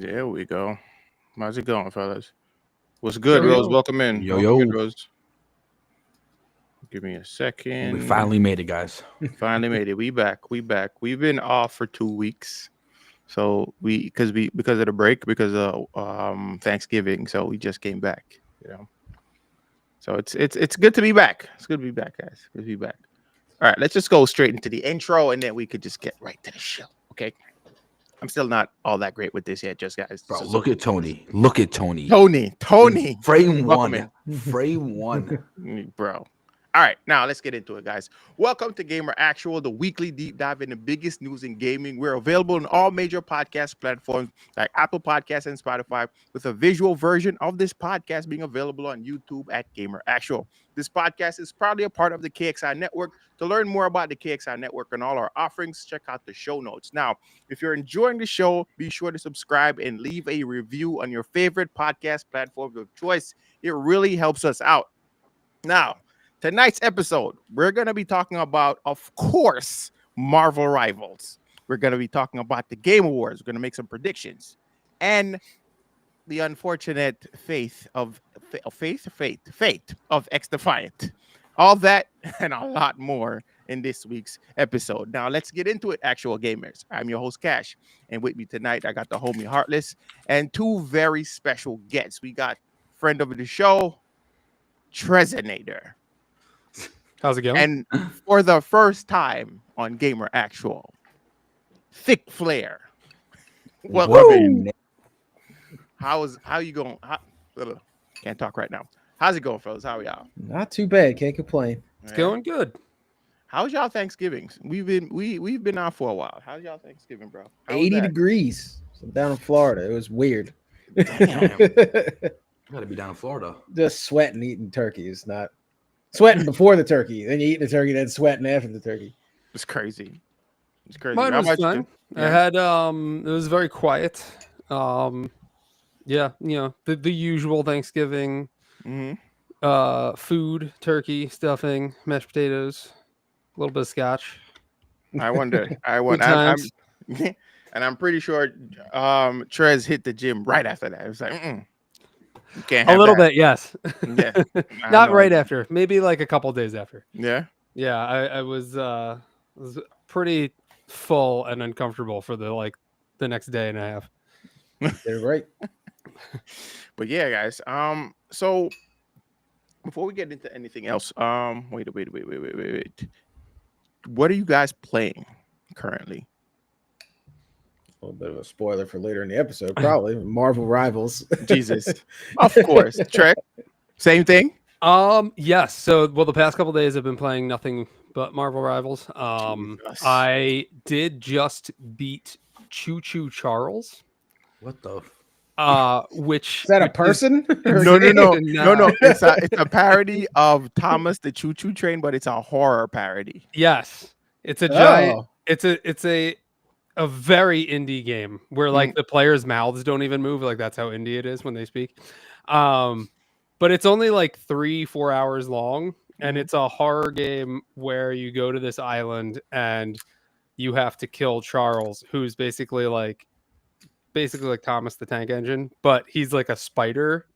There we go. How's it going, fellas? What's good, Yo, Rose? yo. Welcome in. Yo, Welcome in, yo. Rose. Give me a second. We finally made it, guys. Finally made it. We back. We back. We've been off for 2 weeks. So because of the break, because of Thanksgiving. So we just came back, So it's good to be back. It's good to be back, guys. Good to be back. All right, let's just go straight into the intro and then we could just get right to the show. Okay. I'm still not all that great with this yet, just guys. Bro, look at Tony. Look at Tony. Tony. Frame Welcome one. Frame one. Bro. All right, now let's get into it, guys. Welcome to Gamer Actual, the weekly deep dive in the biggest news in gaming. We're available on all major podcast platforms like Apple Podcasts and Spotify, with a visual version of this podcast being available on YouTube at Gamer Actual. This podcast is proudly a part of the KXI Network. To learn more about the KXI Network and all our offerings, check out the show notes. Now, if you're enjoying the show, be sure to subscribe and leave a review on your favorite podcast platform of choice. It really helps us out. Now, tonight's episode, we're going to be talking about, of course, Marvel Rivals. We're going to be talking about the Game Awards. We're going to make some predictions. And the unfortunate fate of XDefiant. All that and a lot more in this week's episode. Now, let's get into it, actual gamers. I'm your host, Cash. And with me tonight, I got the homie Heartless and two very special guests. We got friend of the show, Trezinator. How's it going? And for the first time on Gamer Actual, ThiccFlair. Welcome. How you going? Can't talk right now. How's it going, fellas? How are y'all? Not too bad. Can't complain. It's going good. How's y'all Thanksgiving? We've been out for a while. How's y'all Thanksgiving, bro? 80 degrees. So down in Florida. It was weird. Damn. Gotta be down in Florida. Just sweating eating turkey. It's not sweating before the turkey. Then you eat the turkey, then sweating after the turkey. It's crazy. It's crazy. Mine was fun. Yeah. I had it was very quiet. Yeah, the usual Thanksgiving food, turkey, stuffing, mashed potatoes, a little bit of scotch. And I'm pretty sure Trez hit the gym right after that. It was like, you can't have a little that. bit, yes. Yeah. Not right after, maybe like a couple days after. Yeah. Yeah, I was pretty full and uncomfortable for the next day and a half. They're right. But yeah, guys. So before we get into anything else, wait. What are you guys playing currently? A little bit of a spoiler for later in the episode, probably. Marvel Rivals. Jesus. Of course. Trek. Same thing? Yes. So the past couple days I've been playing nothing but Marvel Rivals. Jesus. I did just beat Choo Choo Charles. What the? Which Is that a person? No. It's a parody of Thomas the Choo Choo Train, but it's a horror parody. Yes, it's a giant. It's a very indie game where the players' mouths don't even move. Like that's how indie it is when they speak. But it's only 3-4 hours long, and it's a horror game where you go to this island and you have to kill Charles, who's basically like Thomas the Tank Engine, but he's like a spider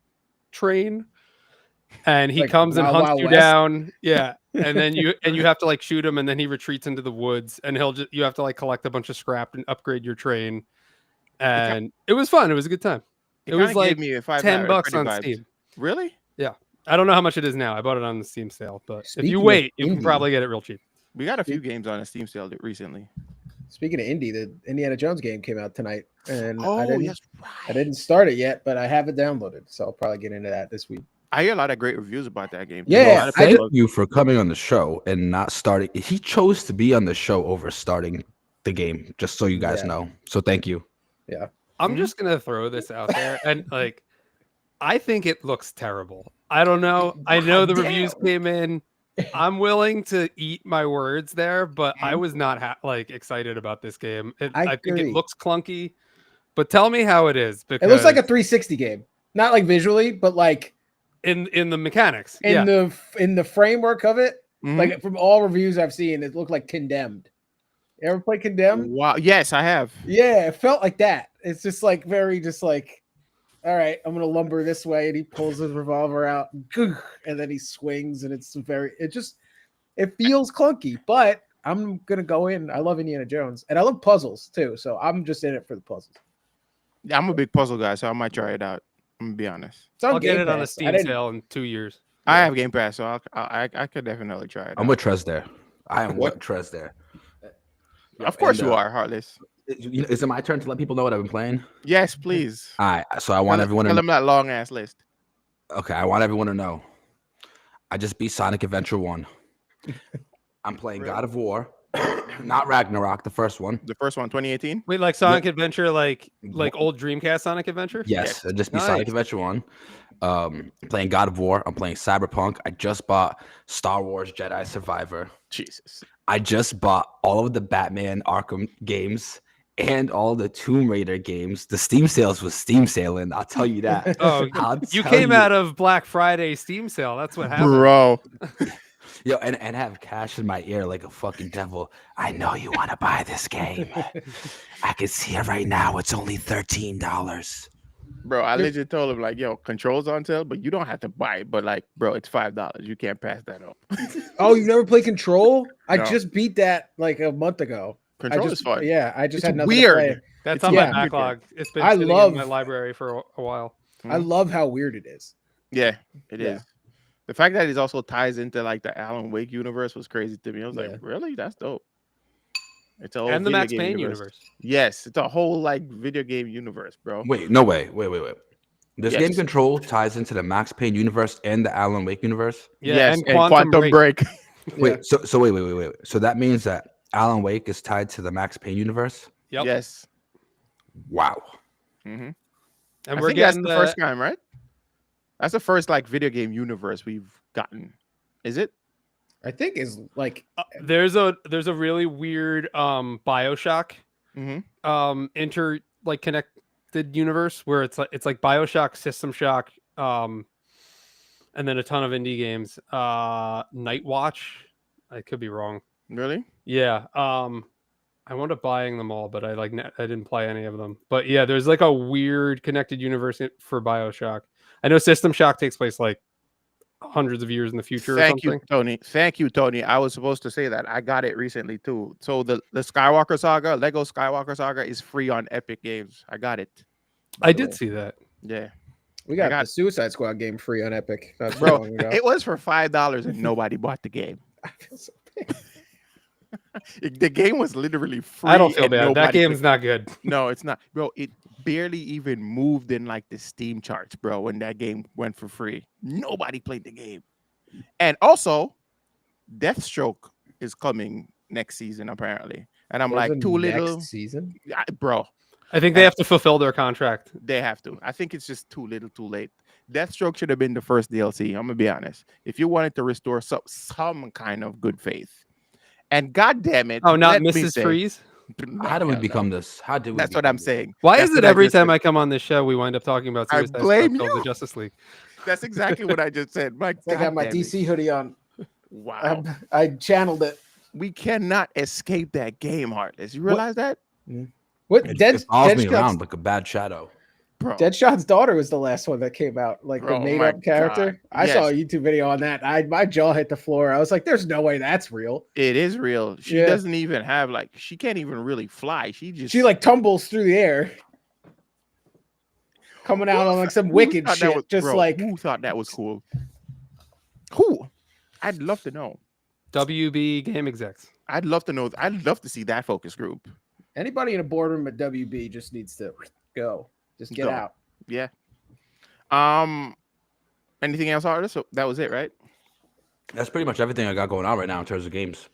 train, and he comes and hunts you down. Yeah, and then you have to shoot him, and then he retreats into the woods, and you have to collect a bunch of scrap and upgrade your train. And it was fun. It was a good time. It was like me $10 on vibes. Steam. Really? Yeah, I don't know how much it is now. I bought it on the Steam sale, but Speaking if you wait, you can indie, probably get it real cheap. We got a few games on a Steam sale recently. Speaking of indie, the Indiana Jones game came out tonight, and I I didn't start it yet, but I have it downloaded, so I'll probably get into that this week. I hear a lot of great reviews about that game. Yeah, Thank you for coming on the show and not starting. He chose to be on the show over starting the game, just so you guys know. So thank you. Yeah, I'm just gonna throw this out there, and I think it looks terrible. I don't know. I know the reviews came in. I'm willing to eat my words there, but I was not excited about this game. I think it looks clunky, but tell me how it is. Because it looks like a 360 game, not visually, but in the mechanics, in the framework of it. From all reviews I've seen, it looked like Condemned. You ever play Condemned? Wow. Yes, I have. Yeah, it felt like that. it's just like very just like, all right, I'm gonna lumber this way, and he pulls his revolver out, and then he swings, and it feels clunky, but I'm gonna go in. I love Indiana Jones, and I love puzzles too, so I'm just in it for the puzzles. Yeah, I'm a big puzzle guy, so I might try it out. I'm gonna be honest. It's on I'll get Game it on a Pass. Steam sale in 2 years. I have Game Pass, so I could definitely try it. I'm with Trez there. I am with Trez there. Of course you are, Heartless. Is it my turn to let people know what I've been playing? Yes, please. All right. So I want everyone to tell them that long ass list. Okay, I want everyone to know. I just beat Sonic Adventure 1. I'm playing God of War, not Ragnarok, the first one. The first one, 2018. Wait, like Sonic Adventure, like old Dreamcast Sonic Adventure? Yes, I just beat Sonic Adventure 1. I'm playing God of War. I'm playing Cyberpunk. I just bought Star Wars Jedi Survivor. Jesus. I just bought all of the Batman Arkham games and all the Tomb Raider games. The Steam sales was Steam sailing. I'll tell you that. Oh, you came out of Black Friday Steam sale. That's what happened. Bro. Yo, and have cash in my ear like a fucking devil. I know you want to buy this game. I can see it right now. It's only $13. Bro, I legit told him, like, yo, Control's on sale, but you don't have to buy it. But, like, bro, it's $5. You can't pass that up. Oh, you never played Control? I No. just beat that like a month ago. Control is fun. Yeah, I just It's had nothing weird. to play. That's It's on yeah. my backlog. It's been I sitting love- in my library for a while. I love how weird it is. Yeah, it Yeah. is. The fact that it also ties into, like, the Alan Wake universe was crazy to me. I was like, really? That's dope. It's a whole And the video Max game Payne universe. Yes, it's a whole, like, video game universe, bro. Wait, no way. Wait. This Yes. game Control ties into the Max Payne universe and the Alan Wake universe. Yeah, Yes, and Quantum Break. Wait, so wait. So that means that Alan Wake is tied to the Max Payne universe? Yep. Yes. Wow. Mm-hmm. And I we're think that's getting the first time, right? That's the first, like, video game universe we've gotten. Is it? I think is like there's a really weird BioShock connected universe where it's like BioShock, System Shock, and then a ton of indie games. Night Watch, I could be wrong. Really? Yeah. I wound up buying them all, but I didn't play any of them. But yeah, there's like a weird connected universe for BioShock. I know System Shock takes place like hundreds of years in the future. Thank or something. you, Tony. Thank you, Tony. I was supposed to say that. I got it recently too. So the Skywalker Saga, Lego Skywalker Saga, is free on Epic Games. I got it. I did see that. Yeah, we got the Suicide Squad game free on Epic. Not so bro. long ago. It was for $5 and nobody bought the game. I feel so bad. The game was literally free. I don't feel and bad. That nobody game's not good. No, it's not, bro. It barely even moved in, like, the Steam charts, bro. When that game went for free, nobody played the game. And also, Deathstroke is coming next season apparently, and I'm There's like, a too next little, season. bro. I think they have to fulfill their contract. They have to. I think it's just too little, too late. Deathstroke should have been the first DLC. I'm gonna be honest. If you wanted to restore some kind of good faith, and God damn it, Oh, not let me Mrs. say- Freeze. No, How do we hell no. become this? How do we? That's what become I'm this? saying. Why That's is what it every just time said. I come on this show we wind up talking about I Suicide blame Squad, you. the Justice League? That's exactly what I just said. My I God got my damn it. DC hoodie on. Wow. I channeled it. We cannot escape that game, Heartless. You realize that, What It follows me Deadshot's, around like a bad shadow. bro? Deadshot's daughter was the last one that came out, like Bro, the made my up character. God. I saw a Yes. YouTube video on that. My jaw hit the floor. I was like, "There's no way that's real." It is real. She Yeah. doesn't even have, like, she can't even really fly. She like tumbles through the air, coming out on like some wicked thought that shit. was- Just bro, like who thought that was cool? Who? I'd love to know. WB game execs. I'd love to know. I'd love to see that focus group. anybody in a boardroom at WB just needs to go, just get Go. out. Yeah. Anything else, Artist? So that was it, right? That's pretty much everything I got going on right now in terms of games.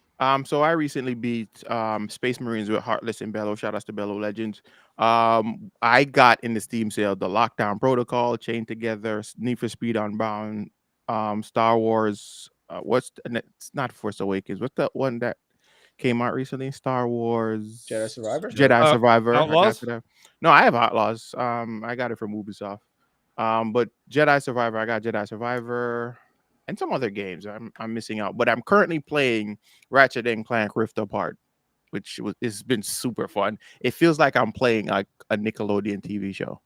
So I recently beat Space Marines with Heartless and Bellow. Shout outs to Bellow Legends. I got in the Steam sale the Lockdown Protocol, Chained Together, Need for Speed Unbound, Star Wars. It's not Force Awakens. What's the one that came out recently? Star Wars Jedi Survivor? Jedi Survivor. Outlaws? No, I have Outlaws. I got it from Ubisoft. But Jedi Survivor, I got Jedi Survivor and some other games I'm missing out. But I'm currently playing Ratchet and Clank Rift Apart. which has been super fun. It feels like I'm playing like a Nickelodeon TV show.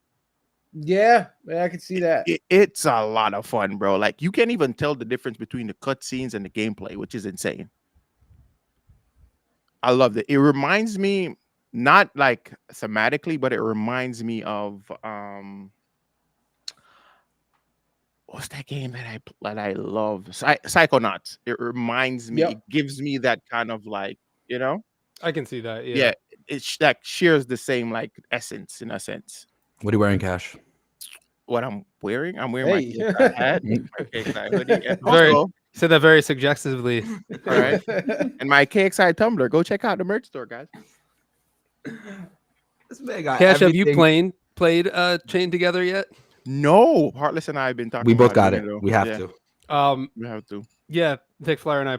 Yeah, I can see that. It's a lot of fun, bro. Like you can't even tell the difference between the cutscenes and the gameplay, which is insane. I love it. It reminds me, not like thematically, but it reminds me of what's that game that I love? Psychonauts. It reminds me. Yep. It gives me that kind of like, you know. I can see that. Yeah, it like shares the same like essence in a sense. What are you wearing, Cash? What I'm wearing my Hey. KXI hat, my KXI hoodie, and Very- also, You said that very suggestively. all right, and my KXI tumbler. Go check out the merch store, guys. This man got Cash, have you everything. played Chained Together yet? No, Heartless and I have been talking. We both about got it. though. We have Yeah, to. we have to. Yeah, ThiccFlair and I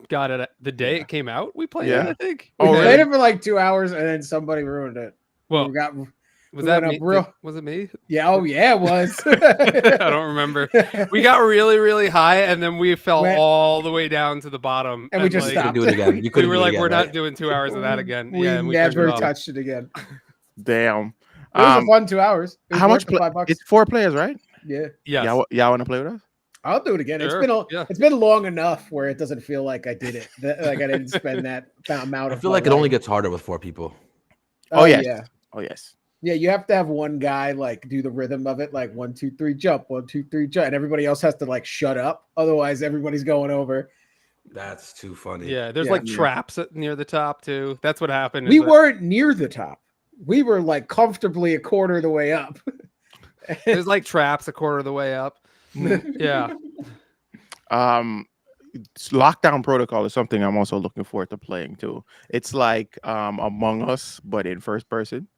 got it the day it came out. We played Yeah. it, I think. Oh, We really? played it for like 2 hours and then somebody ruined it. Well, We got, was we that went me? up real- Was it me? yeah, oh yeah, it was. I don't remember. We got really, really high, and then we fell Went- all the way down to the bottom. And we just You like, couldn't stopped. do it again. You We couldn't were do it like, again, we're right? not doing 2 hours of that again. We Yeah, and we turned never it off. touched it again. Damn. It was a fun 2 hours. It was How worth much? the $5. It's 4 players, right? Yeah, Yes. Y'all want to play with us? I'll do it again. Sure, yeah. It's been long enough where it doesn't feel like I did it. Like I didn't spend that amount I of. feel my like it only life. gets harder with 4 people. Oh, yes. yeah, Oh yes. yeah. You have to have one guy like do the rhythm of it, like 1, 2, 3, jump, 1, 2, 3, jump, and everybody else has to like shut up. Otherwise, everybody's going over. That's too funny. Yeah, there's Yeah. like traps near the top too. That's what happened. We weren't near the top. We were like comfortably a quarter of the way up. There's like traps a quarter of the way up. Yeah. Lockdown Protocol is something I'm also looking forward to playing too. It's like Among Us, but in first person.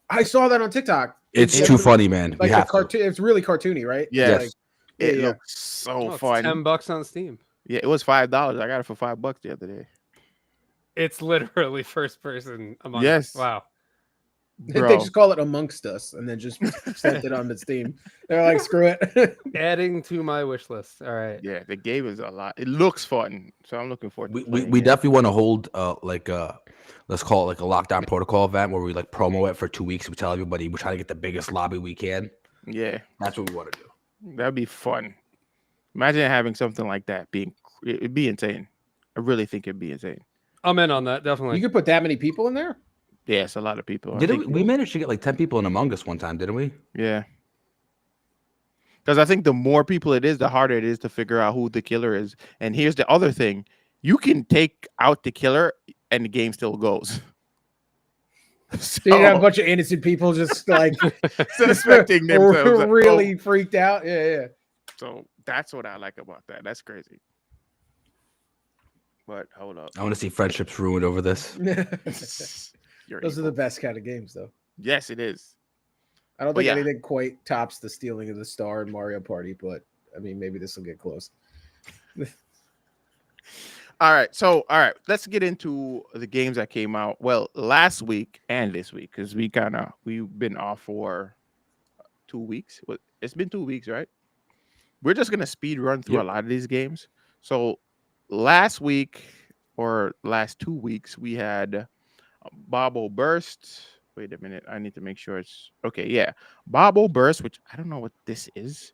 I saw that on TikTok. It's Yeah, too funny, man. Like we the have to. cartoon. It's really cartoony, right? Yes. Like, It yeah. looks so Oh, it's fun. $10 on Steam. Yeah, it was $5. I got it for $5 the other day. It's literally first person Among Yes. Us. Wow. They Bro. just call it Amongst Us and then just sent it on the Steam. They're like, screw it. Adding to my wish list. All right. Yeah, the game is a lot. It looks fun, so I'm looking forward to We playing it. definitely want to hold let's call it like a lockdown protocol event where we like promo it for 2 weeks. We tell everybody we're trying to get the biggest lobby we can. Yeah, That's what we want to do. that'd be fun. Imagine having something like that. It'd be insane. I really think it'd be insane. I'm in on that, definitely. You could put that many people in there? Yes, a lot of people. I Didn't think- we managed to get like 10 people in Among Us one time, didn't we? Yeah. Because I think the more people it is, the harder it is to figure out who the killer is. And here's the other thing: you can take out the killer, and the game still goes. So you have a So, bunch of innocent people just like suspecting themselves. Like, really freaked out. Yeah, so that's what I like about that. That's crazy. But hold up. I want to see friendships ruined over this. yeah. You're Those are evil. the best kind of games, though. Yes, it is. I don't But think yeah. anything quite tops the stealing of the star in Mario Party, but I mean, maybe this will get close. All right, let's get into the games that came out last week and this week, because we've been off for 2 weeks. It's been 2 weeks, right? We're just gonna speed run through a lot of these games. So last week or last 2 weeks, we had Bobble Burst. Wait a minute, I need to make sure it's okay. Yeah, Bobble Burst, which I don't know what this is.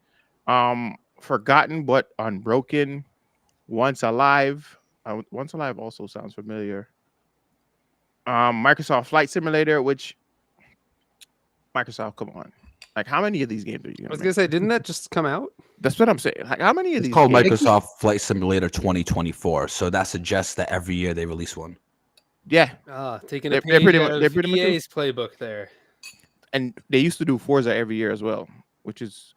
Forgotten but Unbroken, Once Alive. Once Alive also sounds familiar. Microsoft Flight Simulator, which Microsoft, come on. Like, how many of these games are you I gonna was make? gonna say, didn't that just come out? That's what I'm saying. Like, how many of It's these called games? Microsoft Flight Simulator 2024. So that suggests that every year they release one. Yeah, Taking They're- a they're page pretty out much- of they're pretty much EA's playbook there. and they used to do Forza every year as well,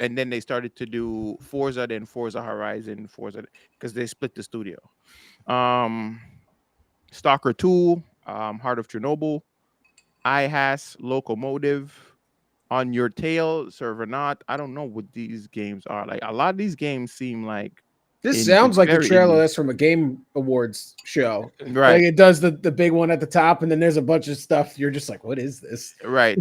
and then they started to do Forza, then Forza Horizon, because they split the studio. Stalker 2, Heart of Chernobyl, IHAS, Locomotive, On Your Tail, Servernaut. I don't know what these games are. Like, a lot of these games seem like This sounds like a very trailer indie. that's from a Game Awards show. right, Like it does the big one at the top, and then there's a bunch of stuff. You're just like, what is this? right.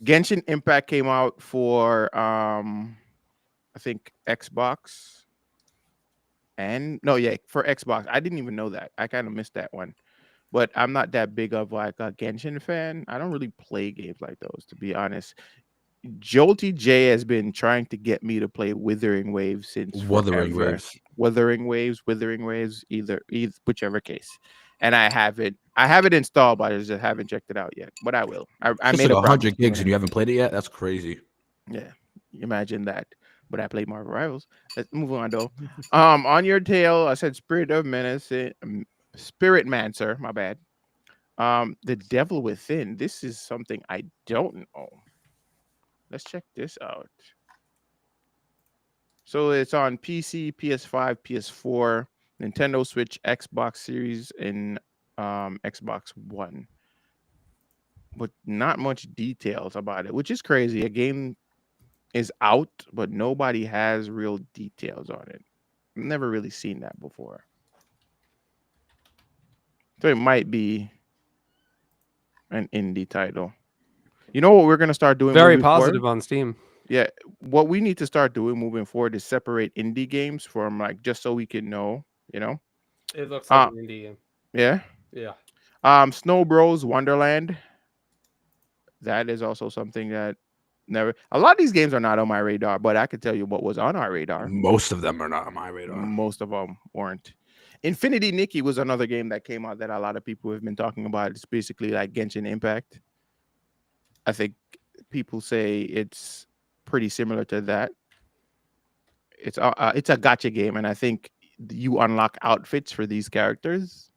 Genshin Impact came out for I think Xbox. For Xbox. I didn't even know that. I kind of missed that one. but I'm not that big of like a Genshin fan. I don't really play games like those, to be honest. Jolty J has been trying to get me to play Withering Waves since Wuthering forever. Waves. Withering Waves, either whichever case. And I have it installed, but I just haven't checked it out yet. But I will. I It's made like a promise. 100 gigs and you haven't played it yet? That's crazy. Yeah, imagine that. But I played Marvel Rivals. Let's move on though. On your tail, I said Spirit of Menace, Spirit Mancer. My bad. The Devil Within. This is something I don't know. Let's check this out. So it's on PC, PS5, PS4, Nintendo Switch, Xbox Series, and Xbox One. But not much details about it, which is crazy. A game is out, but nobody has real details on it. I've never really seen that before. So it might be an indie title. You know what we're gonna start doing? Very moving positive forward? on Steam. Yeah, what we need to start doing moving forward is separate indie games from like just so we can know, you know. It looks like an indie game. Yeah. Yeah. Snow Bros Wonderland. That is also something that never. A lot of these games are not on my radar, but I could tell you what was on our radar. Most of them are not on my radar. Most of them weren't. Infinity Nikki was another game that came out that a lot of people have been talking about. It's basically like Genshin Impact. I think people say it's pretty similar to that. It's a gacha game, and I think you unlock outfits for these characters.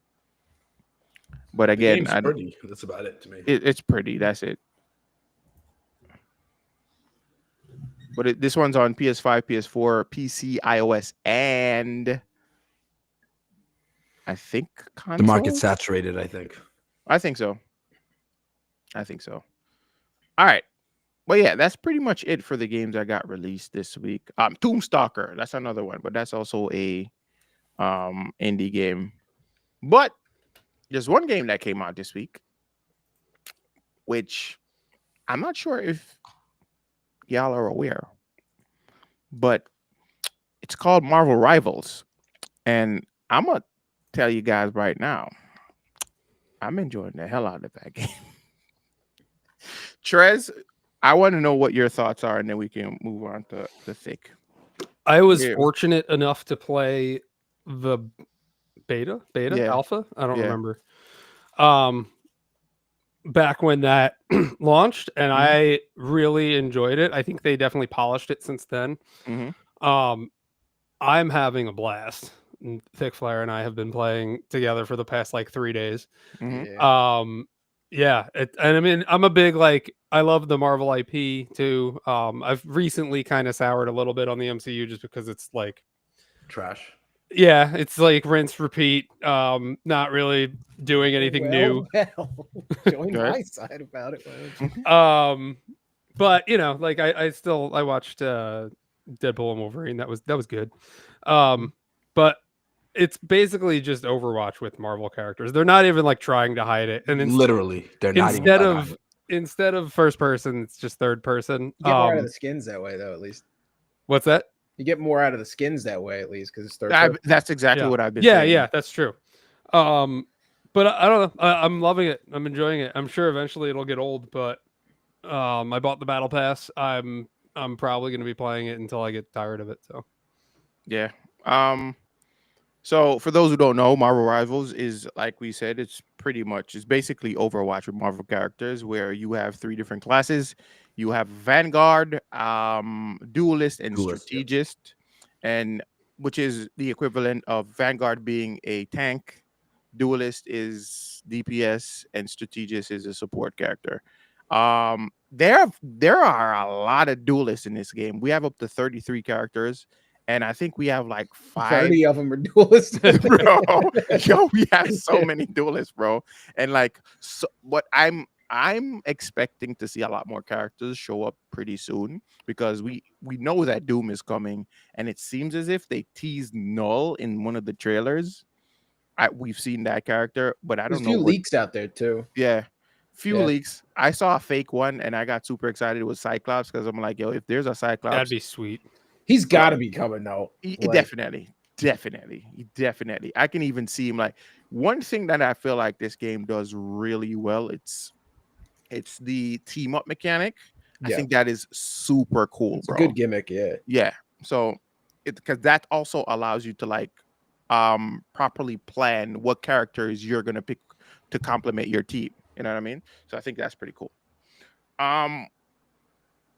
But again, the game's pretty. That's about it to me. It's pretty. That's it. But this one's on PS5, PS4, PC, iOS, and I think console. The market's saturated, I think. I think so. All right. Well, yeah, that's pretty much it for the games that got released this week. Tombstalker, that's another one, but that's also a indie game. But there's one game that came out this week, which I'm not sure if y'all are aware, but it's called Marvel Rivals. And I'm going to tell you guys right now, I'm enjoying the hell out of that game. Trez, I want to know what your thoughts are, and then we can move on to the Thick. I was fortunate enough to play the beta, Yeah. alpha. I don't remember. Back when that launched, and I really enjoyed it. I think they definitely polished it since then. I'm having a blast. ThiccFlair and I have been playing together for the past like 3 days. Yeah, and I mean, I'm a big I love the Marvel IP too. I've recently kind of soured a little bit on the MCU just because it's like trash. Yeah, it's like rinse, repeat. Not really doing anything new. Join my side about it. But you know, like I watched Deadpool and Wolverine. That was good. But it's basically just Overwatch with Marvel characters. They're not even like trying to hide it. And literally, they're not instead of first person, it's just third person. You get more out of the skins that way, though. At least. What's that? You get more out of the skins that way, at least, because it's third. That's exactly what I've been saying. Yeah, that's true. But I don't know. I'm loving it. I'm enjoying it. I'm sure eventually it'll get old, but I bought the battle pass. I'm probably going to be playing it until I get tired of it. So, yeah. So for those who don't know, Marvel Rivals is, like we said, it's basically Overwatch with Marvel characters, where you have 3 different classes. You have Vanguard, Duelist, and Strategist, and which is the equivalent of Vanguard being a tank, Duelist is DPS, and Strategist is a support character. There are a lot of duelists in this game. We have up to 33 characters. And I think we have like 30 of them are duelists, bro. Yo, we have so many duelists, bro. And like, so what I'm expecting to see a lot more characters show up pretty soon, because we know that Doom is coming, and it seems as if they teased Null in one of the trailers. We've seen that character, but I don't know. There's a few leaks out there too. Yeah. Few leaks. I saw a fake one, and I got super excited. It was Cyclops, because I'm like, yo, if there's a Cyclops, that'd be sweet. He's got to be coming though. Definitely. Definitely. I can even see him like one thing that I feel like this game does really well. It's the team up mechanic. I Yeah. think that is super cool, It's a bro. good gimmick, yeah. Yeah. So because that also allows you to like properly plan what characters you're gonna pick to complement your team. You know what I mean? So I think that's pretty cool. Um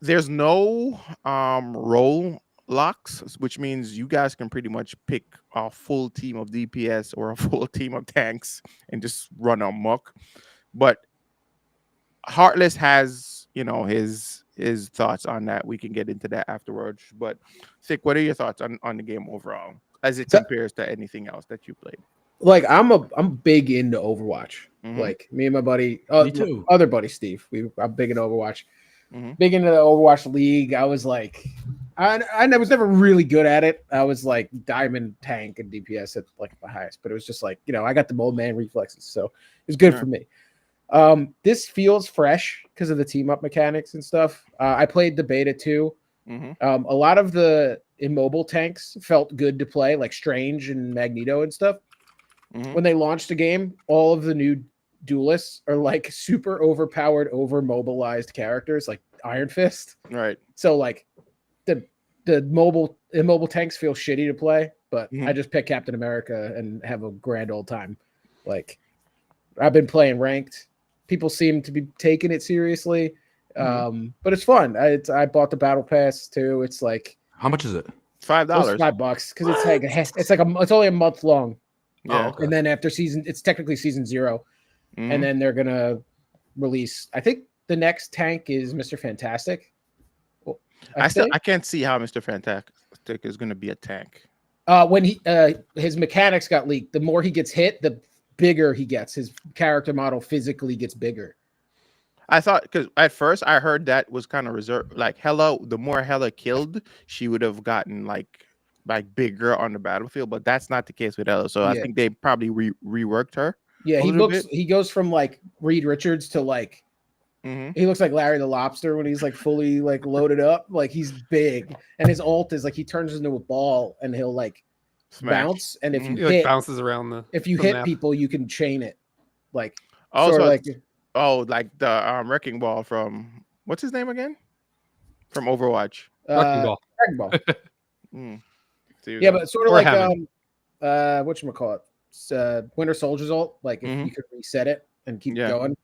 there's no role locks, which means you guys can pretty much pick a full team of DPS or a full team of tanks and just run amok. But Heartless has, his thoughts on that. We can get into that afterwards. But Thick, what are your thoughts on the game overall as it So- compares to anything else that you played? Like I'm big into Overwatch. Mhm. Like me and my buddy, Me too. other buddy Steve. I'm big into Overwatch. Mhm. Big into the Overwatch League. I was like, I was never really good at it. I was like diamond tank and DPS at like the highest, but it was just like, I got the old man reflexes, so it was good Sure. for me. This feels fresh because of the team up mechanics and stuff. I played the beta too. Mhm. A lot of the immobile tanks felt good to play, like Strange and Magneto and stuff. Mhm. When they launched the game, all of the new duelists are like super overpowered, over mobilized characters like Iron Fist. Right. So like the immobile tanks feel shitty to play, but Mhm. I just pick Captain America and have a grand old time. Like I've been playing ranked. People seem to be taking it seriously. But it's fun. I bought the battle pass too. It's like How much is it? $5. $5 because it's like it's only a month long. Yeah. Oh, okay. And then after it's technically season 0. Mhm. And then they're gonna release. I think the next tank is Mr. Fantastic. Well, I can't see how Mr. Fantastic is going to be a tank. When his mechanics got leaked, the more he gets hit, the bigger he gets. His character model physically gets bigger. I thought because at first I heard that was kind of reserved. Like Hela, the more Hela killed, she would have gotten like bigger on the battlefield, but that's not the case with Hela. So I Yeah. think they probably reworked her. Yeah, A he little looks. bit. He goes from like Reed Richards to like Mhm. he looks like Larry the Lobster when he's like fully like loaded up. Like he's big, and his ult is like he turns into a ball and he'll like Smash. bounce. And if Mhm. you He like hit, bounces around the. if you the hit map. people, you can chain it. Like Oh, sort of so like like the wrecking ball from what's his name again? From Overwatch. Wrecking ball. Dragon Ball. Mm. There you Yeah, go. but sort of Or like Hammond. whatchamacallit? Winter Soldier's ult. Like if Mhm. you could reset it and keep Yeah. going,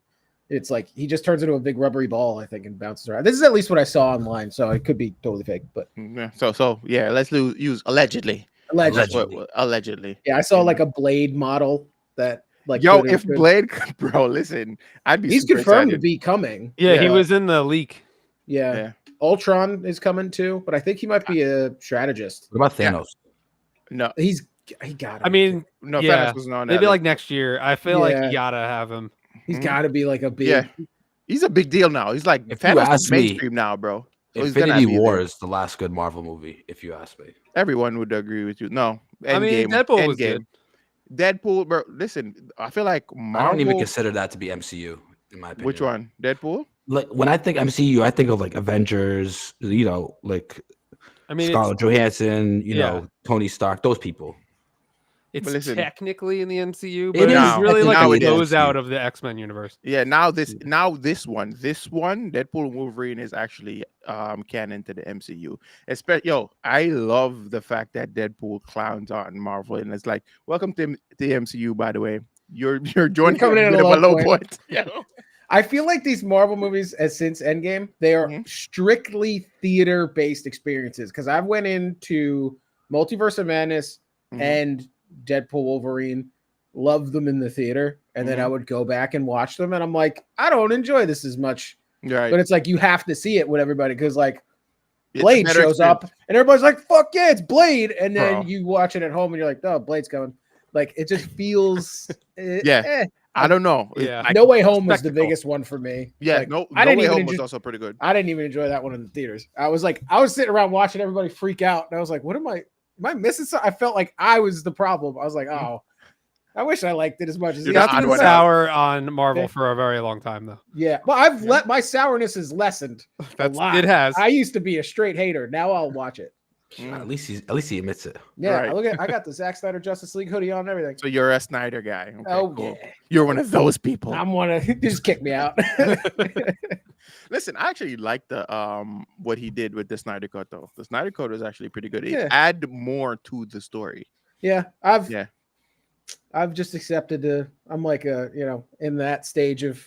it's like he just turns into a big rubbery ball, I think, and bounces around. This is at least what I saw online, so it could be totally fake, but Yeah. So yeah, let's use allegedly. allegedly. That's allegedly. Yeah, I saw You like know? a Blade model that like Yo, could- if could- Blade, bro, listen, I'd be he's super confirmed to excited. be coming. Yeah, he Yeah. was in the leak. Yeah. Yeah. Ultron is coming too, but I think he might be a strategist. What about Yeah. Thanos? No, He got. I mean, no, yeah, Thanos wasn't on that maybe like list. next year. I feel like Yeah. you gotta have him. he's Mhm. got to be like a big. Yeah. He's a big deal now. He's like If you Thanos is ask me, mainstream now, bro. So he's gonna Infinity be there. War is the last good Marvel movie, if you ask me. Everyone would agree with you. No, I mean, Endgame. Deadpool was Endgame. Deadpool, bro. Listen, I feel like Marvel. I don't even consider that to be MCU, in my opinion. Which one? Deadpool? Like when I think MCU, I think of like Avengers, like I mean, Scarlett Johansson, yeah. Tony Stark, those people. it's But listen- technically in the MCU, It but is it's really like technically a in the closeout MCU. of the X-Men universe. Yeah. Now this one, Deadpool and Wolverine is actually canon to the MCU. I love the fact that Deadpool clowns on Marvel, and it's like, welcome to the MCU. By the way, you're joining coming in a at bit a of a low low point. point. Yeah. I feel like these Marvel movies, since Endgame, they are Mhm. strictly theater-based experiences. Because I went into Multiverse of Madness Mhm. and Deadpool, Wolverine, loved them in the theater, and then I would go back and watch them, and I'm like, I don't enjoy this as much. Right. But it's like you have to see it with everybody because like It's a Blade better shows up, and everybody's like, "Fuck yeah, it's Blade!" And then Bro. you watch it at home, and you're like, "Oh, Blade's coming!" Like it just feels, Yeah. I don't know. It's Yeah. like- No Way Home was the spectacle. biggest one for me. Yeah. Like, No I didn't Way even Home was enjoy- also pretty good. I didn't even enjoy that one in the theaters. I was sitting around watching everybody freak out, and I was like, "What am I missing?" Something? I felt like I was the problem. I was like, "Oh, I wish I liked it as much as You're the not other odd I've one been out. sour on Marvel Yeah. for a very long time, though. Yeah, but I've let my sourness has lessened. That's lot. it has. I used to be a straight hater. Now I'll watch it. At least he admits it. Yeah, Right. I got the Zack Snyder Justice League hoodie on and everything. So you're a Snyder guy. Okay, Oh cool. yeah, You're one of those people. I'm one of. Just kick me out. Listen, I actually like the what he did with the Snyder Cut though. The Snyder Cut was actually pretty good. It Yeah. add more to the story. Yeah, Yeah. I've just accepted I'm like in that stage of,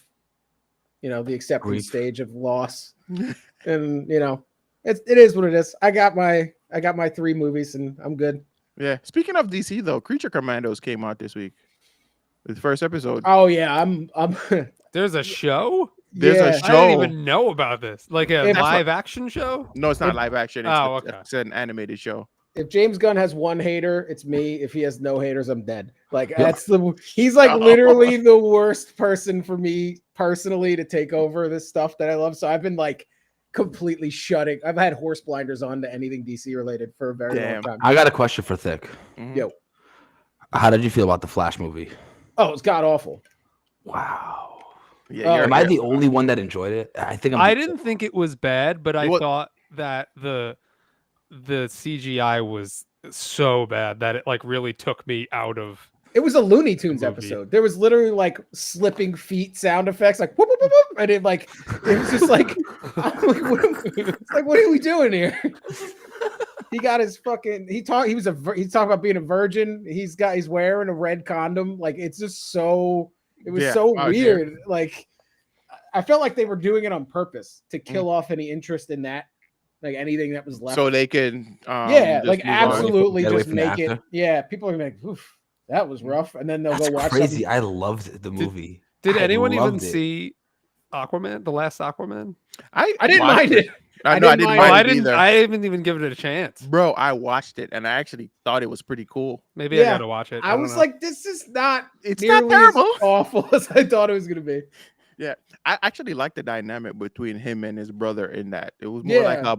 the acceptance Grief. stage of loss, and it is what it is. I got my 3 movies and I'm good. Yeah. Speaking of DC though, Creature Commandos came out this week. The first episode. Oh yeah, I'm. There's a show? There's a yeah. show. I didn't even know about this. Like a If- live action show? No, it's not live action. It's, Oh, okay. it's an animated show. If James Gunn has one hater, it's me. If he has no haters, I'm dead. Like he's like literally the worst person for me personally to take over this stuff that I love. So I've been like completely shutting. I've had horse blinders on to anything DC related for a very long time. I got a question for Thick. Mhm. Yo. How did you feel about the Flash movie? Oh, it's god awful. Wow. Yeah, Oh, Am I the only one that enjoyed it? I think I didn't think it was bad, but I What- thought that the CGI was so bad that it like really took me out of. It was a Looney Tunes movie. episode. There was literally like slipping feet sound effects, like whoop, whoop, whoop, whoop, and it was just like, I'm like, what are we doing here? He got his fucking. He's talking about being a virgin. He's wearing a red condom. Like it's just so. It was so weird. Like I felt like they were doing it on purpose to kill off any interest in that, like anything that was left. So they can yeah, just like move on. absolutely Get away just from the make it. actor? Yeah, people are gonna be like, oof, that was rough, and then they'll That's go watch crazy. something. I loved the movie. Did I anyone even loved it. see Aquaman, the last Aquaman? I didn't watched mind it. No, I didn't didn't mind Oh, mind I it didn't. either. I haven't even given it a chance. Bro, I watched it and I actually thought it was pretty cool. Maybe Yeah, I gotta watch it. I don't was know. like, this is not. It's not nearly as terrible. awful as I thought it was gonna be. Yeah, I actually like the dynamic between him and his brother in that. It was more like Yeah.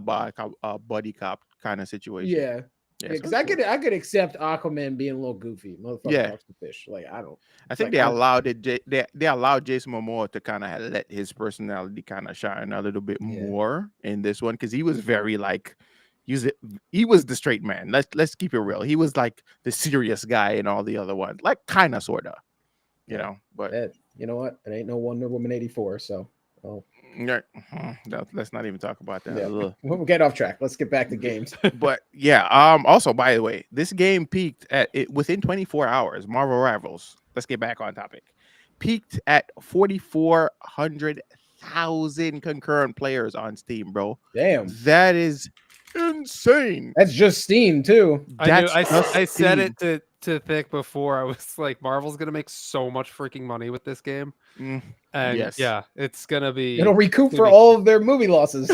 a buddy cop kind of situation. Yeah, so because it's cool. I could accept Aquaman being a little goofy, motherfucker Yeah. talks to fish. Like I don't. I think like, they I- allowed it. They allowed Jason Momoa to kind of let his personality kind of shine a little bit Yeah. more in this one because he was very like, he was the straight man. Let's keep it real. He was like the serious guy in all the other ones, like kind of sorta, you know. But You know what? It ain't no Wonder Woman 84. So, yeah, no, let's not even talk about that. yeah. Ugh. We'll get off track. Let's get back to games. But yeah, also by the way, this game peaked at it within 24 hours. Marvel Rivals. Let's get back on topic. Peaked at 4,400,000 concurrent players on Steam, bro. Damn, That is insane. that's just Steam too. That's I just said Steam. it to Thick before. I was like, Marvel's gonna make so much freaking money with this game, Mm, and Yes. yeah, it's gonna be. It'll recoup for Maybe. all of their movie losses.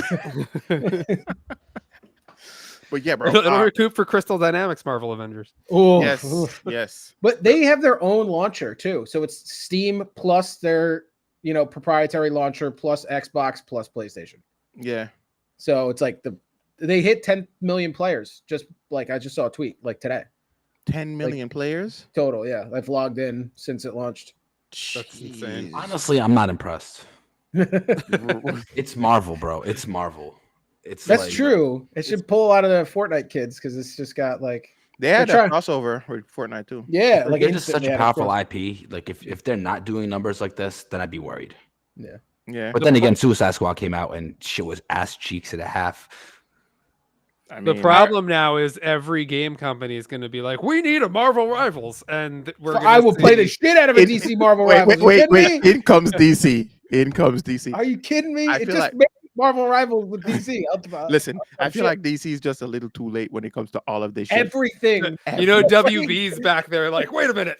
but yeah, bro. It'll recoup for Crystal Dynamics Marvel Avengers. Ooh, yes, oof. yes. But they have their own launcher too. So it's Steam plus their, proprietary launcher plus Xbox plus PlayStation. Yeah. So it's like they hit 10 million players. Just like I just saw a tweet like today. 10 million players. Total. Yeah. I've logged in since it launched. That's insane. Jeez. Honestly, I'm not impressed. That's It's Marvel, bro. It's Marvel. It's like, true. It should pull out of the Fortnite kids because it's just got like, They had They're a crossover with Fortnite too. yeah, like they're just such instantly a had powerful cross- IP. Like if they're not doing numbers like this, then I'd be worried. Yeah. Yeah. But then again, Suicide Squad came out and shit was ass cheeks and a half. I The mean, problem now is every game company is going to be like, we need a Marvel Rivals, and we're. I will play the shit out of a It- DC Marvel Wait, Rivals. wait, You wait, kidding me? In comes DC. In comes DC. Are you kidding me? I It feel just like- made Marvel Rivals with DC. Listen, I feel shit. like DC is just a little too late when it comes to all of this shit. Everything. You know, Everything. WB's back there, like, wait a minute.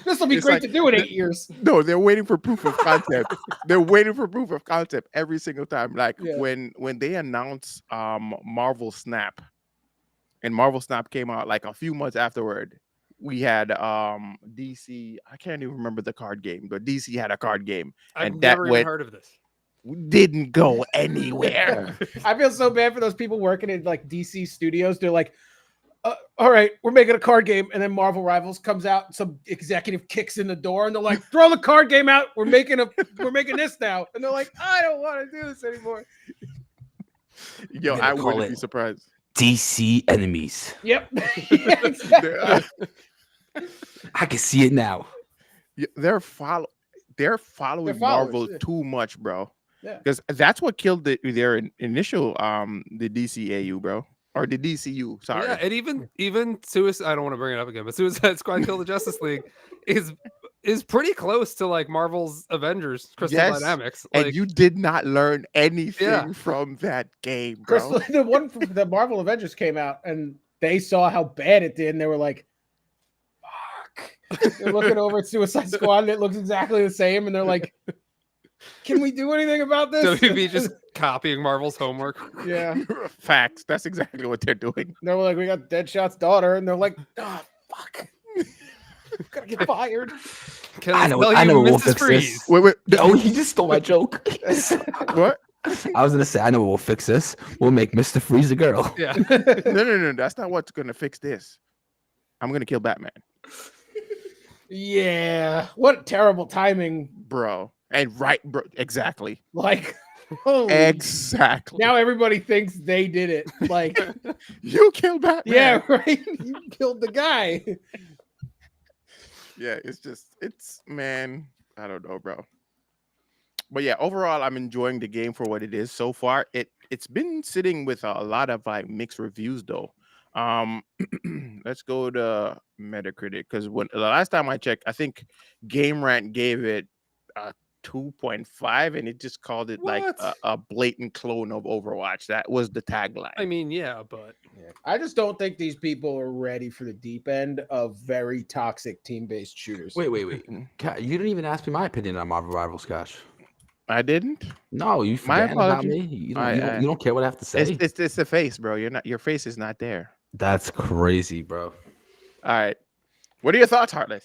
This will be It's great like- to do in 8 years. No, they're waiting for proof of concept. They're waiting for proof of concept every single time. Like Yeah. when they announced Marvel Snap, and Marvel Snap came out like a few months afterward. We had DC. I can't even remember the card game, but DC had a card game. I've And that never went- even heard of this. Didn't go anywhere. I feel so bad for those people working in like DC studios. They're like, all right, we're making a card game. And then Marvel Rivals comes out. And some executive kicks in the door and they're like, throw the card game out. We're making this now. And they're like, I don't want to do this anymore. Yo, Gonna I call wouldn't it- be surprised. DC enemies. Yep. Yeah, exactly. I can see it now. They're following They're followers, Marvel yeah. too much, bro. Yeah. Because that's what killed their initial the DCAU, bro, or the DCU. Sorry. Yeah, and even Suicide. I don't want to bring it up again, but Suicide Squad Kill the Justice League is pretty close to like Marvel's Avengers, Crystal Yes, Dynamics. and Like, you did not learn anything Yeah. from that game, bro. Crystal, the Marvel Avengers came out and they saw how bad it did, and they were like, "Fuck!" They're looking over at Suicide Squad, and it looks exactly the same, and they're like, "Can we do anything about this?" WB just copying Marvel's homework. Yeah. Facts. That's exactly what they're doing. They're like, "We got Deadshot's daughter," and they're like, "Oh fuck, gotta get fired." Can I know you, we'll Mrs. fix Freeze? this. Wait. Oh, he just stole my joke. What? I was gonna say, I know we'll fix this. We'll make Mr. Freeze a girl. Yeah. No. That's not what's gonna fix this. I'm gonna kill Batman, Yeah, what terrible timing! bro. And right, bro. Exactly. Like, holy Exactly. now everybody thinks they did it. Like, You killed Batman. yeah, right. You killed the guy. Yeah, it's man, I don't know, bro. But yeah, overall, I'm enjoying the game for what it is so far. It's been sitting with a lot of like mixed reviews though. Let's go to Metacritic because when the last time I checked, I think Game Rant gave it a 2.5, and it just called it like What? a blatant clone of Overwatch. That was the tagline. I mean, yeah, but I just don't think these people are ready for the deep end of very toxic team-based shooters. Wait. You didn't even ask me my opinion on Marvel Rivals, Gosh. I didn't. No, you My forget about apologies. me. You don't care what I have to say. It's the face, bro. Your face is not there. That's crazy, bro. All right. What are your thoughts, Heartless?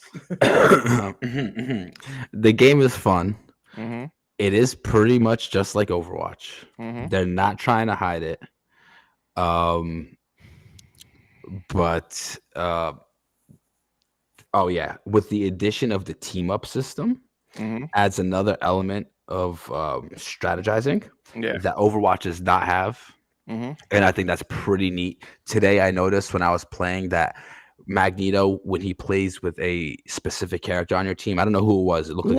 The game is fun. Mm-hmm. It is pretty much just like Overwatch. Mm-hmm. They're not trying to hide it. But oh yeah, with the addition of the team up system, Mm-hmm. adds another element of strategizing Yeah. that Overwatch does not have. Mm-hmm. And I think that's pretty neat. Today, I noticed when I was playing that Magneto, when he plays with a specific character on your team, I don't know who it was. It looked like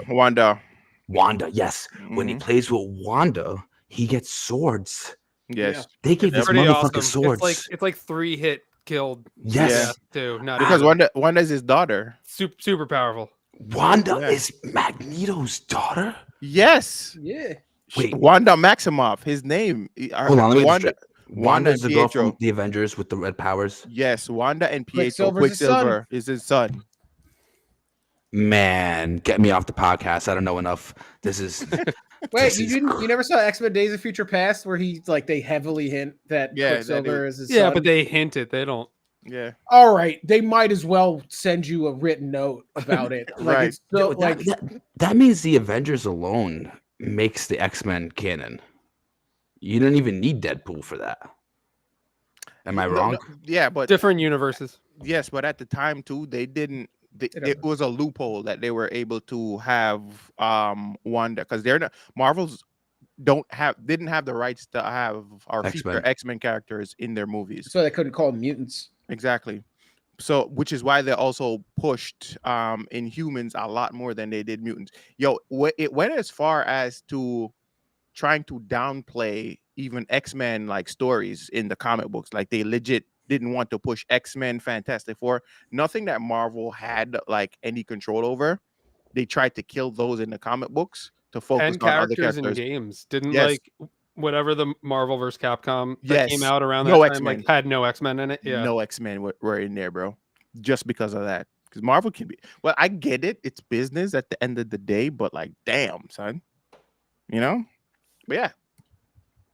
Wanda. Yes. When he Mhm. plays with Wanda, he gets swords. Yes. They give this pretty motherfucker awesome. swords. It's like 3 hit killed. Yes. death, too. Not Because even. Wanda's his daughter. Super powerful. Wanda Yeah. is Magneto's daughter. Yes. Yeah. Wait. Wanda Maximoff. His name. Hold on, let me get Wanda. this straight. Wanda is and the girl Pietro. from the Avengers with the red powers. Yes, Wanda and Pietro. Quicksilver's his son. Quicksilver is his son. Man, get me off the podcast. I don't know enough. This is Wait, This is you never saw X-Men Days of Future Past where they heavily hint that Yeah, that Quicksilver is his Yeah, son? but they hint it. They don't. Yeah. All right, they might as well send you a written note about it. Like, Right. it's so, Yo, that means the Avengers alone makes the X-Men canon. You don't even need Deadpool for that. Am I No, wrong? no, yeah, but Different universes. yes, but at the time too, they didn't. don't It was a loophole that they were able to have Wanda because they're not Marvel's didn't have the rights to have our X-Men. future X-Men characters in their movies. so they couldn't call them mutants. Exactly. So, which is why they also pushed Inhumans a lot more than they did mutants. Yo, it went as far as to trying to downplay even X-Men like stories in the comic books. Like they legit didn't want to push X-Men, Fantastic Four, nothing that Marvel had like any control over. They tried to kill those in the comic books to focus And on other characters in characters. games. Didn't Yes. like whatever the Marvel vs. Capcom that came Yes. out around No that time, X-Men. like had no X-Men in it. Yeah. No X-Men were in there, bro. Just because of that. Because Marvel can be well, I get it. It's business at the end of the day, but like, damn, son. You know? But yeah.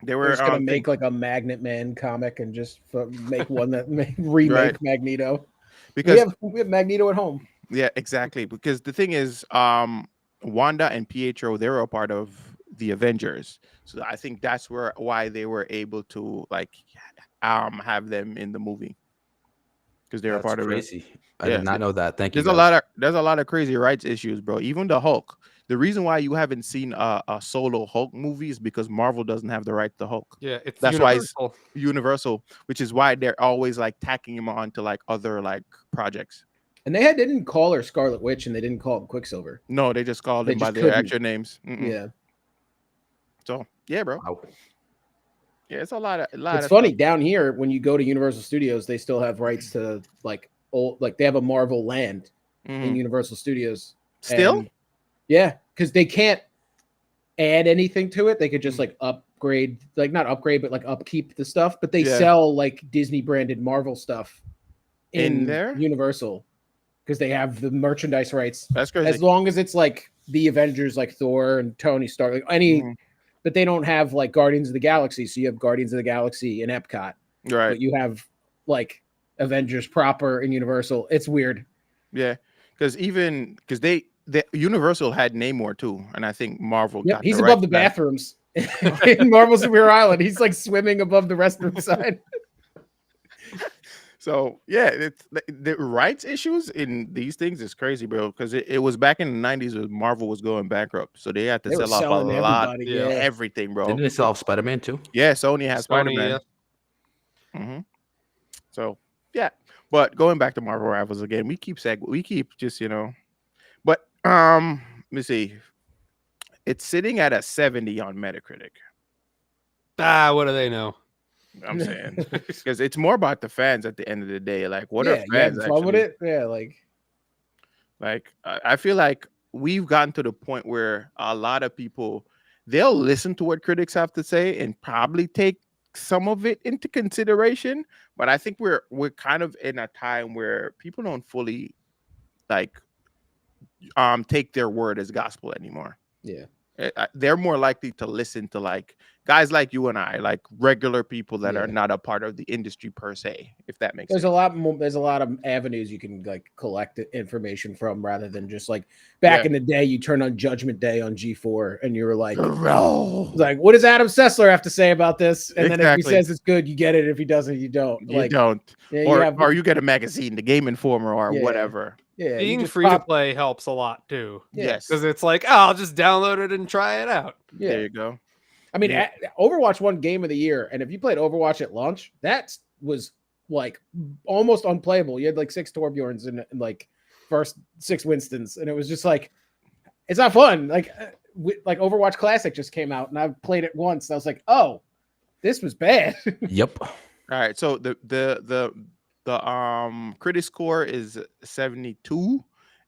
They We're were just gonna make like a Magnet Man comic and just make one that remake Right. Magneto. because We have Magneto at home. yeah, exactly. Because the thing is, Wanda and Pietro, they were a part of the Avengers. So I think that's why they were able to like have them in the movie. Because they were That's part of it. crazy. I Yeah. did not know that. Thank you. There's a lot of crazy rights issues, bro. Even the Hulk. The reason why you haven't seen a solo Hulk movie is because Marvel doesn't have the right to Hulk. Yeah, it's That's Universal. why it's Universal, which is why they're always like tacking him on to like other like projects. And they didn't call her Scarlet Witch, and they didn't call him Quicksilver. No, they just called They him by just their couldn't. actual names. Yeah. So yeah, bro. Wow. Yeah, it's a lot of. It's funny down here when you go to Universal Studios, they still have rights to like they have a Marvel land in Universal Studios. Still, and, yeah, because they can't add anything to it. They could just like upgrade, like not upgrade, but like upkeep the stuff. But they sell like Disney branded Marvel stuff in there, Universal, because they have the merchandise rights. That's crazy. As long as it's like the Avengers, like Thor and Tony Stark, like any. But they don't have like Guardians of the Galaxy. So you have Guardians of the Galaxy in Epcot. Right. But you have like Avengers proper in Universal. It's weird. Yeah. Because they Universal had Namor too. And I think Marvel got he's above the bathrooms in Marvel Superhero Island. He's like swimming above the restroom side. So yeah, it's the rights issues in these things is crazy, bro. Because it was back in the 90s when Marvel was going bankrupt, so they had to sell off a lot, everything, bro. Didn't they sell off Spider-Man too? Yeah, Sony has Spider-Man. Yeah. So yeah, but going back to Marvel Rivals again, we keep just but let me see, it's sitting at a 70 on Metacritic. What do they know? I'm saying because it's more about the fans at the end of the day. Like, what are fans fun with it? Yeah, like I feel like we've gotten to the point where a lot of people, they'll listen to what critics have to say and probably take some of it into consideration. But I think we're kind of in a time where people don't fully like take their word as gospel anymore. Yeah. They're more likely to listen to like guys like you and I, like regular people that are not a part of the industry per se, if that makes sense. There's a lot of avenues you can like collect information from, rather than just like back in the day, you turn on Judgment Day on G4 and you were like, what does Adam Sessler have to say about this? And then if he says it's good, you get it. If he doesn't, you don't. You don't. Or you get a magazine, the Game Informer or whatever. Yeah, being free to play helps a lot too. Yes, because it's like, I'll just download it and try it out. Yeah, there you go. I mean, Overwatch won Game of the Year, and if you played Overwatch at launch, that was like almost unplayable. You had like 6 Torbjorns in like first 6 Winstons, and it was just like, it's not fun. Like Overwatch Classic just came out, and I played it once. And I was like, oh, this was bad. Yep. All right, so the critic score is 72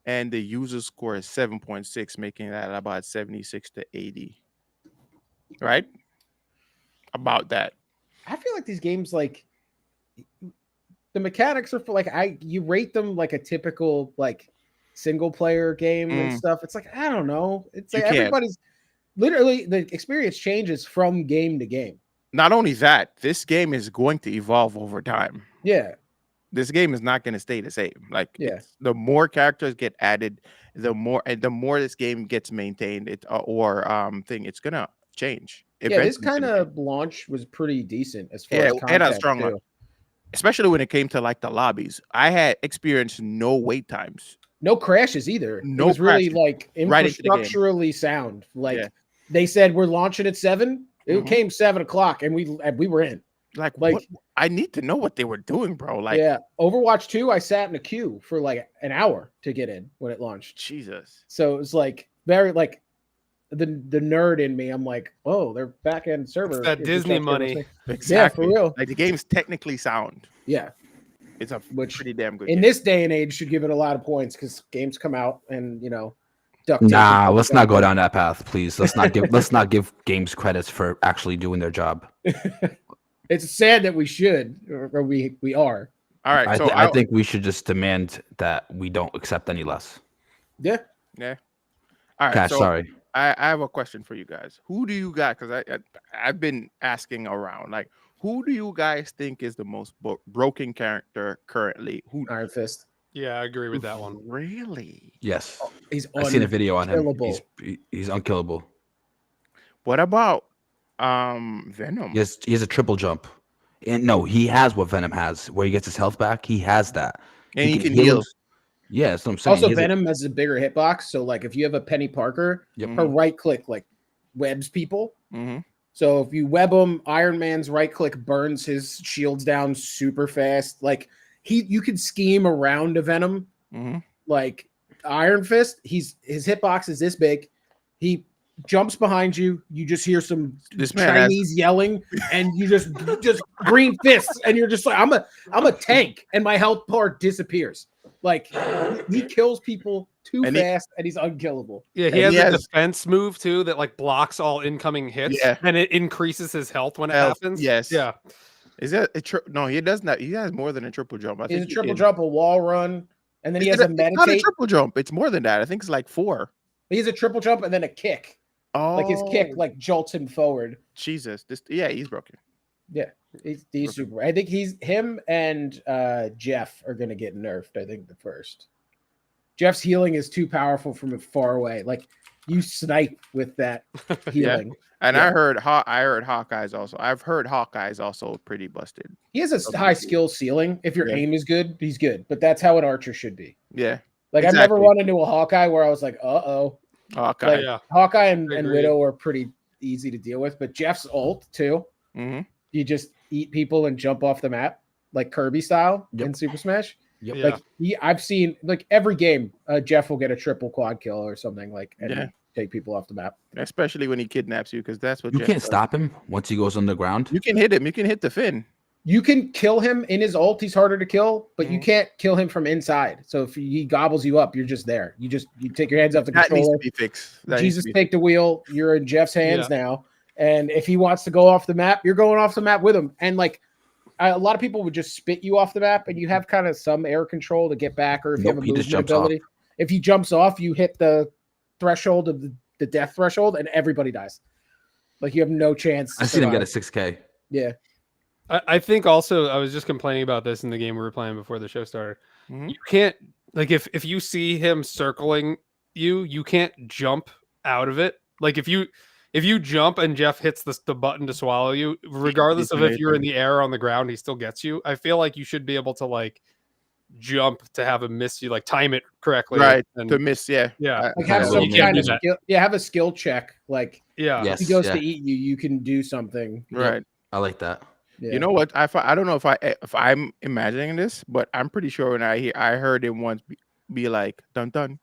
and the user score is 7.6, making that about 76 to 80, right? About that. I feel like these games, like the mechanics are for like you rate them like a typical like single player game and stuff. It's like, I don't know, it's like everybody's literally, the experience changes from game to game. Not only that, this game is going to evolve over time. Yeah. This game is not going to stay the same. Like, the more characters get added, the more this game gets maintained. It's going to change. Eventually, this kind of launch was pretty decent as far as content, a strong launch, especially when it came to like the lobbies. I had experienced no wait times, no crashes either. It was really like infrastructurally sound. Like they said, we're launching at 7. It came 7 o'clock, and we were in. Like what? I need to know what they were doing, bro. Like, Overwatch 2, I sat in a queue for like an hour to get in when it launched. Jesus. So it was like very like the nerd in me. I'm like, oh, their back end server. It's that Disney money. Exactly. Yeah, for real. Like the game's technically sound. Yeah. It's pretty damn good. In this day and age, should give it a lot of points because games come out and let's not go down that path, please. Let's not give games credits for actually doing their job. It's sad that we should, or we are. All right. So I think we should just demand that we don't accept any less. Yeah. Yeah. All right. Cash, sorry. I have a question for you guys. Who do you got? Because I've been asking around. Like, who do you guys think is the most broken character currently? Iron Fist. Yeah, I agree with that one. Really? Yes. I've seen a video on him. He's unkillable. What about Venom? He has a triple jump. And no, he has what Venom has, where he gets his health back. He has that. And he can heal. Yeah, that's what I'm saying. Also, Venom has a bigger hitbox. So, like, if you have a Penny Parker, her right click like webs people. So if you web him, Iron Man's right click burns his shields down super fast. Like you could scheme around a Venom. Like Iron Fist, his hitbox is this big. He jumps behind you. You just hear some Chinese yelling, and you just green fists, and you're just like, I'm a tank, and my health bar disappears. Like he kills people too fast, and he's unkillable. Yeah, he has a defense move too that like blocks all incoming hits, and it increases his health when it happens. Yes. Yeah. Is that no? He does not. He has more than a triple jump. I think a triple jump, a wall run, and then he has a meditate. It's not a triple jump. It's more than that. I think it's like 4. He has a triple jump and then a kick. Oh, like his kick like jolts him forward. Jesus, he's broken. Yeah, he's super. I think him and Jeff are gonna get nerfed. I think the first. Jeff's healing is too powerful from far away. Like you snipe with that healing. And I heard Hawkeye's also. I've heard Hawkeye's also pretty busted. He has a high skill ceiling. If your aim is good, he's good. But that's how an archer should be. Yeah. Like I've never run into a Hawkeye where I was like, Hawkeye. Like, Hawkeye and Widow are pretty easy to deal with. But Jeff's ult too. You just eat people and jump off the map like Kirby style in Super Smash. Like I've seen like every game, Jeff will get a triple quad kill or something like and take people off the map. Especially when he kidnaps you, because that's what you can't stop him once he goes underground. You can hit him. You can hit the fin. You can kill him in his ult. He's harder to kill, but you can't kill him from inside. So if he gobbles you up, you're just there. You take your hands off the controller. That needs to be fixed. Jesus, take the wheel. You're in Jeff's hands now. And if he wants to go off the map, you're going off the map with him. And like a lot of people would just spit you off the map, and you have kind of some air control to get back, or if you have a movement ability. If he jumps off, you hit the threshold of the death threshold, and everybody dies. Like you have no chance. I seen him get a 6K. Yeah. I think also I was just complaining about this in the game we were playing before the show started. You can't like if you see him circling you can't jump out of it. Like if you jump and Jeff hits the button to swallow you, regardless of if you're in the air or on the ground, he still gets you. I feel like you should be able to like jump to have him miss you, like time it correctly, right? To miss, like have some kind of skill, have a skill check. Like if he goes to eat you, you can do something, right? I like that. You know what? I don't know if I'm imagining this, but I'm pretty sure when I heard him once be like dun dun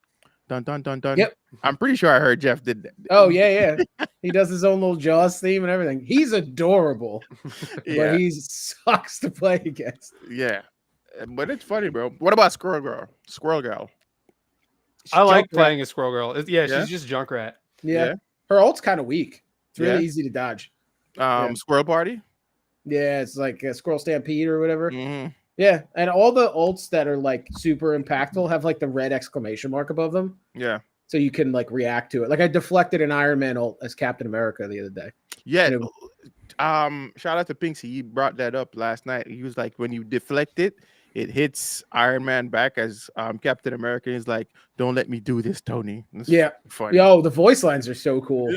dun dun dun dun. Yep. I'm pretty sure I heard Jeff did that. Oh yeah. He does his own little Jaws theme and everything. He's adorable, but he sucks to play against. Yeah, but it's funny, bro. What about Squirrel Girl? I like playing as Squirrel Girl. She's just Junkrat. Yeah. Her ult's kind of weak. It's really easy to dodge. Squirrel Party. Yeah, it's like a Squirrel Stampede or whatever. Yeah, and all the ults that are like super impactful have like the red exclamation mark above them. Yeah. So you can like react to it. Like I deflected an Iron Man ult as Captain America the other day. Yeah. Shout out to Pinksy. He brought that up last night. He was like, when you deflect it, it hits Iron Man back as Captain America. He's like, don't let me do this, Tony. It's funny. Yo, the voice lines are so cool.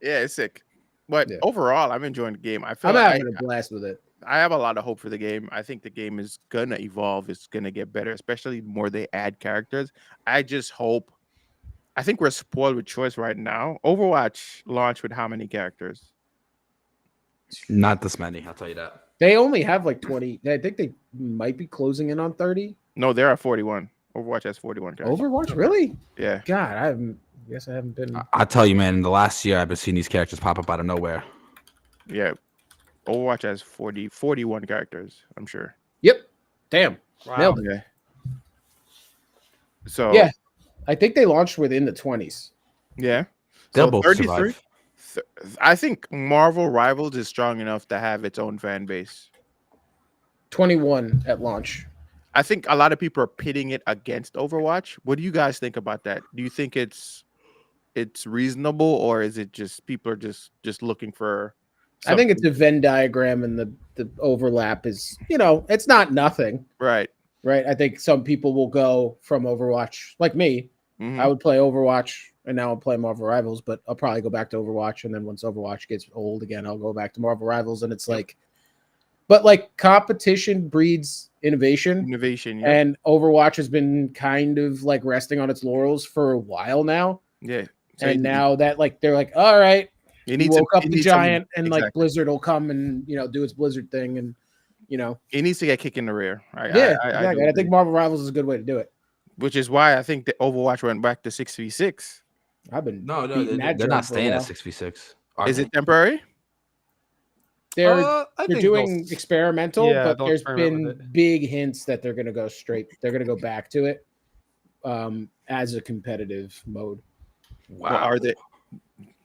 Yeah, it's sick. But overall, I'm enjoying the game. I'm having a blast with it. I have a lot of hope for the game. I think the game is gonna evolve. It's gonna get better, especially the more they add characters. I just hope. I think we're spoiled with choice right now. Overwatch launched with how many characters? Not this many, I'll tell you that. They only have like 20. I think they might be closing in on 30. No, there are 41. Overwatch has 41 characters. Overwatch, really? Yeah. God, I guess I haven't been. I'll tell you, man. In the last year, I've been seeing these characters pop up out of nowhere. Yeah. Overwatch has 41 characters, I'm sure. Yep. Damn. Wow. Okay. So yeah, I think they launched within the 20s. Yeah. They'll both survive. I think Marvel Rivals is strong enough to have its own fan base. 21 at launch. I think a lot of people are pitting it against Overwatch. What do you guys think about that? Do you think it's reasonable, or is it just people are just looking for something? I think it's a Venn diagram, and the overlap is, it's not nothing. Right. I think some people will go from Overwatch, like me. I would play Overwatch, and now I'm playing Marvel Rivals, but I'll probably go back to Overwatch, and then once Overwatch gets old again, I'll go back to Marvel Rivals, and it's like But like competition breeds innovation. Yeah. And Overwatch has been kind of like resting on its laurels for a while now. Yeah. So and now that like they're like, all right, you woke up the giant, and like Blizzard will come and do its Blizzard thing, and it needs to get kicked in the rear. Exactly. I think Marvel Rivals is a good way to do it. Which is why I think the Overwatch went back to 6v6. I've been they're not staying at 6v6. Is it temporary? They're doing experimental, but there's been big hints that they're going to go straight. They're going to go back to it as a competitive mode. Wow. Well, are they?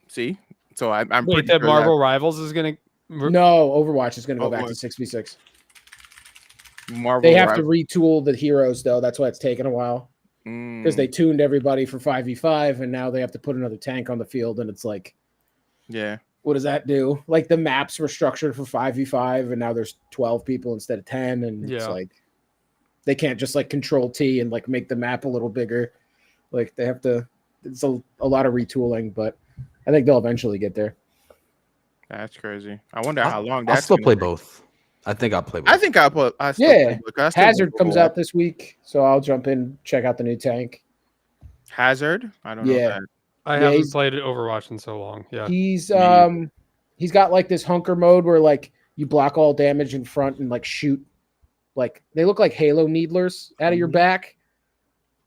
See, so I'm pretty sure Marvel Rivals is going to. No, Overwatch is going to go back to 6v6. They have to retool the heroes though. That's why it's taken a while because they tuned everybody for 5v5, and now they have to put another tank on the field, and it's like, yeah. What does that do? Like the maps were structured for 5v5, and now there's 12 people instead of 10, and it's like they can't just like Control T and like make the map a little bigger. Like they have to. It's a lot of retooling, but I think they'll eventually get there. That's crazy. I wonder how long. I'll still play both. I think I'll play both. I think I'll put. Hazard comes out this week, so I'll jump in, check out the new tank. Hazard? I don't know. That. I haven't played Overwatch in so long. Yeah, he's got like this hunker mode where like you block all damage in front and like shoot, like they look like Halo needlers out of your back,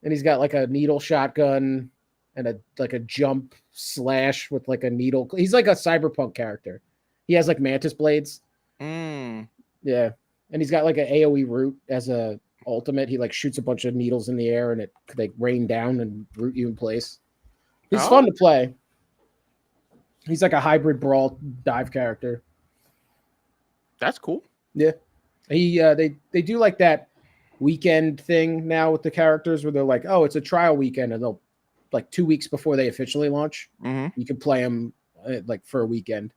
and he's got like a needle shotgun and a jump slash with like a needle. He's like a cyberpunk character. He has like mantis blades. Yeah, and he's got like an AoE root as a ultimate. He like shoots a bunch of needles in the air, and it like rain down and root you in place. He's fun to play. He's like a hybrid brawl dive character. That's cool. Yeah. They do like that weekend thing now with the characters where they're like, oh, it's a trial weekend, and they'll like 2 weeks before they officially launch, you can play them like for a weekend.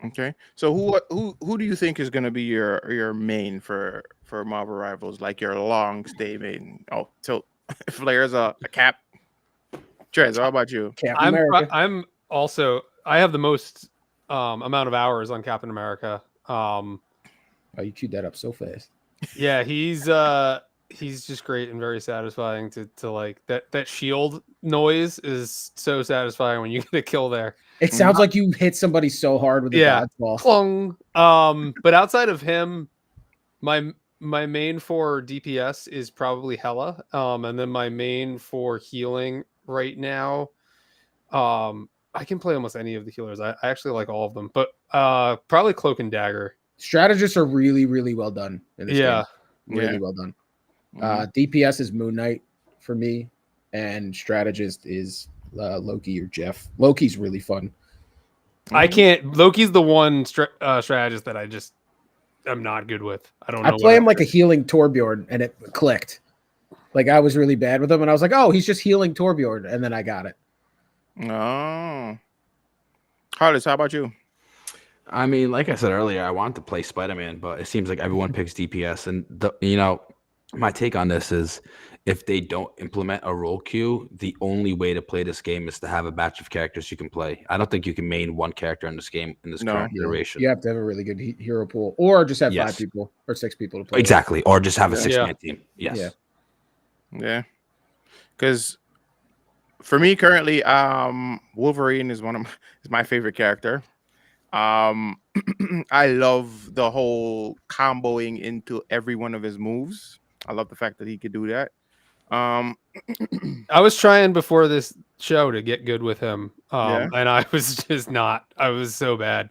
Okay. So who do you think is going to be your main for Marvel Rivals, like your long stay main? Oh, so Flair's a cap. Trez, how about you? I'm also, I have the most amount of hours on Captain America. Oh, you queued that up so fast. Yeah, he's just great and very satisfying to like that shield noise is so satisfying when you get a kill there. It sounds like you hit somebody so hard with a dodgeball. Clong. But outside of him, my main for DPS is probably Hela. And then my main for healing right now, I can play almost any of the healers. I actually like all of them, but probably Cloak and Dagger. Strategists are really, really well done in this game. Really Yeah. well done. DPS is Moon Knight for me, and strategist is Loki or Jeff. Loki's really fun. Loki's the one strategist that I'm not good with. I don't know. I play him like a healing Torbjorn, and it clicked. Like I was really bad with him, and I was like, oh, he's just healing Torbjorn, and then I got it. Oh. Carlos, how about you? I mean, like I said earlier, I wanted to play Spider-Man, but it seems like everyone picks DPS. And my take on this is, if they don't implement a role queue, the only way to play this game is to have a batch of characters you can play. I don't think you can main one character in this game in this current iteration. You have to have a really good hero pool, or just have 5 people or 6 people to play. Exactly, or just have a 6-man team. Yes. Yeah. Because for me currently, Wolverine is my favorite character. I love the whole comboing into every one of his moves. I love the fact that he could do that. I was trying before this show to get good with him, and I was just not. I was so bad,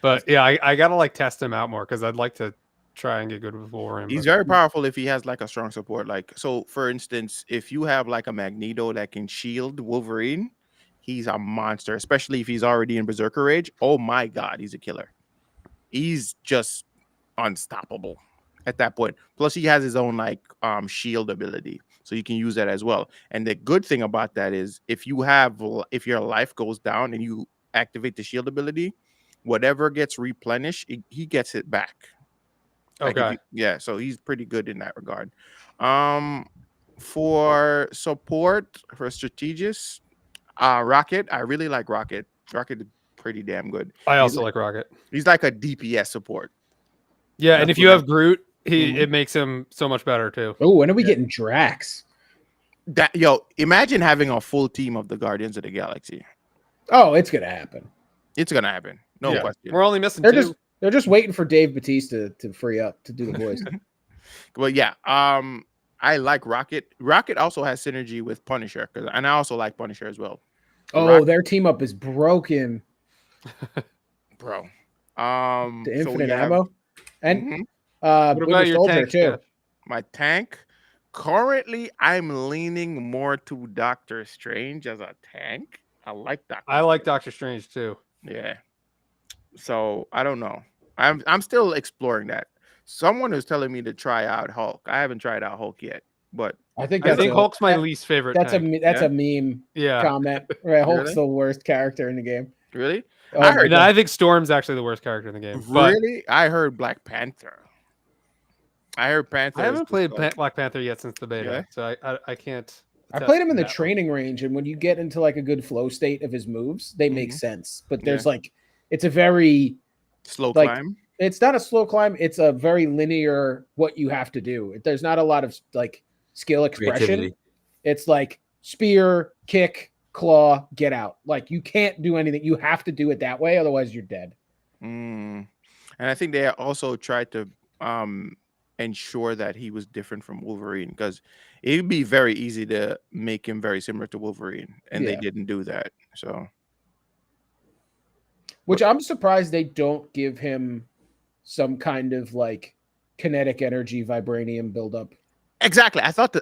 but yeah, I gotta like test him out more because I'd like to try and get good with Wolverine. He's very powerful if he has like a strong support. Like, so for instance, if you have like a Magneto that can shield Wolverine, he's a monster, especially if he's already in Berserker Rage. Oh my God, he's a killer. He's just unstoppable at that point. Plus, he has his own like shield ability, so you can use that as well. And the good thing about that is, if your life goes down and you activate the shield ability, whatever gets replenished, he gets it back. Okay. So he's pretty good in that regard. For support, for strategists, Rocket, I really like Rocket. Rocket is pretty damn good. I also like Rocket. He's like a DPS support. Yeah, and if you have Groot, it makes him so much better too. Oh, when are we getting Drax? Imagine having a full team of the Guardians of the Galaxy. Oh, it's gonna happen. It's gonna happen. No question. We're only missing two. They're just waiting for Dave Bautista to free up to do the voice. Well, yeah. I like Rocket. Rocket also has synergy with Punisher, and I also like Punisher as well. Oh, their team up is broken, bro. The infinite ammo, and what about your Soldier tank too? Yeah. My tank. Currently, I'm leaning more to Doctor Strange as a tank. I like Doctor. I like Doctor Strange too. Yeah. So I don't know. I'm still exploring that. Someone is telling me to try out Hulk. I haven't tried out Hulk yet, but I think Hulk's my least favorite. That's a meme. Comment. Right, Hulk's the worst character in the game. Really? Oh, I think Storm's actually the worst character in the game. Really? I heard Black Panther. I heard Panther. I haven't played Black Panther yet since the beta, so I can't. I played him in the training range, and when you get into like a good flow state of his moves, they make sense. But there's it's a very slow climb. It's not a slow climb. It's a very linear what you have to do. There's not a lot of like skill expression. Creativity. It's like spear, kick, claw, get out. Like you can't do anything. You have to do it that way, otherwise you're dead. And I think they also tried to ensure that he was different from Wolverine, because it would be very easy to make him very similar to Wolverine, and they didn't do that. So, which I'm surprised they don't give him some kind of like kinetic energy vibranium buildup. Exactly. I thought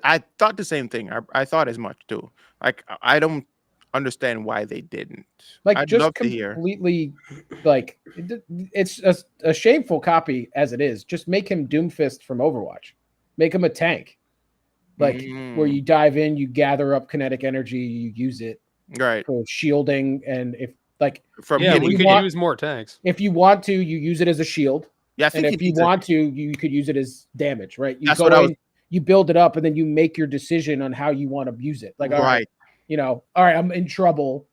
the same thing. I thought as much too. Like I don't understand why they didn't. Like I'd just completely like it's a shameful copy as it is. Just make him Doomfist from Overwatch. Make him a tank. Like where you dive in, you gather up kinetic energy, you use it for shielding, and if like we could use more tanks. If you want to, you use it as a shield. Yeah, I think and if you want to, you could use it as damage, right? You That's what I was. You build it up, and then you make your decision on how you want to use it. Like, all right, all right, I'm in trouble.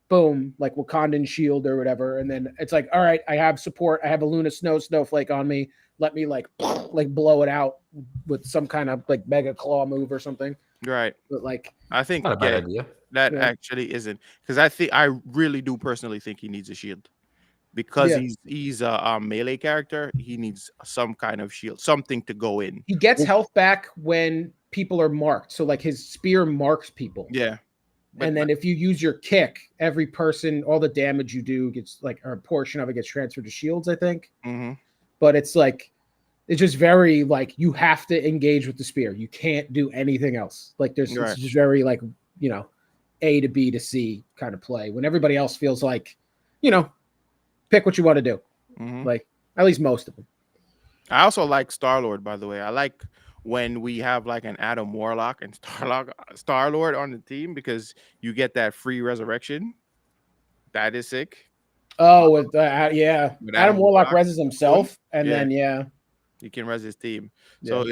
Boom, like Wakandan shield or whatever. And then it's like, all right, I have support. I have a Luna snowflake on me. Let me like blow it out with some kind of like mega claw move or something. Right. But like, I think not a bad idea. That actually isn't, because I really do personally think he needs a shield. Because he's a melee character, he needs some kind of shield, something to go in. He gets health back when people are marked. So like his spear marks people. Yeah. And then if you use your kick, every person, all the damage you do gets like, or a portion of it gets transferred to shields, I think. But it's like, it's just very like, you have to engage with the spear. You can't do anything else. Like it's just very like, A to B to C kind of play, when everybody else feels like, pick what you want to do. Like at least most of them. I also like Star-Lord, by the way. I like when we have like an Adam Warlock and Star-Lord on the team, because you get that free resurrection. That is sick. Oh, with Adam Warlock reses himself, and then you can res his team. So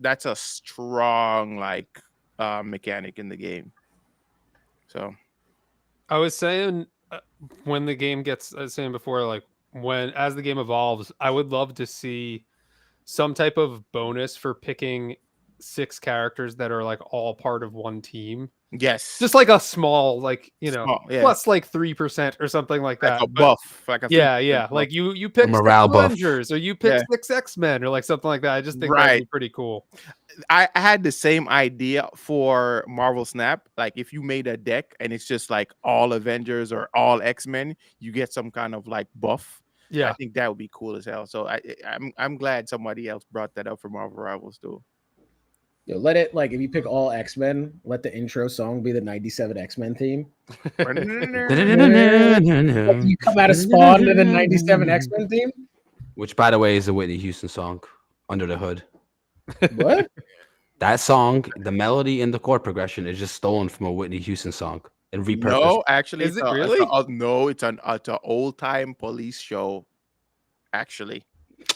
that's a strong like mechanic in the game. So I was saying when the game gets, I was saying before, like as the game evolves, I would love to see some type of bonus for picking 6 characters that are like all part of one team. Yes. Just like a small, like, plus like 3% or something like that. Like a buff. Like a Like you pick morale buff. Avengers, or you pick 6 X-Men or like something like that. I just think that'd be pretty cool. I had the same idea for Marvel Snap. Like if you made a deck and it's just like all Avengers or all X-Men, you get some kind of like buff. Yeah, I think that would be cool as hell. So I'm glad somebody else brought that up for Marvel Rivals too. Let it, like, if you pick all X-Men, let the intro song be the 97 X-Men theme. Like you come out of Spawn to the 97 X-Men theme. Which, by the way, is a Whitney Houston song, Under the Hood. What? That song, the melody and the chord progression is just stolen from a Whitney Houston song and repurposed. No, actually, is it really? No, it's an old time police show. Actually,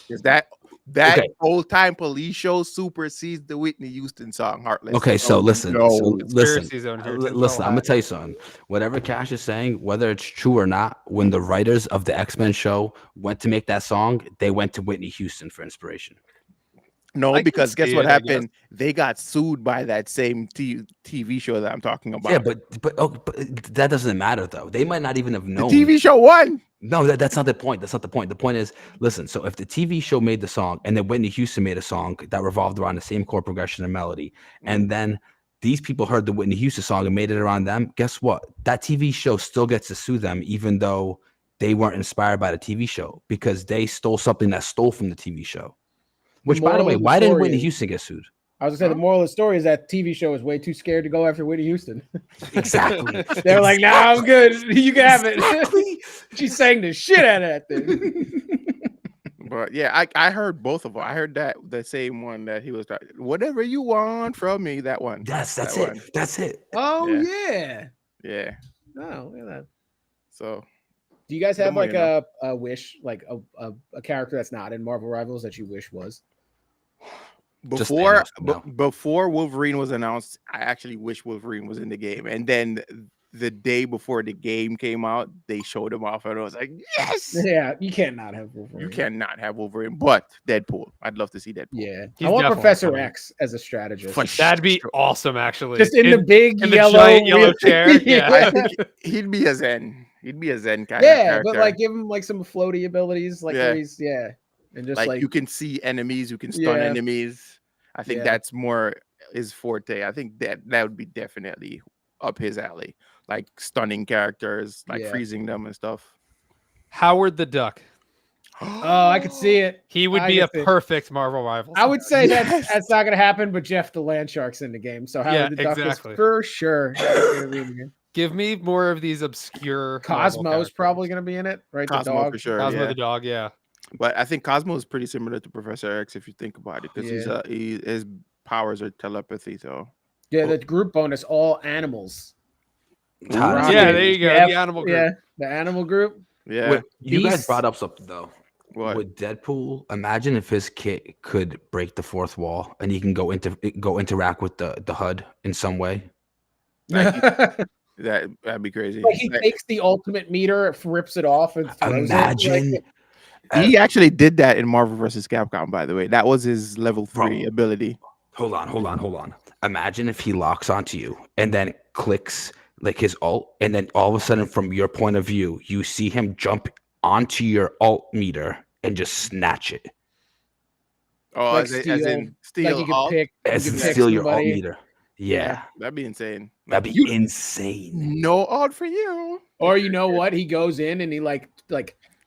is that That old time police show supersedes the Whitney Houston song "Heartless." Okay, so listen, listen. Listen, I'm gonna tell you something. Whatever Cash is saying, whether it's true or not, when the writers of the X-Men show went to make that song, they went to Whitney Houston for inspiration. No, because guess what happened? They got sued by that same TV show that I'm talking about. Yeah, but that doesn't matter though. They might not even have known. The TV show won. No, that's not the point. That's not the point. The point is, listen. So if the TV show made the song, and then Whitney Houston made a song that revolved around the same chord progression and melody, and then these people heard the Whitney Houston song and made it around them, guess what? That TV show still gets to sue them, even though they weren't inspired by the TV show, because they stole something that stole from the TV show. Which, by the way, why didn't Whitney Houston get sued? I was gonna say the moral of the story is that TV show is way too scared to go after Whitney Houston. Exactly. They're like, "Nah, I'm good. You can have it." She sang the shit out of that thing. But yeah, I heard both of them. I heard that the same one that he was talking. Whatever you want from me, that one. Yes, that's it. One. That's it. Oh yeah. Yeah. Oh, look at that. So, do you guys have like a wish, like a character that's not in Marvel Rivals that you wish was? Before Wolverine was announced, I actually wish Wolverine was in the game. And then the day before the game came out, they showed him off, and I was like, yes! Yeah, you can't not have Wolverine. You cannot have Wolverine, but Deadpool. I'd love to see Deadpool. Yeah, I want Professor X as a strategist. That'd be awesome, actually. Just in the big yellow, giant yellow chair. Yeah, I think he'd be a Zen. He'd be a Zen kind of character. But like give him like some floaty abilities, like where he's and just like you can see enemies, you can stun enemies. I think that's more his forte. I think that would be definitely up his alley, like stunning characters, like freezing them and stuff. Howard the Duck. Oh, I could see it. He would be a perfect Marvel rival. I would say that's not going to happen, but Jeff the Land Shark's in the game, so Howard the Duck is for sure. Give me more of these obscure. Cosmo's probably going to be in it, right? Cosmo the dog for sure. Cosmo the dog, yeah. But I think Cosmo is pretty similar to Professor X if you think about it, because his powers are telepathy. So the group bonus, all animals. Yeah, there you go. The animal group. Yeah, the animal group. Yeah. Wait, you guys brought up something though. What? With Deadpool, imagine if his kit could break the fourth wall and he can go interact with the HUD in some way. That'd be crazy. Like he takes the ultimate meter, rips it off, and throws it. He actually did that in Marvel vs. Capcom, by the way. That was his level 3 ability. Hold on. Imagine if he locks onto you and then clicks like his ult, and then all of a sudden, from your point of view, you see him jump onto your ult meter and just snatch it. Oh, like as in steal like alt? Steal your ult meter. Yeah. That'd be insane. That'd be insane. No ult for you. Or you know what? He goes in and he like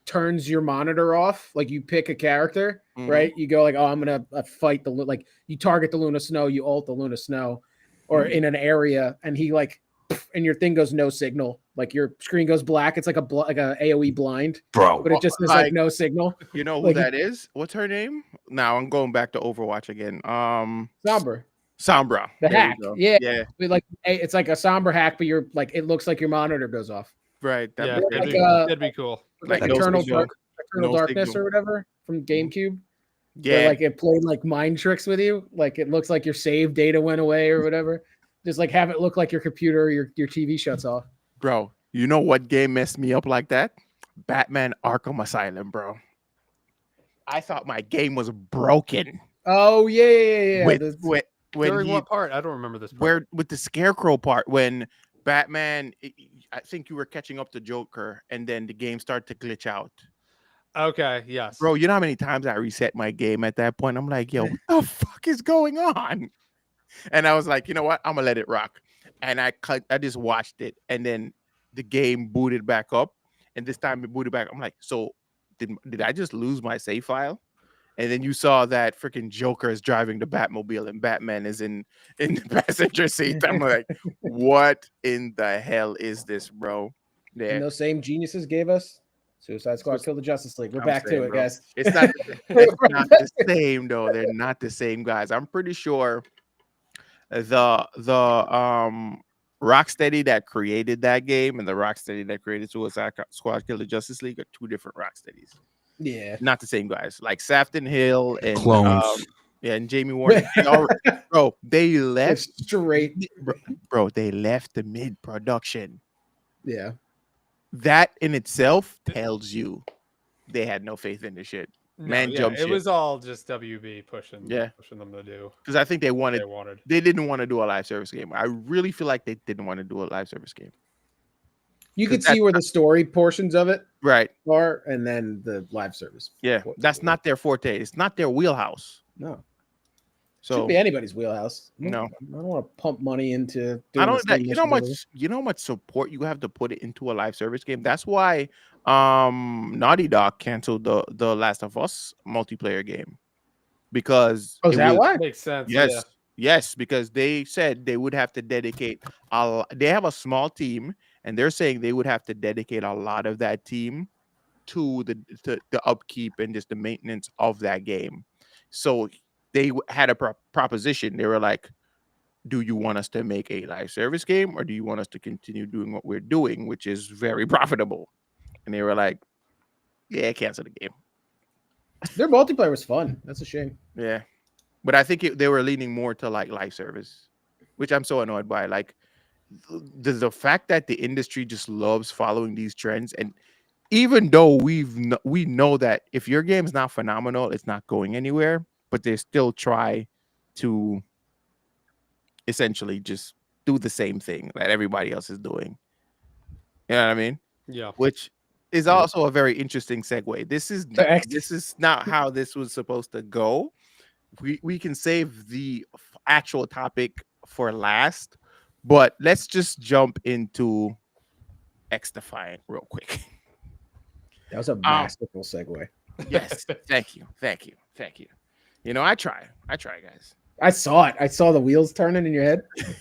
turns your monitor off. Like you pick a character, right? You go like, oh, I'm gonna fight like you target the Luna Snow, you ult the Luna Snow, or in an area, and he like, and your thing goes no signal. Like your screen goes black. It's like a AOE blind, bro. But it just is like no signal. You know who that is? What's her name? Now I'm going back to Overwatch again. Sombra. The hack. Yeah. Like it's like a Sombra hack, but you're like it looks like your monitor goes off. Right. That'd be cool. Like Eternal Darkness or whatever from GameCube. Yeah. Where, like it played like mind tricks with you. Like it looks like your save data went away or whatever. Just like have it look like your computer or your TV shuts off. Bro, you know what game messed me up like that? Batman Arkham Asylum, bro. I thought my game was broken. Oh yeah. During what part? I don't remember this part. Where with the Scarecrow part, when Batman, I think you were catching up to Joker, and then the game started to glitch out. Okay, yes. Bro, you know how many times I reset my game at that point? I'm like, yo, what the fuck is going on? And I was like, you know what? I'm gonna let it rock. And I just watched it, and then the game booted back up, and this time it booted back. I'm like, so did I just lose my save file? And then you saw that freaking Joker is driving the Batmobile and Batman is in the passenger seat. I'm like, what in the hell is this, bro? Yeah. And those same geniuses gave us Suicide Squad, Kill the Justice League. We're back to it, bro. Guys. It's not the same, though. They're not the same guys. I'm pretty sure the Rocksteady that created that game and the Rocksteady that created Suicide Squad, Kill the Justice League are two different Rocksteadies. Yeah, not the same guys. Like Safton Hill and Clones. and Jamie Warner. They left straight. Bro, they left the mid production. Yeah. That in itself tells you they had no faith in the shit. It was all just WB pushing them to do. Because I think they didn't want to do a live service game. I really feel like they didn't want to do a live service game. You could see where the story portions of it are, and then the live service. Yeah, that's not their forte. It's not their wheelhouse. No. So shouldn't be anybody's wheelhouse. No. I don't want to pump money into doing you know how much support you have to put it into a live service game. That's why Naughty Dog canceled the Last of Us multiplayer game. Because is that why? Makes sense. Yes, because they said they would have to dedicate they have a small team, and they're saying they would have to dedicate a lot of that team to the upkeep and just the maintenance of that game. So they had a proposition. They were like, do you want us to make a live service game, or do you want us to continue doing what we're doing, which is very profitable? And they were like, yeah, cancel the game. Their multiplayer was fun. That's a shame. Yeah. But I think they were leaning more to like live service, which I'm so annoyed by. Like the fact that the industry just loves following these trends, and even though we know that if your game's not phenomenal, it's not going anywhere, but they still try to essentially just do the same thing that everybody else is doing. You know what I mean? Yeah. Which is also a very interesting segue. This is not how this was supposed to go. We can save the actual topic for last, but let's just jump into XDefiant real quick. That was a masterful segue. Yes, thank you. You know, I try, guys. I saw it. I saw the wheels turning in your head. I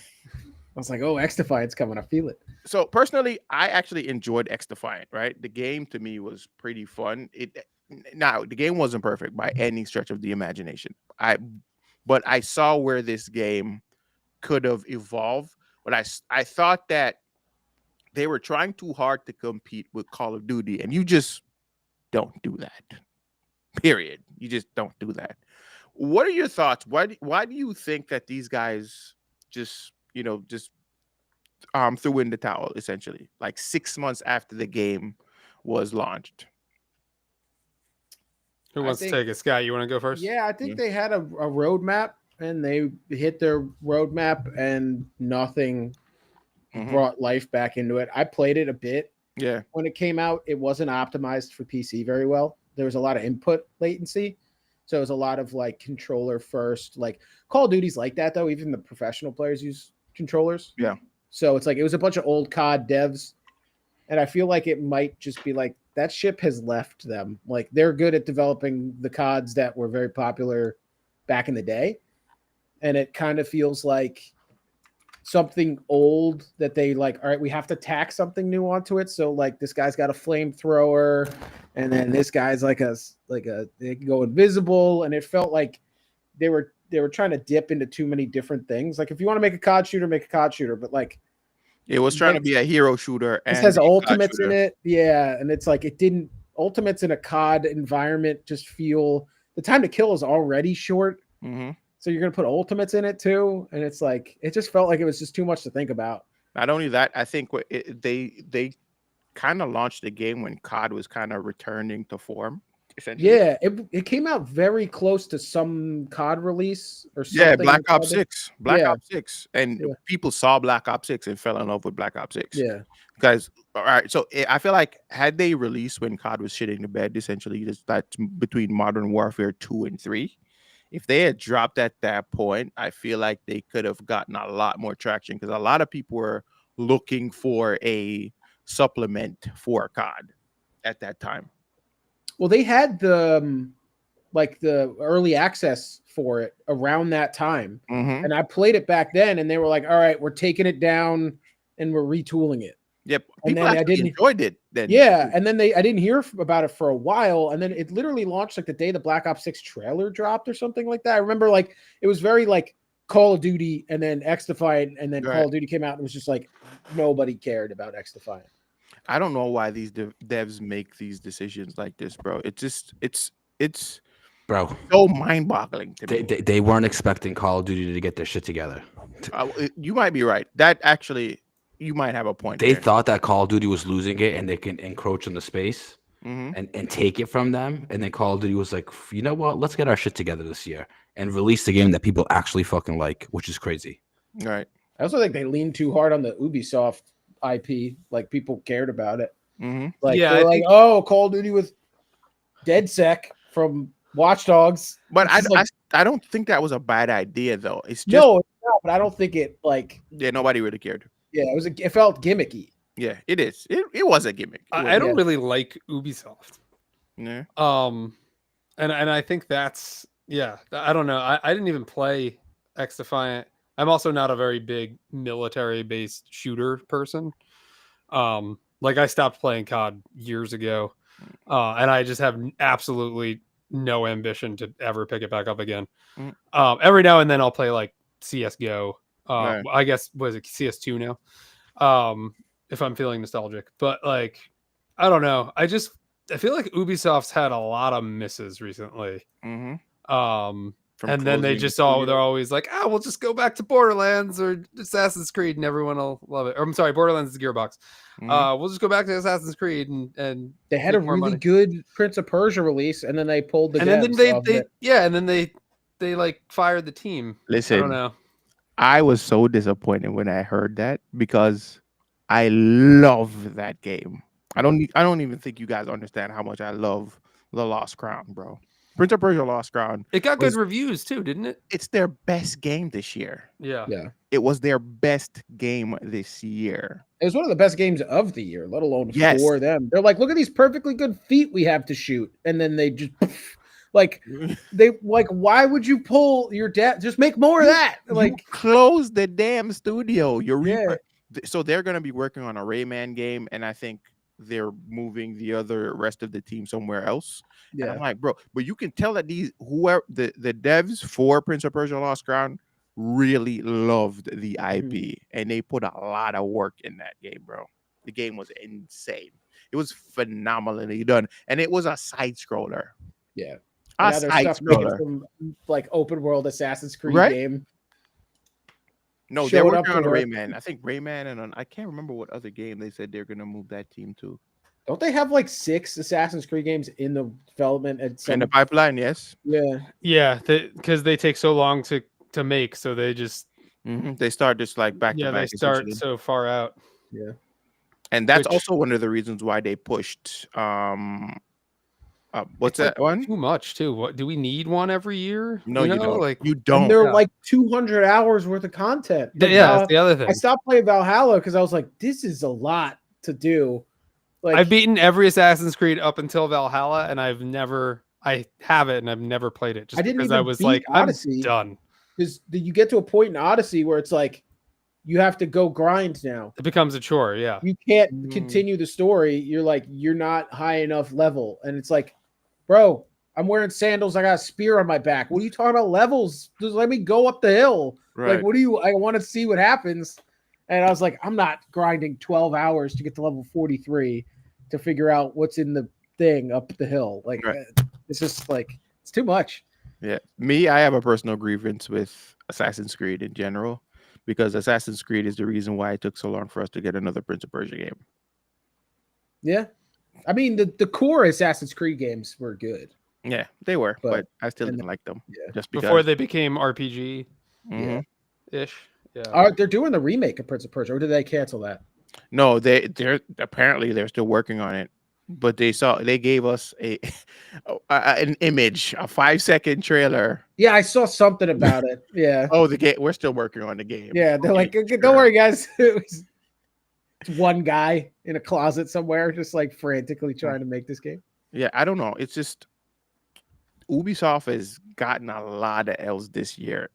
was like, "Oh, XDefiant's coming! I feel it." So personally, I actually enjoyed XDefiant. Right, the game to me was pretty fun. The game wasn't perfect by any stretch of the imagination. But I saw where this game could have evolved. But I thought that they were trying too hard to compete with Call of Duty, and you just don't do that. Period. You just don't do that. What are your thoughts? Why do you think that these guys just threw in the towel essentially, like 6 months after the game was launched? Who wants to take it? Scott, you want to go first? Yeah, I think they had a roadmap, and they hit their roadmap, and nothing brought life back into it. I played it a bit. Yeah. When it came out, it wasn't optimized for PC very well. There was a lot of input latency. So it was a lot of like controller first. Like Call of Duty's like that, though. Even the professional players use controllers. Yeah. So it's like it was a bunch of old COD devs. And I feel like it might just be like that ship has left them. Like they're good at developing the CODs that were very popular back in the day. And it kind of feels like something old that they like, all right, we have to tack something new onto it. So like this guy's got a flamethrower, and then this guy's they can go invisible. And it felt like they were trying to dip into too many different things. Like if you want to make a COD shooter, make a COD shooter, but like it was trying to be a hero shooter. And it has ultimates in it. Yeah. And it's like ultimates in a COD environment just feel the time to kill is already short. Mm-hmm. So you're going to put ultimates in it too. And it's like, it just felt like it was just too much to think about. Not only that, I think they kind of launched the game when COD was kind of returning to form. Yeah, it came out very close to some COD release or something. Yeah, Black Ops 6. Ops 6. And people saw Black Ops 6 and fell in love with Black Ops 6. Yeah. Guys, all right. So I feel like had they released when COD was shitting the bed, essentially, that's between Modern Warfare 2 and 3. If they had dropped at that point, I feel like they could have gotten a lot more traction because a lot of people were looking for a supplement for COD at that time. Well, they had the early access for it around that time. Mm-hmm. And I played it back then, and they were like, all right, we're taking it down and we're retooling it. Yep. And then I enjoyed it then. Yeah. And then I didn't hear about it for a while. And then it literally launched like the day the Black Ops 6 trailer dropped or something like that. I remember like it was very like Call of Duty and then XDefiant, and then Call of Duty came out and it was just like nobody cared about XDefiant. I don't know why these devs make these decisions like this, bro. It's bro. so mind-boggling to me. They weren't expecting Call of Duty to get their shit together. You might be right. That actually, you might have a point. They there. thought that Call of Duty was losing it and they can encroach on the space Mm-hmm. and take it from them. And then Call of Duty was like, you know what? Let's get our shit together this year and release the game that people actually fucking like, which is crazy. Right. I also think they leaned too hard on the Ubisoft IP. Like people cared about it. Mm-hmm. Like Yeah, they're I like, think- oh, Call of Duty with DedSec from Watch Dogs. But It's just like, I don't think that was a bad idea though. It's just no, it's not, but I don't think it like. yeah, nobody really cared. Yeah, it felt gimmicky. Yeah, it is. It was a gimmick. I don't really like Ubisoft. Yeah. And I think that's I don't know. I didn't even play XDefiant. I'm also not a very big military based shooter person. Like I stopped playing COD years ago, and I just have absolutely no ambition to ever pick it back up again. Every now and then I'll play like CS:GO. Right. I guess was it CS2 now? If I'm feeling nostalgic, but like I don't know. I feel like Ubisoft's had a lot of misses recently. Mm-hmm. And then they just they're always like, we'll just go back to Borderlands or Assassin's Creed and everyone will love it. Or, I'm sorry, Borderlands is Gearbox. Mm-hmm. We'll just go back to Assassin's Creed and They had a really good Prince of Persia release, and then they pulled the. And then they like fired the team. Listen, I don't know. I was so disappointed when I heard that because I love that game. I don't even think you guys understand how much I love The Lost Crown, bro. Prince of Persia Lost Crown. It got good reviews too, didn't it? It's their best game this year. Yeah. It was their best game this year. It was one of the best games of the year, let alone Yes. for them. They're like, look at these perfectly good feet we have to shoot, and then they just like why would you pull your dad? Just make more of that. Like you close the damn studio. So they're gonna be working on a Rayman game, and I think they're moving the rest of the team somewhere else. Yeah. And I'm like, bro, but you can tell that the devs for Prince of Persia Lost Crown really loved the IP, and they put a lot of work in that game, bro. The game was insane. It was phenomenally done, and it was a side scroller. Yeah, a side scroller, some, like open world Assassin's Creed game. No, they're working on Rayman. I think Rayman and I can't remember what other game they said they're gonna move that team to. Don't they have like 6 Assassin's Creed games in the development in the pipeline? Yes. Yeah, because they take so long to make, so they just they start just like back to back. They start so far out. Yeah, and that's also one of the reasons why they pushed. What's that one? Too much too. What do we need one every year? No, you don't. Like you don't. And they're like 200 hours worth of content. Like, that's the other thing. I stopped playing Valhalla because I was like, this is a lot to do. Like, I've beaten every Assassin's Creed up until Valhalla, and I have it, and I've never played it. Just because I was like, Odyssey, I'm done. Because you get to a point in Odyssey where it's like, you have to go grind now. It becomes a chore. Yeah, you can't continue the story. You're not high enough level, and it's like, bro, I'm wearing sandals. I got a spear on my back. What are you talking about levels? Just let me go up the hill. Right. Like, I want to see what happens. And I was like, I'm not grinding 12 hours to get to level 43 to figure out what's in the thing up the hill. Like, it's just like, it's too much. Yeah. I have a personal grievance with Assassin's Creed in general, because Assassin's Creed is the reason why it took so long for us to get another Prince of Persia game. Yeah. I mean, the core Assassin's Creed games were good. Yeah, they were, but I still didn't like them. Yeah. Just because. Before they became RPG ish. Yeah. They're doing the remake of Prince of Persia, or did they cancel that? No, they're apparently they're still working on it. But they gave us an image, a 5-second trailer. Yeah, I saw something about it. Yeah. The game. We're still working on the game. Yeah, they're like, don't worry, guys. It's one guy in a closet somewhere, just like frantically trying to make this game. Yeah, I don't know. It's just Ubisoft has gotten a lot of L's this year,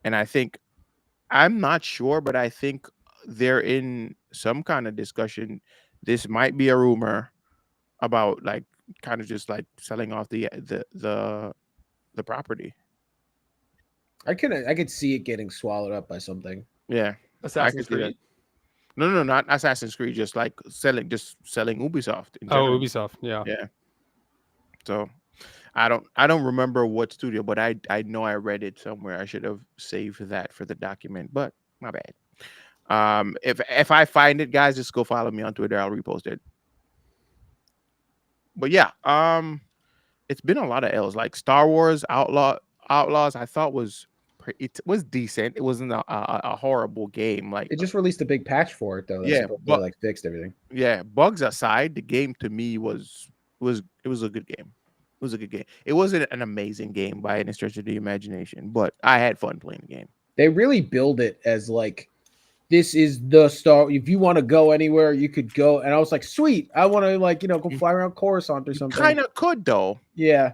and I think I'm not sure, but I think they're in some kind of discussion. This might be a rumor about like kind of just like selling off the property. I could see it getting swallowed up by something. Yeah, Assassin's Creed. No, not Assassin's Creed. Just like selling Ubisoft. In Oh, general. Ubisoft. Yeah. Yeah. So I don't remember what studio, but I know I read it somewhere. I should have saved that for the document, but my bad. If I find it, guys, just go follow me on Twitter. I'll repost it. But yeah, it's been a lot of L's. Like Star Wars Outlaws, I thought it was decent. It wasn't a horrible game. Like It just released a big patch for it though. That's yeah, supposed to but like fixed everything. yeah, bugs aside, the game to me was a good game. It was a good game. It wasn't an amazing game by any stretch of the imagination, but I had fun playing the game. They really build it as like this is the Star. If you want to go anywhere, you could go. And I was like, sweet. I want to like go fly around Coruscant or something. Kind of could though. Yeah.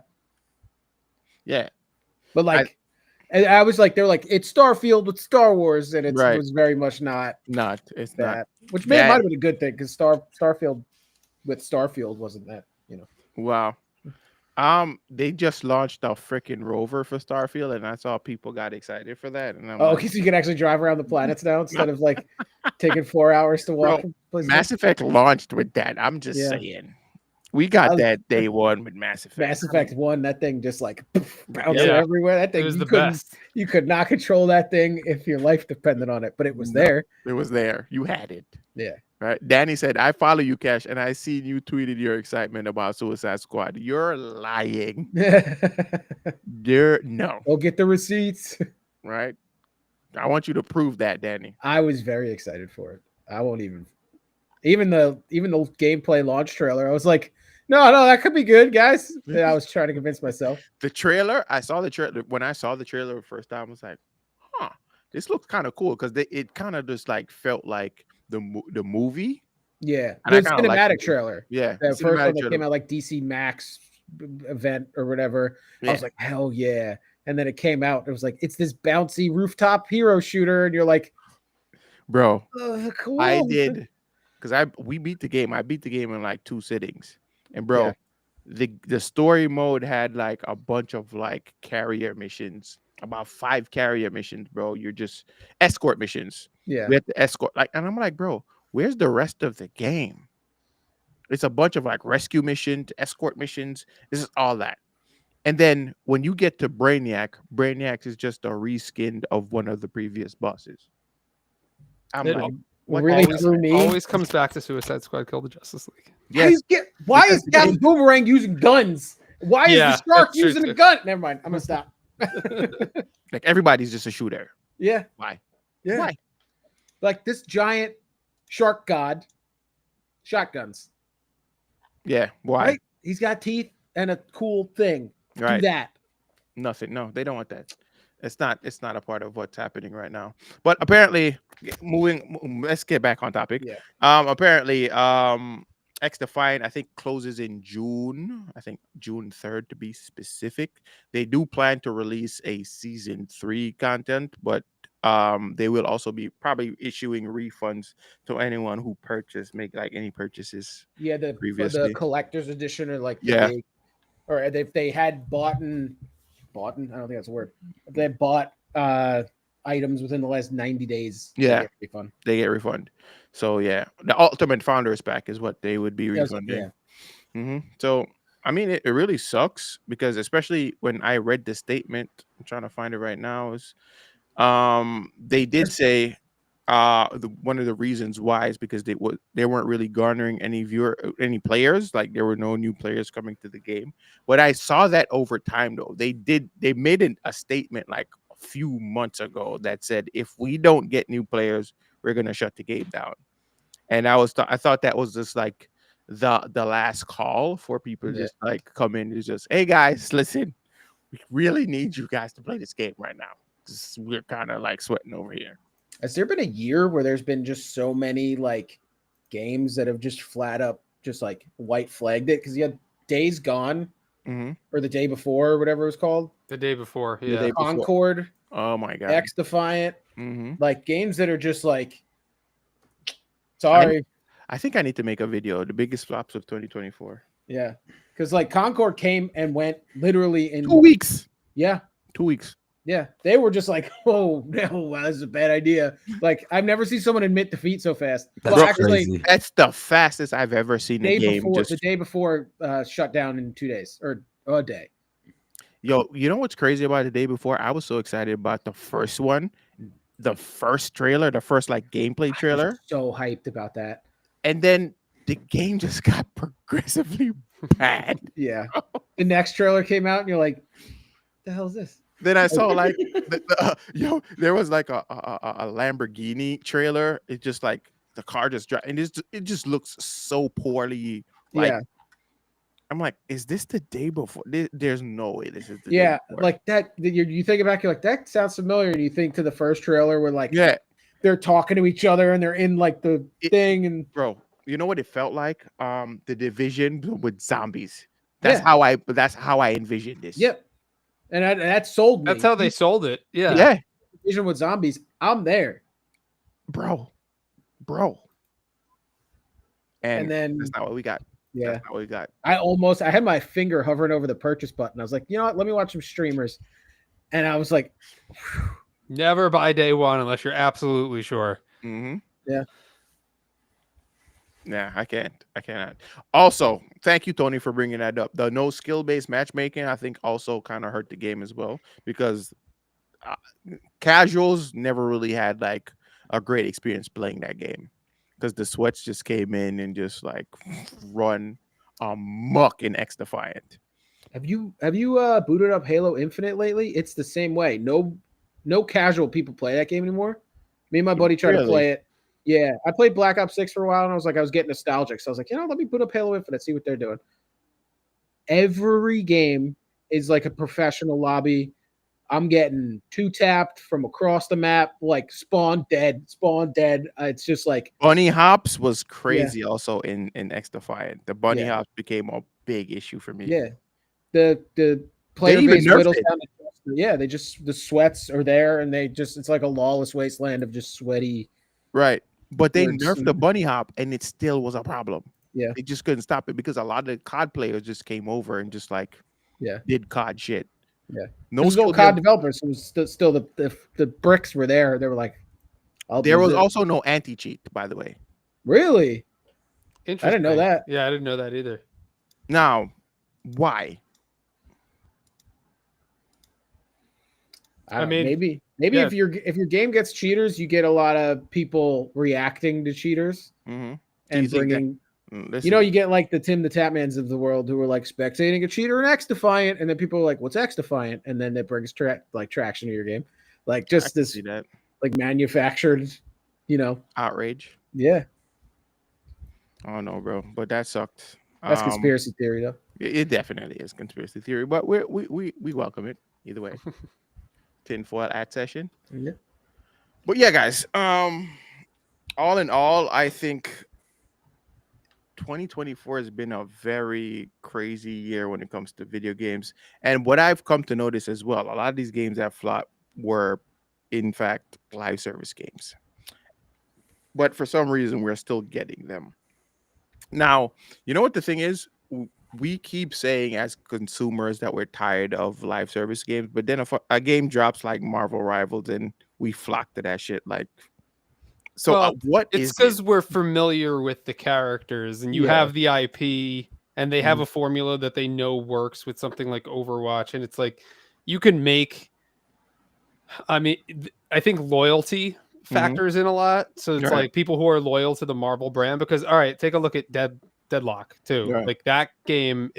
But But like, and I was like, they're like, it's Starfield with Star Wars, and it Right. was very much not it's that. not. Which might have been a good thing because Starfield with Starfield wasn't that. Wow. They just launched a freaking rover for Starfield, and I saw people got excited for that. And I'm because you can actually drive around the planets now instead of like taking 4 hours to walk. Mass Effect launched with that. I'm just saying. We got that day one with Mass Effect. Mass Effect 1, that thing just like bouncing everywhere. That thing, it was the best. You could not control that thing if your life depended on it, but it was there. It was there. You had it. Yeah. Right. Danny said, I follow you, Cash, and I seen you tweeted your excitement about Suicide Squad. You're lying. No. Go get the receipts. Right. I want you to prove that, Danny. I was very excited for it. I won't even the gameplay launch trailer. I was like, no, that could be good, guys. And I was trying to convince myself. The trailer, I saw the trailer. When I saw the trailer the first time, I was like, this looks kind of cool because it kind of just like felt like the movie. Yeah, and the cinematic trailer. Yeah, the first one that came out like DC Max event or whatever. Yeah. I was like, hell yeah! And then it came out. It was like it's this bouncy rooftop hero shooter, and you're like, bro, cool. I did because we beat the game. I beat the game in like 2 sittings, and bro, the story mode had like a bunch of like carrier missions. About 5 carrier missions, bro. You're just escort missions. Yeah, we have to escort and I'm like, bro, where's the rest of the game? It's a bunch of like rescue missions, escort missions. This is all that. And then when you get to Brainiac is just a reskin of one of the previous bosses. I'm like, what always comes back to Suicide Squad Kill the Justice League. Yes. Why is Captain Boomerang using guns? Why is the shark using a gun? Never mind. I'm gonna stop. Like everybody's just a shooter. Yeah. Why? Yeah. Why? Like this giant shark god, shotguns. Yeah. Why? Right? He's got teeth and a cool thing. Right. Do that. Nothing. No, they don't want that. It's not a part of what's happening right now. But apparently, let's get back on topic. Yeah. Apparently, XDefiant, I think, closes in June. I think June 3rd to be specific. They do plan to release a season 3 content, but they will also be probably issuing refunds to anyone who make like any purchases. Yeah, previously. The collector's edition or like or if they had bought, I don't think that's a word. If they bought items within the last 90 days, they get refund. So yeah, the Ultimate Founders Pack is what they would be refunding. So I mean, it really sucks because especially when I read the statement, I'm trying to find it right now, is they did say one of the reasons why is because they weren't really garnering any players, like there were no new players coming to the game. But I saw that over time though. They made a statement like a few months ago that said if we don't get new players, we're gonna shut the game down. And I thought that was just like the last call for people to just like come in and just, hey guys, listen, we really need you guys to play this game right now. We're kind of like sweating over here. Has there been a year where there's been just so many like games that have just flat up just like white flagged it? Because you had Days Gone or the day before or whatever it was called. The day before, yeah. Concord. Oh my god. XDefiant. Like games that are just like, sorry. I think I need to make a video. The biggest flops of 2024. Yeah, because like Concord came and went literally in 2 weeks. Yeah, 2 weeks. Yeah, they were just like, "Oh no, this is a bad idea." Like I've never seen someone admit defeat so fast. That's Well, actually, crazy. That's the fastest I've ever seen a game. the day before shut down in 2 days or a day. Yo, you know what's crazy about the day before? I was so excited about the first one, the first trailer, the first like gameplay trailer. So hyped about that. And then the game just got progressively bad. Yeah. The next trailer came out and you're like, the hell is this? Then I saw like there was like a Lamborghini trailer. It just like the car just drive and it just looks so poorly. Like I'm like, is this the day before? There's no way this is the day before. Like that. You think back, you're like, that sounds familiar. And you think to the first trailer where like they're talking to each other and they're in like the thing and bro, you know what it felt like? The Division with zombies. That's how I envisioned this. Yep. And that sold me. That's how they sold it. Yeah. Yeah. Division with zombies. I'm there. Bro. And then that's not what we got. Yeah. That's not what we got. I had my finger hovering over the purchase button. I was like, you know what? Let me watch some streamers. And I was like, never buy day one unless you're absolutely sure. Mm-hmm. Yeah. Yeah, I cannot. Also, thank you, Tony, for bringing that up. The no skill-based matchmaking, I think, also kind of hurt the game as well because casuals never really had like a great experience playing that game because the sweats just came in and just like run amok in XDefiant. Have you booted up Halo Infinite lately? It's the same way. No casual people play that game anymore. Me and my buddy tried to play it. Yeah, I played Black Ops 6 for a while, and I was getting nostalgic. So I was like, let me boot up Halo Infinite, see what they're doing. Every game is like a professional lobby. I'm getting 2-tapped from across the map, like spawn dead. It's just like bunny hops was crazy. Also in XDefiant, the bunny hops became a big issue for me. Yeah, the player base whittles down. They just the sweats are there, and it's like a lawless wasteland of just sweaty. Right. But they nerfed the bunny hop and it still was a problem. Yeah. They just couldn't stop it because a lot of the COD players just came over and just like did COD shit. Yeah. No COD developers. It was still the bricks were there. They were like, there was also no anti-cheat, by the way. Really? Interesting. I didn't know that. Yeah, I didn't know that either. Now, why? I mean, maybe if your game gets cheaters, you get a lot of people reacting to cheaters and bringing. You get like the Tim the Tapmans of the world who are like spectating a cheater in XDefiant, and then people are like, "What's XDefiant?" And then that brings traction to your game, like just this like manufactured, outrage. Yeah. Oh no, bro, but that sucked. That's conspiracy theory, though. It definitely is conspiracy theory, but we welcome it either way. Tinfoil at session. Yeah. But yeah, guys. All in all, I think 2024 has been a very crazy year when it comes to video games. And what I've come to notice as well, a lot of these games that flopped were, in fact, live service games. But for some reason, we're still getting them. Now, you know what the thing is? We keep saying as consumers that we're tired of live service games, but then if a game drops like Marvel Rivals and we flock to that shit, like, so what is it? It's because we're familiar with the characters and you have the IP and they have a formula that they know works with something like Overwatch. And it's like, you can make, I think loyalty factors in a lot. So it's like people who are loyal to the Marvel brand because, all right, take a look at Deadlock too. Right. Like that game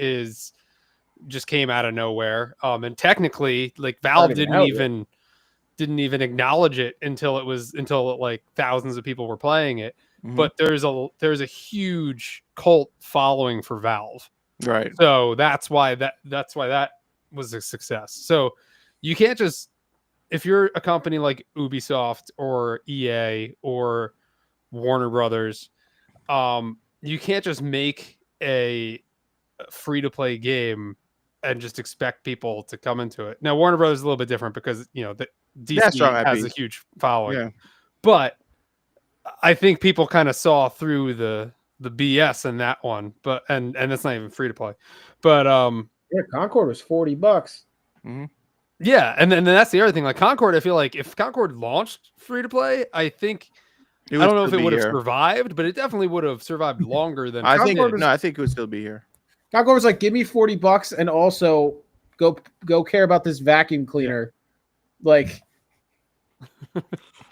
just came out of nowhere. And technically, like Valve didn't even acknowledge it until like thousands of people were playing it. But there's a huge cult following for Valve. Right. So that's why that was a success. So you can't just, if you're a company like Ubisoft or EA or Warner Brothers, you can't just make a free-to-play game and just expect people to come into it. Now, Warner Brothers is a little bit different because, the DC has a huge following. Yeah. But I think people kind of saw through the BS in that one. But and that's not even free-to-play. But Concord was $40. Yeah, and then that's the other thing. Like Concord, I feel like if Concord launched free to play, I think I don't know if it would have survived, but it definitely would have survived longer than I think. No, I think it would still be here. Concord was like, give me $40 and also go care about this vacuum cleaner. Like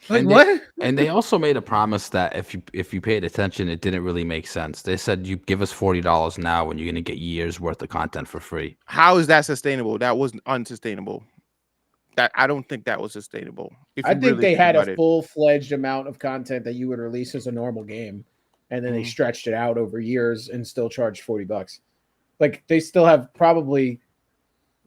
what? And they also made a promise that if you paid attention, it didn't really make sense. They said you give us $40 now and you're gonna get years worth of content for free. How is that sustainable? That was unsustainable. That I don't think that was sustainable. I think they had a full-fledged amount of content that you would release as a normal game, and then they stretched it out over years and still charged $40. Like they still have probably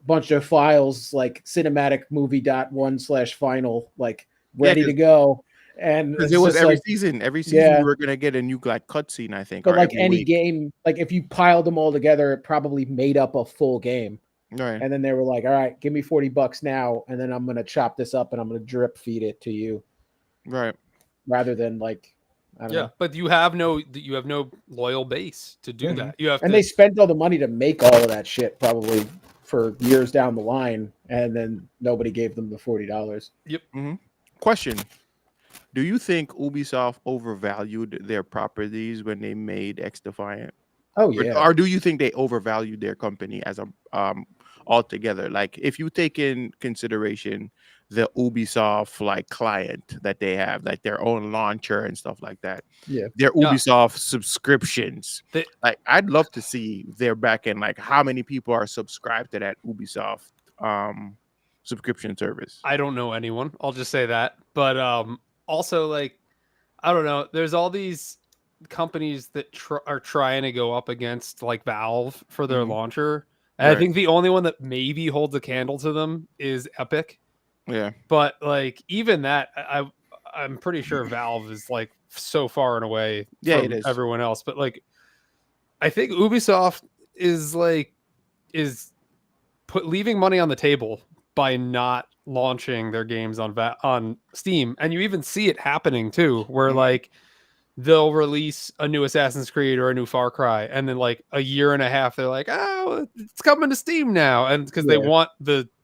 a bunch of files like cinematic movie.1/final like ready to go. And it was every season we were gonna get a new like cutscene, I think. But like any game, like if you piled them all together, it probably made up a full game. Right. And then they were like, all right, give me $40 now, and then I'm gonna chop this up and I'm gonna drip feed it to you. Right. Rather than like I don't know. But you have no loyal base to do that. You have they spent all the money to make all of that shit probably for years down the line, and then nobody gave them the $40. Yep. Mm-hmm. Question: do you think Ubisoft overvalued their properties when they made XDefiant? Oh yeah. Or do you think they overvalued their company as a altogether? Like if you take in consideration the Ubisoft like client that they have, like their own launcher and stuff like that. Yeah. Their Ubisoft subscriptions. Like I'd love to see their back end, like how many people are subscribed to that Ubisoft subscription service. I don't know anyone. I'll just say that. But also like I don't know. There's all these companies that are trying to go up against like Valve for their launcher. And I think the only one that maybe holds a candle to them is Epic. Yeah. But like even that, I'm pretty sure Valve is like so far and away from everyone else. But like I think Ubisoft is leaving money on the table by not launching their games on Steam. And you even see it happening too, where like they'll release a new Assassin's Creed or a new Far Cry, and then like a year and a half they're like, oh, it's coming to Steam now, and because they want the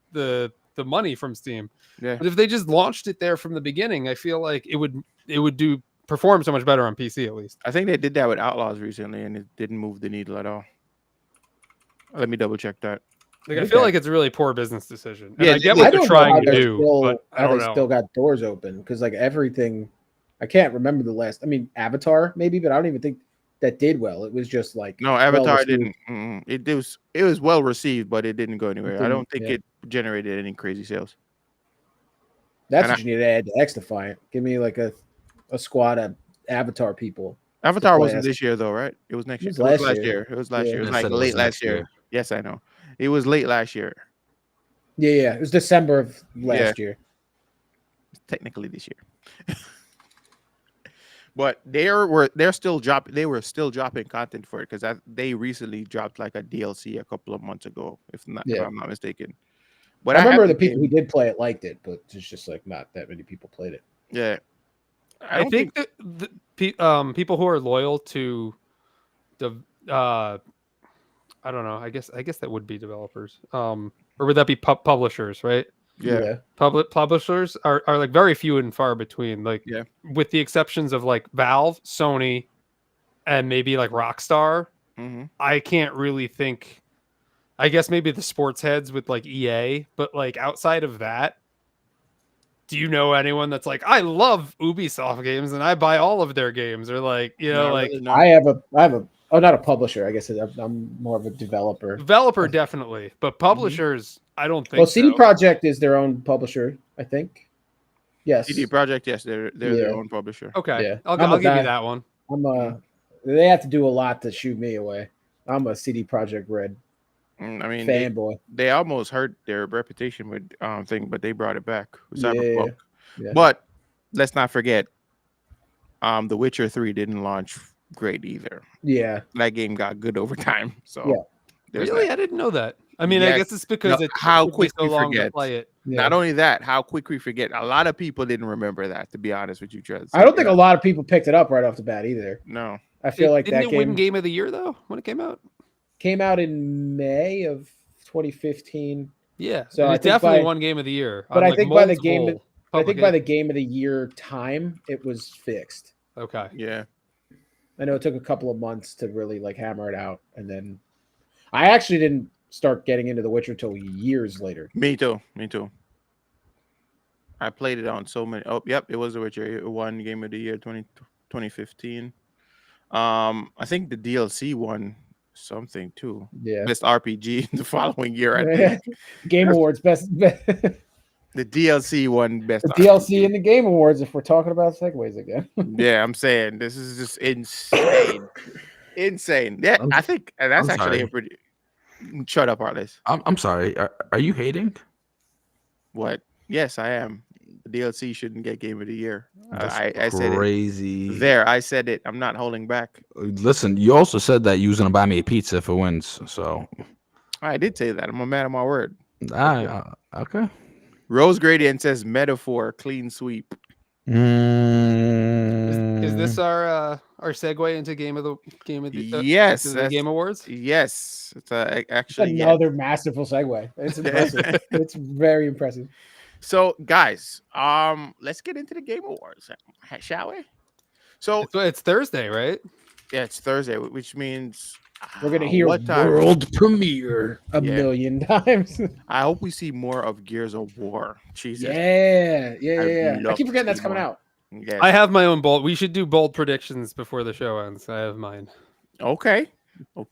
money from Steam. Yeah. But if they just launched it there from the beginning, I feel like it would perform so much better on PC at least. I think they did that with Outlaws recently, and it didn't move the needle at all. Let me double check that. Like I feel like it's a really poor business decision. And Yeah, I get what they're trying to do, but I don't know. Still got doors open because like everything. I can't remember the last. I mean, Avatar maybe, but I don't even think that did well. It was just like no, Avatar didn't. It was well received, but it didn't go anywhere. I don't think it generated any crazy sales. That's what you need to add to XDefiant. Give me like a squad of Avatar people. Avatar wasn't this year though, right? It was next year. It was last year. It was last year. It was like late last year. Yes, I know. It was late last year. Yeah. It was December of last year. Technically this year. But they were still dropping content for it because they recently dropped like a DLC a couple of months ago, if I'm not mistaken. But I remember the people who did play it liked it, but it's just like not that many people played it. Yeah, I think that the people who are loyal to the I don't know. I guess that would be developers, or would that be publishers, right? Yeah. Publishers are like very few and far between. Like, with the exceptions of like Valve, Sony, and maybe like Rockstar. Mm-hmm. I can't really think. I guess maybe the sports heads with like EA, but like outside of that, do you know anyone that's like, I love Ubisoft games and I buy all of their games, or like, I have a. Oh, not a publisher. I guess I'm more of a developer. Developer, definitely, but publishers, I don't think. Well, CD Projekt is their own publisher, I think. Yes. CD Projekt, yes, they're their own publisher. Okay, yeah. I'll give you that one. They have to do a lot to shoo me away. I'm a CD Projekt Red. I mean, fanboy. They almost hurt their reputation with thing, but they brought it back with Cyberpunk. Yeah. But let's not forget, The Witcher 3 didn't launch great either. Yeah, that game got good over time. So really, I didn't know that. I mean, I guess it's because it's how quick so we long forget. to play it. Yeah. Not only that, how quick we forget. A lot of people didn't remember that. To be honest with you, Trez. I don't think a lot of people picked it up right off the bat either. No, I feel like didn't that it win Game of the Year though when it came out? Came out in May of 2015. Yeah, So and I it think definitely by- won Game of the Year. But on, I think by the multiple I think by the publications. game of the year time, it was fixed. Okay. Yeah. I know it took a couple of months to really like hammer it out, and then I actually didn't start getting into The Witcher till years later. Me too. I played it on so many. Oh, yep, it was The Witcher. It won Game of the Year 2015. I think the DLC won something too. Yeah. Best RPG the following year, I think. Game Awards best. The DLC won best The DLC RPG. in the Game Awards, if we're talking about segues again. Yeah, I'm saying this is just insane. Insane. Yeah, I think that's I'm actually sorry. a pretty. Shut up, Arliss. I'm sorry. Are you hating? What? Yes, I am. The DLC shouldn't get Game of the Year. I That's said it. crazy. There, I said it. I'm not holding back. Listen, you also said that you was gonna buy me a pizza if it wins. So I did say that. I'm a man of my word. okay. Rose Gradient says metaphor, clean sweep. Is this our segue into game of the Yes, into the Game Awards? Yes, it's actually Another masterful segue. It's impressive. It's very impressive. So, guys, let's get into the Game Awards, shall we? So It's Thursday, right? Yeah, it's Thursday, which means we're gonna hear what time? world premiere a million times. I hope we see more of Gears of War. Jesus. Yeah. I keep forgetting that's coming out. Yes. I have my own bold. We should do bold predictions before the show ends. I have mine. Okay. All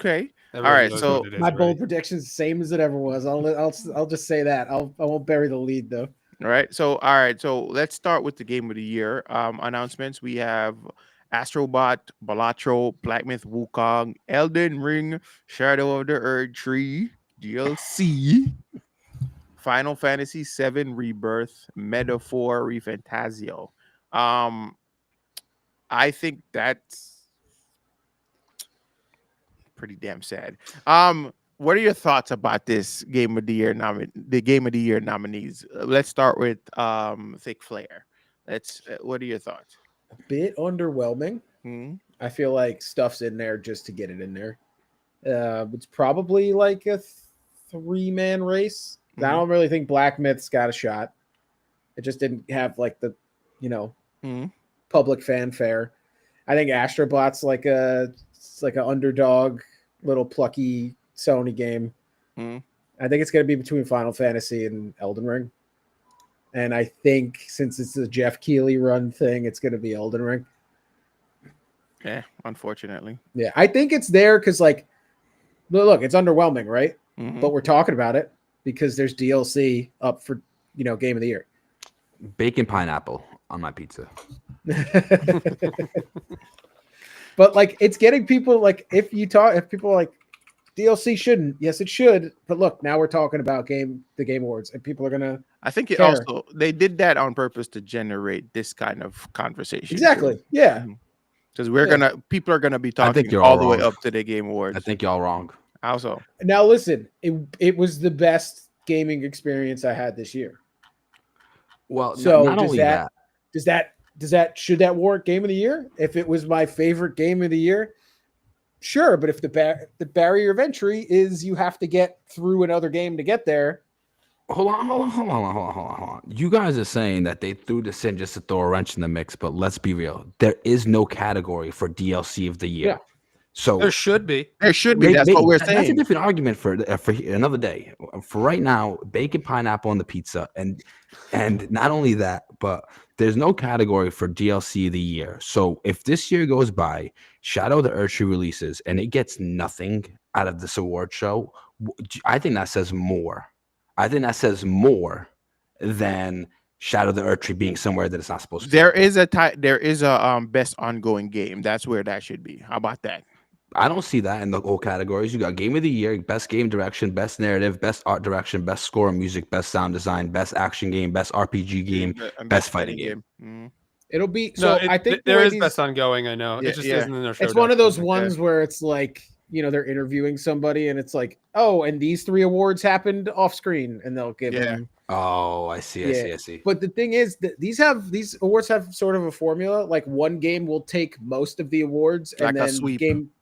right. So my bold predictions, same as it ever was. I'll just say that. I won't bury the lead though. All right. So let's start with the Game of the Year announcements. We have Astrobot, Balatro, Black Myth Wukong, Elden Ring, Shadow of the Earth Tree, DLC, Final Fantasy VII Rebirth, Metaphor, Refantasio. I think that's pretty damn sad. What are your thoughts about this Game of the Year the Game of the Year nominees? Let's start with ThiccFlair. What are your thoughts? A bit underwhelming. I feel like stuff's in there just to get it in there. It's probably like a 3-man race. I don't really think Black Myth's got a shot. It just didn't have like the, public fanfare. I think Astrobot's like an underdog, little plucky Sony game. I think it's going to be between Final Fantasy and Elden Ring. And I think since it's a Jeff Keighley run thing, it's going to be Elden Ring. Yeah, unfortunately. Yeah, I think it's there because, like, look, it's underwhelming, right? But we're talking about it because there's DLC up for, Game of the Year. Bacon pineapple on my pizza. But, like, it's getting people, like, if people are like, DLC shouldn't. Yes, it should. But look, now we're talking about the Game Awards, and people are gonna. I think it also they did that on purpose to generate this kind of conversation. Exactly. Too. Yeah. Because people are gonna be talking all the way up to the Game Awards. I think y'all wrong. Also, now listen, it was the best gaming experience I had this year. Well, so not only that. Should that warrant Game of the Year? If it was my favorite game of the year. Sure, but if the barrier of entry is you have to get through another game to get there. Hold on. You guys are saying that they threw this in just to throw a wrench in the mix, but let's be real. There is no category for DLC of the year. Yeah. So there should be. That's what we're saying. That's a different argument for another day. For right now, bacon pineapple on the pizza, and not only that, but there's no category for DLC of the year. So if this year goes by, Shadow of the Earth Tree releases, and it gets nothing out of this award show, I think that says more. I think that says more than Shadow of the Earth Tree being somewhere that it's not supposed to. There is a best ongoing game. That's where that should be. How about that? I don't see that in the whole categories. You got Game of the Year, Best Game Direction, Best Narrative, Best Art Direction, Best Score and Music, Best Sound Design, Best Action Game, Best RPG Game, Best Fighting Game. It'll be I think there is Best Ongoing. I know it just isn't in their show. It's one of those ones where it's like they're interviewing somebody and it's like, oh, and these 3 awards happened off screen, and they'll give them. Oh, I see. But the thing is that these awards have sort of a formula. Like one game will take most of the awards, and then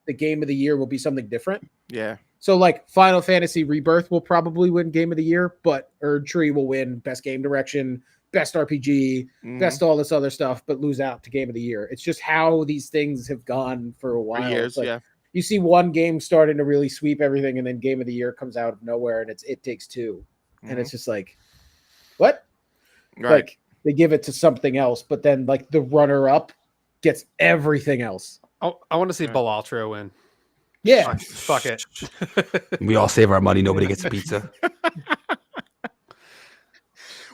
the game of the year will be something different. Yeah. So like Final Fantasy Rebirth will probably win Game of the Year, but Erd Tree will win Best Game Direction, Best RPG, Best all this other stuff, but lose out to Game of the Year. It's just how these things have gone for a while. For years, it's like, you see one game starting to really sweep everything, and then Game of the Year comes out of nowhere, and It Takes Two, and it's just like, what? Right. Like they give it to something else, but then like the runner-up gets everything else. Oh, I want to see Balatro win. Yeah, fuck it. We all save our money. Nobody gets a pizza.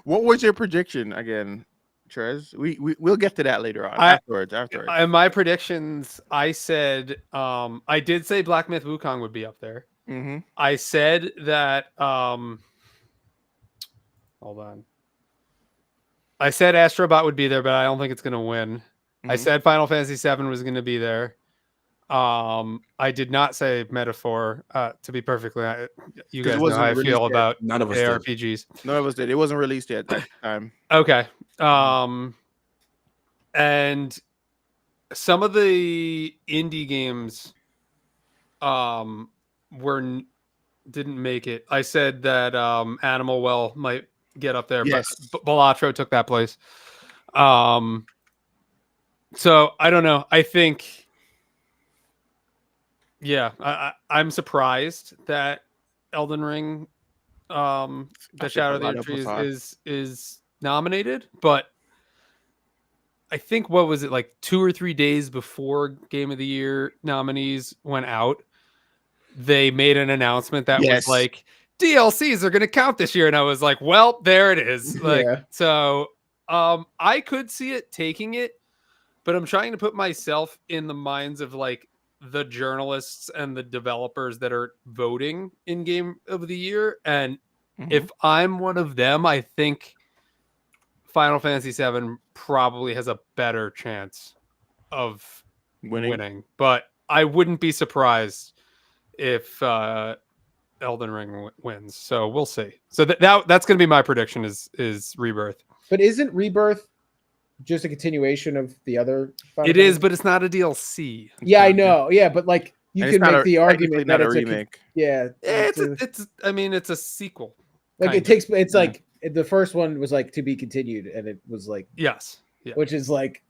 What was your prediction again, Trez? We'll get to that later on. Afterwards. In my predictions, I said I did say Black Myth Wukong would be up there. I said that hold on. I said Astrobot would be there, but I don't think it's going to win. I said Final Fantasy VII was going to be there. I did not say Metaphor. To be perfectly honest, you guys know how I feel about none of us ARPGs. None of us did. It wasn't released yet at that time. Okay. And some of the indie games didn't make it. I said that Animal Well might get up there, but Balatro took that place. So I don't know. I think, I'm surprised that Elden Ring, the Shadow of the Erdtree is nominated, but I think what was it, like 2 or 3 days before Game of the Year nominees went out, they made an announcement that was like, DLCs are going to count this year, and I was like, well, there it is. So I could see it taking it, but I'm trying to put myself in the minds of like the journalists and the developers that are voting in Game of the Year, and if I'm one of them, I think Final Fantasy VII probably has a better chance of winning. But I wouldn't be surprised if Elden Ring wins. So we'll see. So that's going to be my prediction is Rebirth. But isn't Rebirth just a continuation of the other? It is, but it's not a DLC. Yeah, I know. Yeah, but like you can make the argument that it's a remake. It's a sequel. Like it's like the first one was like to be continued, and it was like which is like.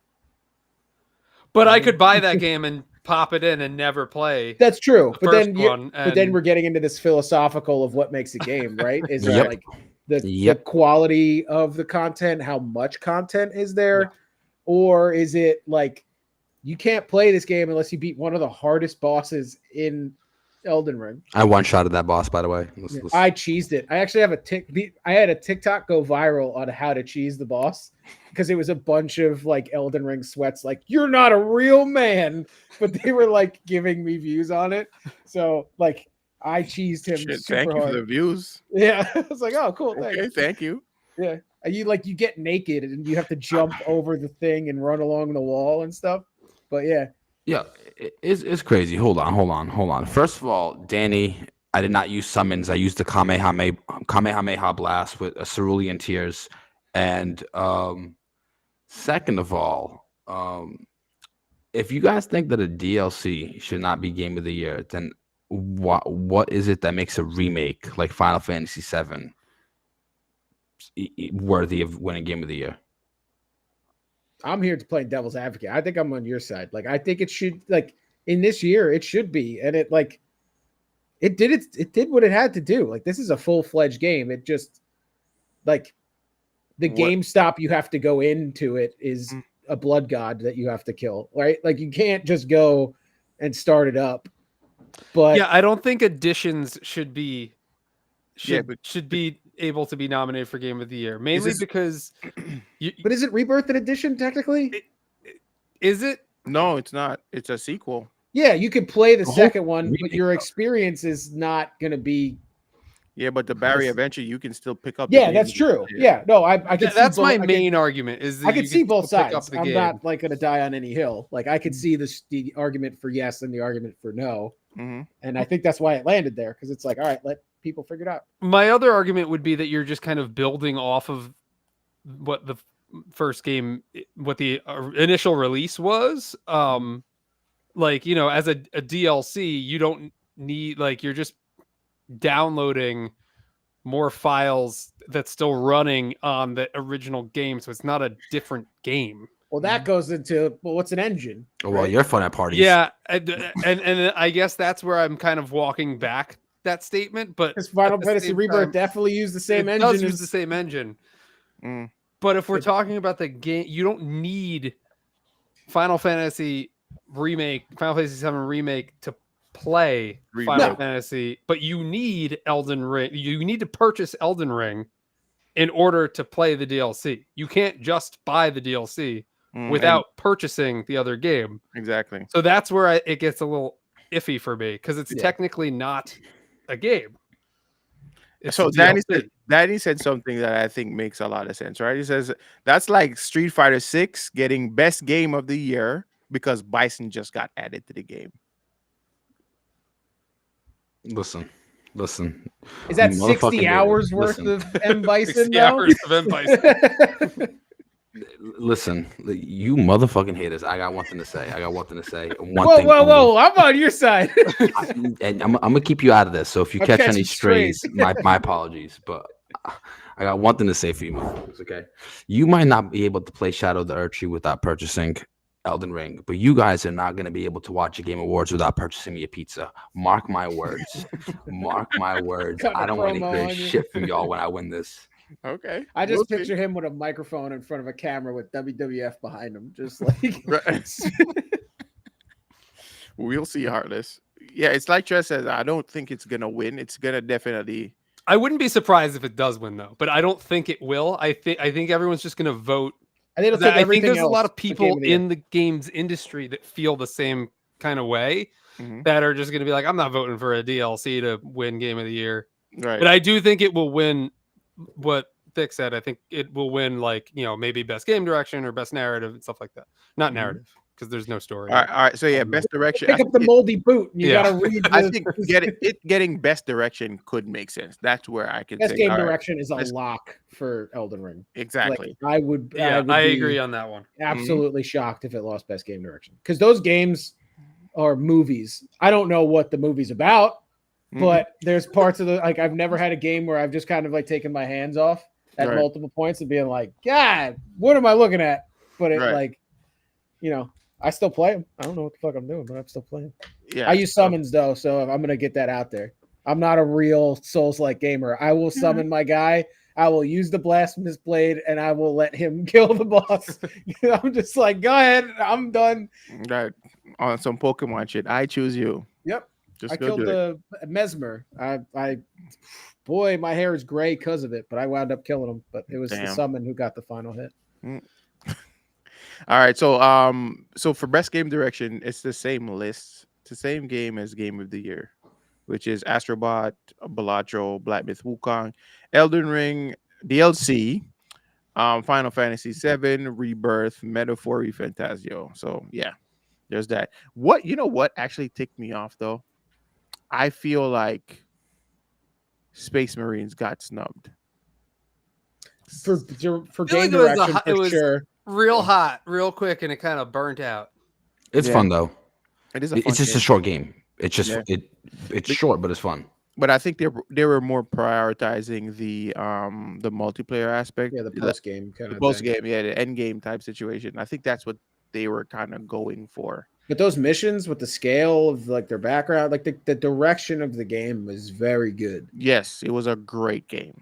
But I could buy that game and pop it in and never play. That's true, but then we're getting into this philosophical of what makes a game, right? Is it like the quality of the content, how much content is there, or is it like you can't play this game unless you beat one of the hardest bosses in Elden Ring? I one-shotted that boss, by the way. I cheesed it. I actually have I had a TikTok go viral on how to cheese the boss, because it was a bunch of like Elden Ring sweats, like, you're not a real man, but they were like giving me views on it. So like I cheesed him. Thank you for the views. Yeah. I was like, oh, cool. Okay, thank you. Yeah. You get naked and you have to jump over the thing and run along the wall and stuff. But yeah. Yeah, it's crazy. Hold on. First of all, Danny, I did not use summons. I used the Kamehameha Blast with a Cerulean Tears. And second of all, if you guys think that a DLC should not be Game of the Year, then what is it that makes a remake like Final Fantasy VII worthy of winning Game of the Year? I'm here to play devil's advocate. I think I'm on your side. Like, I think it should, like, in this year, it should be. And it did what it had to do. Like, this is a full-fledged game. It just, like, the GameStop you have to go into it is a blood god that you have to kill, right? Like, you can't just go and start it up. But yeah, I don't think additions should be able to be nominated for Game of the Year, mainly because. But is it Rebirth an edition technically? Is it? No, it's not. It's a sequel. Yeah, you could play the second one, but your experience is not going to be. Yeah, but the Barry eventually you can still pick up. Yeah, that's true. Yeah, no, I can. That's my main argument. Is that I can see both sides. I'm not like going to die on any hill. Like I could see the argument for yes and the argument for no, and I think that's why it landed there, because it's like, all right, let people figure it out. My other argument would be that you're just kind of building off of what the first game, what the initial release was. Like, you know, as a DLC, you don't need, like, you're just downloading more files that's still running on the original game, so it's not a different game. Well, that goes into what's an engine? Well, you're fun at parties. Yeah, and I guess that's where I'm kind of walking back that statement. But because Final Fantasy Rebirth definitely used the same engine. Does use the same engine. But if we're talking about the game, you don't need Final Fantasy VII Remake to play Final Fantasy, but you need Elden Ring. You need to purchase Elden Ring in order to play the DLC. You can't just buy the DLC without purchasing the other game. Exactly. So that's where it gets a little iffy for me, because it's technically not a game. So Danny said something that I think makes a lot of sense, right? He says that's like Street Fighter 6 getting best game of the year because Bison just got added to the game. Listen. Is that 60 hours worth of M Bison? 60 hours of M Bison. Listen, you motherfucking haters. I got one thing to say. Whoa! I'm on your side. And I'm gonna keep you out of this. So if you catch any strays, my apologies. But I got one thing to say for you, motherfuckers. Okay, you might not be able to play Shadow of the Erdtree without purchasing Elden Ring, but you guys are not going to be able to watch a Game Awards without purchasing me a pizza. Mark my words. Mark my words. I don't want to hear shit from y'all when I win this. Okay. I just picture him with a microphone in front of a camera with WWF behind him, just like. We'll see, Heartless. Yeah, it's like Tress says. I don't think it's gonna win. It's gonna definitely. I wouldn't be surprised if it does win, though, but I don't think it will. I think everyone's just gonna vote. I think there's a lot of people in the games industry that feel the same kind of way, that are just going to be like, I'm not voting for a DLC to win Game of the Year. Right. But I do think it will win what Thick said. I think it will win, like, maybe best game direction or best narrative and stuff like that. Not narrative, because there's no story. All right. So yeah, best direction. Pick up the moldy boot. You got to read. I think getting best direction could make sense. That's where I can best say game direction is a lock for Elden Ring. Exactly. Like, I would agree on that one. Absolutely shocked if it lost best game direction, because those games are movies. I don't know what the movie's about, but there's parts of I've never had a game where I've just kind of like taken my hands off at multiple points and being like, God, what am I looking at? But it I still play them. I don't know what the fuck I'm doing, but I'm still playing. Yeah, I use summons though, so I'm gonna get that out there. I'm not a real Souls-like gamer. I will summon my guy. I will use the blasphemous blade, and I will let him kill the boss. I'm just like, go ahead. I'm done. Right. On some Pokemon shit. I choose you. Yep. I killed the Mesmer. Boy, my hair is gray because of it, but I wound up killing him. But it was the summon who got the final hit. All right, so for best game direction, it's the same list. It's the same game as Game of the Year, which is Astrobot, Balatro, Black Myth Wukong, Elden Ring, DLC, Final Fantasy VII, Rebirth, Metaphor, Fantasio. So yeah, there's that. What actually ticked me off though? I feel like Space Marines got snubbed for game direction for sure. Real hot, real quick, and it kind of burnt out. It's fun though. It is. It's just a short game. It's just it's short, but it's fun. But I think they were more prioritizing the multiplayer aspect. Yeah, the post game kind of post game. Yeah, the end game type situation. I think that's what they were kind of going for. But those missions with the scale of like their background, like the direction of the game was very good. Yes, it was a great game.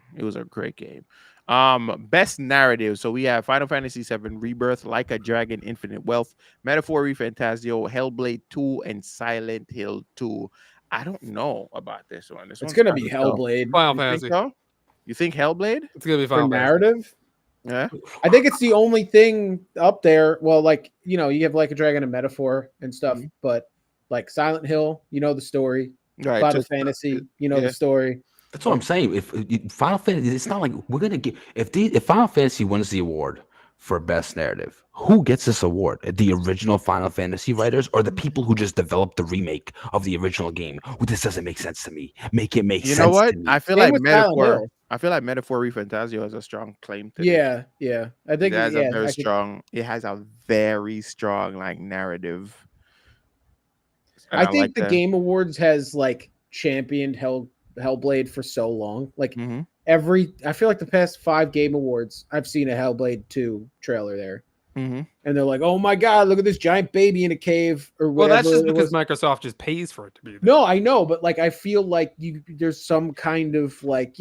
Best narrative. So we have Final Fantasy VII Rebirth, Like a Dragon, Infinite Wealth, Metaphor, Fantasio, Hellblade 2, and Silent Hill 2. I don't know about this one. It's gonna be Hellblade. Final Fantasy. You think Hellblade? It's gonna be Final narrative. Yeah, I think it's the only thing up there. Well, like you have Like a Dragon and Metaphor and stuff, but like Silent Hill, the story. Right. Final Fantasy, the story. That's what I'm saying. If Final Fantasy, it's not like we're gonna get if Final Fantasy wins the award for best narrative, who gets this award? The original Final Fantasy writers or the people who just developed the remake of the original game? Well, this doesn't make sense to me. Make it make sense. You know what? To me. I feel like Metaphor. I feel like Metaphor Fantasio has a strong claim to it. Yeah. I think it has a very strong. It has a very strong narrative. I think the Game Awards has championed Hellblade for so long. Like Mm-hmm. I feel like the past 5 Game Awards, I've seen a Hellblade 2 trailer there. Mm-hmm. And they're like, "Oh my god, look at this giant baby in a cave," or whatever. Well, that's just because Microsoft just pays for it to be there. No, I know, but like I feel like there's some kind of like,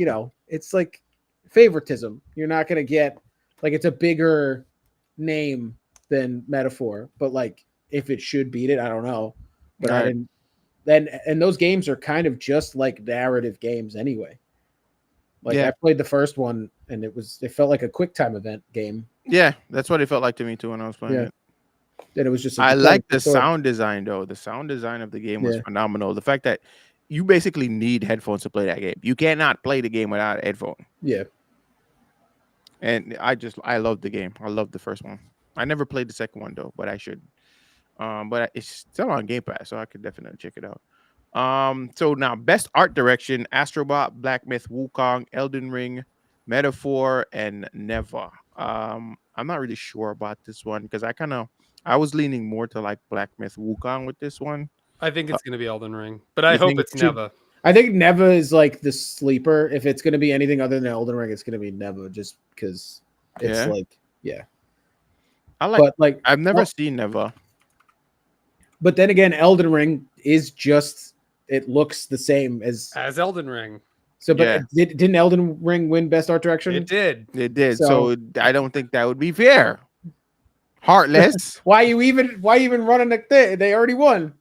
it's like favoritism. You're not gonna get like it's a bigger name than Metaphor, but like if it should beat it, I don't know. But I didn't. Then and those games are kind of just like narrative games anyway. Like I played the first one and it felt like a QuickTime event game. Yeah, that's what it felt like to me too when I was playing it. Then it was just. I like the sound design though. The sound design of the game was phenomenal. The fact that you basically need headphones to play that game. You cannot play the game without a headphone. Yeah. And I love the game. I love the first one. I never played the second one though, but I should. But it's still on Game Pass, so I could definitely check it out. So now best art direction: Astrobot, Black Myth, Wukong, Elden Ring, Metaphor, and Neva. I'm not really sure about this one because I was leaning more to like Black Myth, Wukong with this one. I think it's gonna be Elden Ring, but I hope it's Neva. I think Neva is like the sleeper. If it's gonna be anything other than Elden Ring, it's gonna be Neva, just because it's I like. But like I've never seen Neva. But then again, Elden Ring is just it looks the same as Elden Ring. So, but didn't Elden Ring win Best Art Direction? It did. It did. So I don't think that would be fair. Heartless. Why you even running the thing? They already won.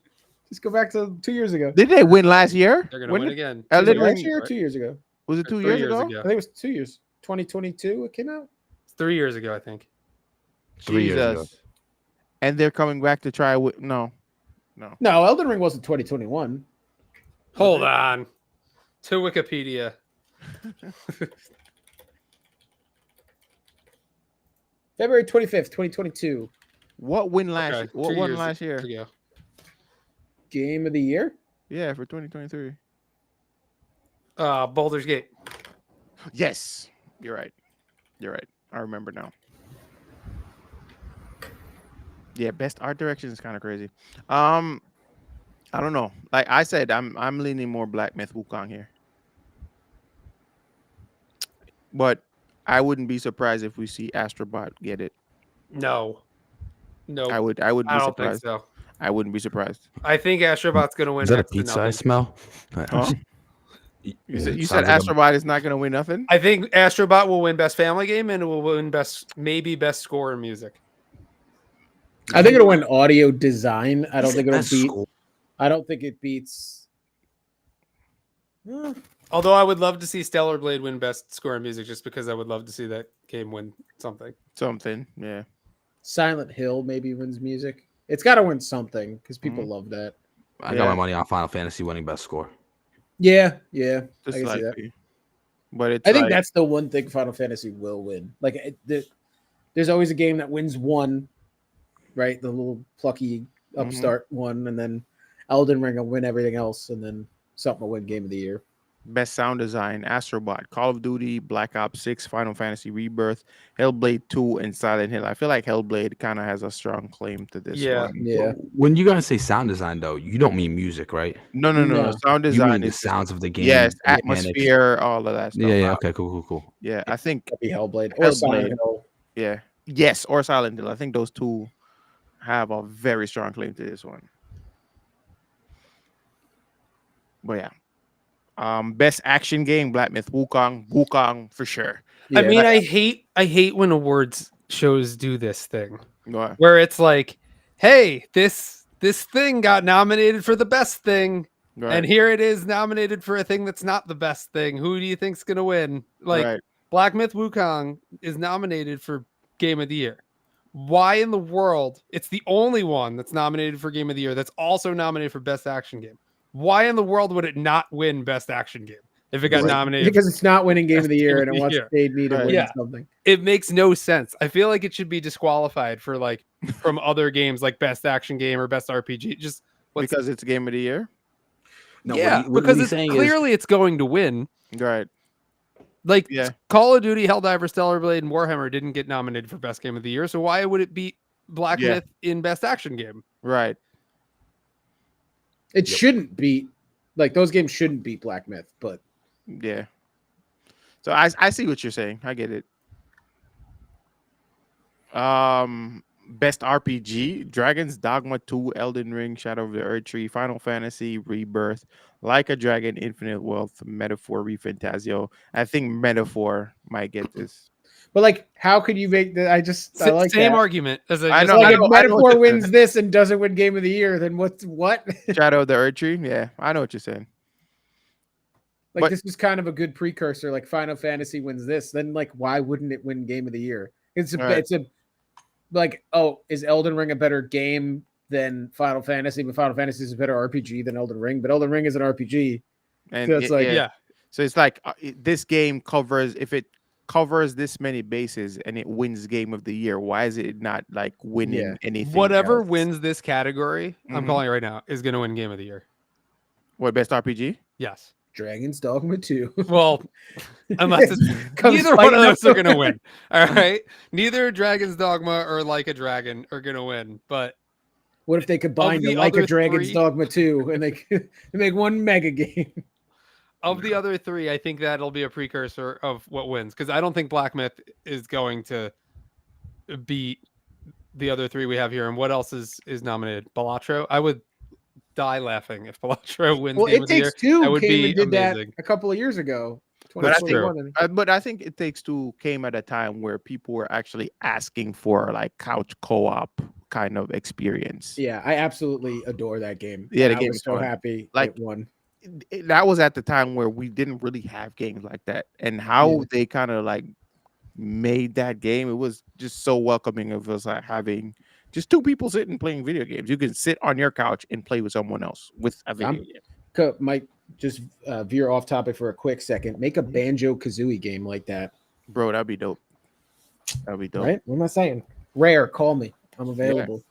Just go back to 2 years ago. Did they win last year? They're gonna win again. Elden Ring last year or 2 years ago? Was it 2 years ago? I think it was 2 years. 2022 it came out. It's 3 years ago, I think. 3 years ago. And they're coming back to try with no. Elden Ring wasn't 2021. Hold on. To Wikipedia. February 25th, 2022. What win last year? What won last year? Ago. Game of the year? Yeah, for 2023. Baldur's Gate. Yes. You're right. I remember now. Yeah, best art direction is kind of crazy. I don't know. Like I said, I'm leaning more Black Myth Wukong here. But I wouldn't be surprised if we see Astrobot get it. No. I would be surprised. I don't think so. I wouldn't be surprised. I think Astrobot's gonna win. Is that a pizza I smell? Huh? You said Astrobot is not gonna win nothing? I think Astrobot will win Best Family Game and it will win Best Score in Music. I think it'll win Audio Design. I don't think it'll beat. I don't think it beats. Although I would love to see Stellar Blade win Best Score in Music, just because I would love to see that game win something. Yeah. Silent Hill maybe wins Music. It's got to win something because people love that. I got my money on Final Fantasy winning Best Score. Yeah. I can see that. But I think that's the one thing Final Fantasy will win. Like there's always a game that wins one, right? The little plucky upstart one, and then Elden Ring will win everything else, and then something will win Game of the Year. Best sound design: Astrobot, Call of Duty, Black Ops 6, Final Fantasy Rebirth, Hellblade 2, and Silent Hill. I feel like Hellblade kind of has a strong claim to this one. Yeah. When you guys say sound design, though, you don't mean music, right? No. Sound design you mean is the sounds of the game. Yes, atmosphere, all of that stuff. Yeah. Okay, cool. Yeah, I think it'll be Hellblade or Silent Hill. Yeah. Yes, or Silent Hill. I think those two have a very strong claim to this one. But yeah. Best action game: Black Myth Wukong for sure. Yeah, I mean, I hate when awards shows do this thing What? where it's like, hey, this thing got nominated for the best thing, and here it is nominated for a thing that's not the best thing. Who do you think's gonna win? Like Black Myth Wukong is nominated for Game of the Year. Why in the world? It's the only one that's nominated for Game of the Year that's also nominated for Best Action Game. Why in the world would it not win Best Action Game if it got nominated? Because it's not winning Game of the Year and it wants they need to win something. It makes no sense. I feel like it should be disqualified for like from other games like Best Action Game or Best RPG. Just because it's Game of the Year. No, because it's clearly it's going to win. Right. Like Call of Duty, Helldivers, Stellar Blade, and Warhammer didn't get nominated for Best Game of the Year. So why would it beat Black Myth in Best Action Game? Right. It shouldn't beat, like those games shouldn't beat Black Myth, but Yeah. So I see what you're saying. I get it. Best RPG: Dragon's Dogma 2, Elden Ring, Shadow of the Earth Tree, Final Fantasy Rebirth, Like a Dragon, Infinite Wealth, Metaphor, ReFantazio. I think Metaphor might get this. But like, how could you make that? I like same that. argument as I I just know. Like, I if know. I know what Metaphor you're saying. wins this and doesn't win Game of the Year, then what? Shadow of the Earth Tree. Yeah, I know what you're saying. Like, But this was kind of a good precursor. Like, Final Fantasy wins this, then like, why wouldn't it win Game of the Year? It's Right. a like, oh, is Elden Ring a better game than Final Fantasy? But Final Fantasy is a better RPG than Elden Ring. But Elden Ring is an RPG, and so it's like, yeah. So it's like this game covers, if it covers this many bases and it wins Game of the Year, why is it not like winning Yeah. anything? Whatever else? wins this category, I'm Mhm. calling it right now, is going to win Game of the Year. What, best RPG? Yes. Dragon's Dogma 2. Well, unless it's Comes neither one of fighting those up are going to win. All right. Neither Dragon's Dogma or Like a Dragon are going to win. But What if they combine the the Like a other Dragon's three- Dogma 2 and they make one mega game? of the other three, I think that'll be a precursor of what wins. Because I don't think Black Myth is going to beat the other three we have here. And what else is nominated? Balatro? I would die laughing if Balatro wins Well, Game It of the Year. Takes Two That would came be and did amazing. that a couple of years ago. But I think, 2021. but I think It Takes Two came at a time where people were actually asking for like couch co-op kind of experience. Yeah, I absolutely adore that game. Yeah, the I game was is so fun. happy Like, it won. That was at the time where we didn't really have games like that, and how they kind of like made that game, it was just so welcoming of us like having just two people sitting playing video games. You can sit on your couch and play with someone else with a video game. Might just veer off topic for a quick second. Make a Banjo Kazooie game like that, Bro, that'd be dope. That'd be dope. right? What am I saying? Rare, call me. I'm available.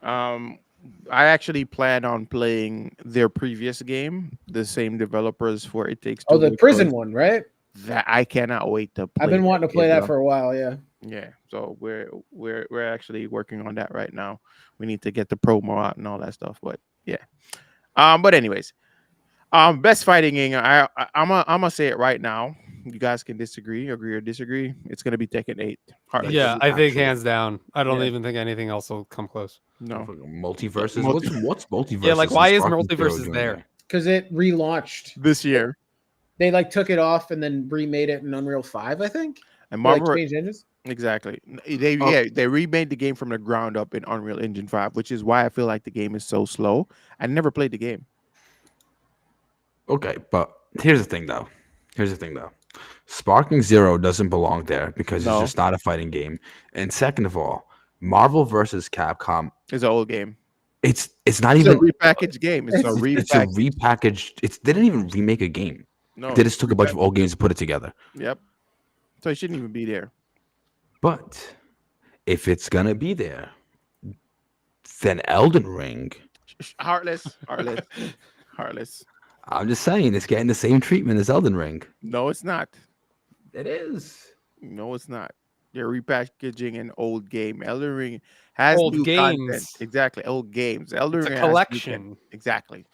I actually plan on playing their previous game, the same developers for It Takes Two. Oh, the prison one, right? That I cannot wait to play. I've been wanting to play that bro. for a while. Yeah. Yeah, so we're actually working on that right now. We need to get the promo out and all that stuff, but yeah. But anyways, best fighting game. I'm gonna say it right now. You guys can agree or disagree. It's gonna be Tekken 8. Heartless. Yeah, I think hands down. I don't even think anything else will come close. No. Multiverses. What's multiverses? Yeah, like why is Sparking Zero multiverses doing there? that? Because it relaunched This year. They like took it off and then remade it in Unreal 5, I think. And They, like, Marvel changed engines. exactly. They remade the game from the ground up in Unreal Engine 5, which is why I feel like the game is so slow. I never played the game. Okay, but here's the thing though. Sparking Zero doesn't belong there because No. it's just not a fighting game. And second of all, Marvel versus Capcom, It's an old game. it's not It's even a repackaged game. It's a repackaged. They didn't even remake a game. No, They just took a bunch of old games and put it together. Yep. So it shouldn't even be there. But if it's gonna be there, then Elden Ring. Heartless. I'm just saying it's getting the same treatment as Elden Ring. No, it's not. It is. No, it's not. They're repackaging an old game. Elden Ring has Old new games. content. Exactly. Old games. Elden It's a Ring has new collection. content. Exactly.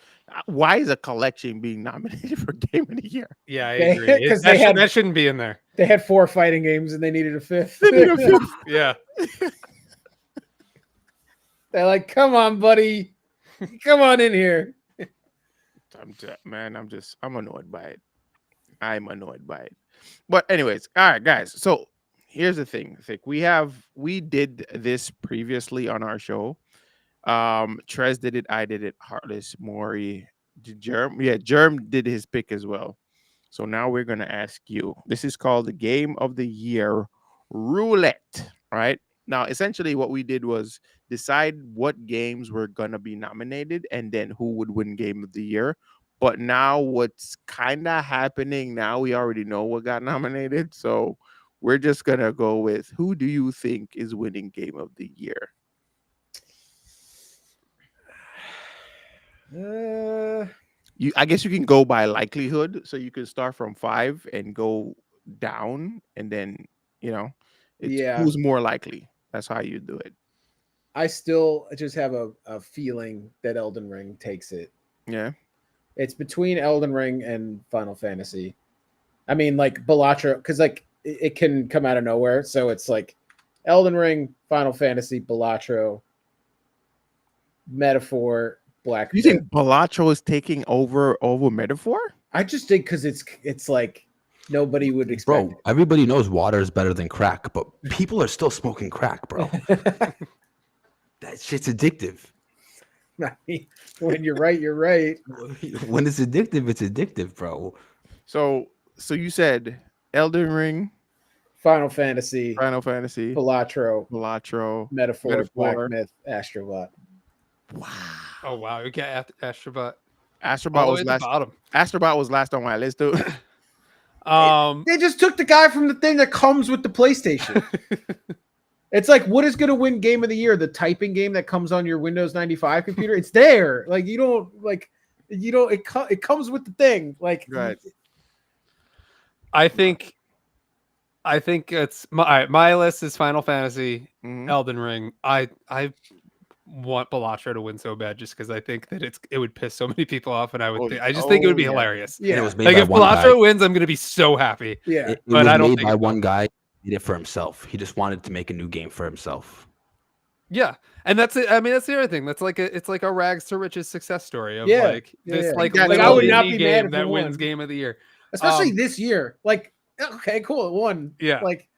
Why is a collection being nominated for Game of the Year? Yeah, I They- agree. 'cause That shouldn't be in there. They had 4 fighting games and they needed a 5th. Yeah. They're like, come on, buddy. Come on in here. I'm annoyed by it. I'm annoyed by it. But anyways, all right, guys. So here's the thing. We did this previously on our show. Trez did it, I did it, Heartless, Maury, Germ did his pick as well. So now we're gonna ask you. This is called the Game of the Year Roulette, right? Now, essentially, what we did was decide what games were gonna be nominated and then who would win Game of the Year. But now, what's kind of happening now? We already know what got nominated, so we're just gonna go with who do you think is winning Game of the Year? I guess you can go by likelihood, so you can start from 5 and go down, and then who's more likely. That's how you do it. I still just have a feeling that Elden Ring takes it. Yeah. It's between Elden Ring and Final Fantasy. I mean, like Balatro, because like it can come out of nowhere. So it's like Elden Ring, Final Fantasy, Balatro, Metaphor, Black. You think Balatro is taking over Metaphor? I just think because it's like nobody would expect. Bro, everybody knows water is better than crack, but people are still smoking crack, bro. That shit's addictive. I mean, when you're right, you're right. When it's addictive, bro. So you said Elden Ring, Final Fantasy, Balatro, Metaphor, Black Myth, Astrobot. Wow. Oh wow, we got Astrobot. Astrobot was last. Astrobot was last on my list, dude. They just took the guy from the thing that comes with the PlayStation. It's like, what is going to win Game of the Year? The typing game that comes on your Windows 95 computer? It's there. Like it comes with the thing. Like, right. I think it's my list is Final Fantasy, Elden Ring. I want Balatro to win so bad just because I think that it would piss so many people off, and I just think it would be hilarious. Yeah, it was made like by if one Balatro guy. wins, I'm gonna be so happy. Yeah, but I don't made think by one guy. He did it for himself. He just wanted to make a new game for himself. Yeah, and that's it. I mean, that's the other thing. That's like it's like a rags to riches success story of this like I would not be game mad that wins Game of the Year, especially this year. Like, okay, cool, it won. Yeah, like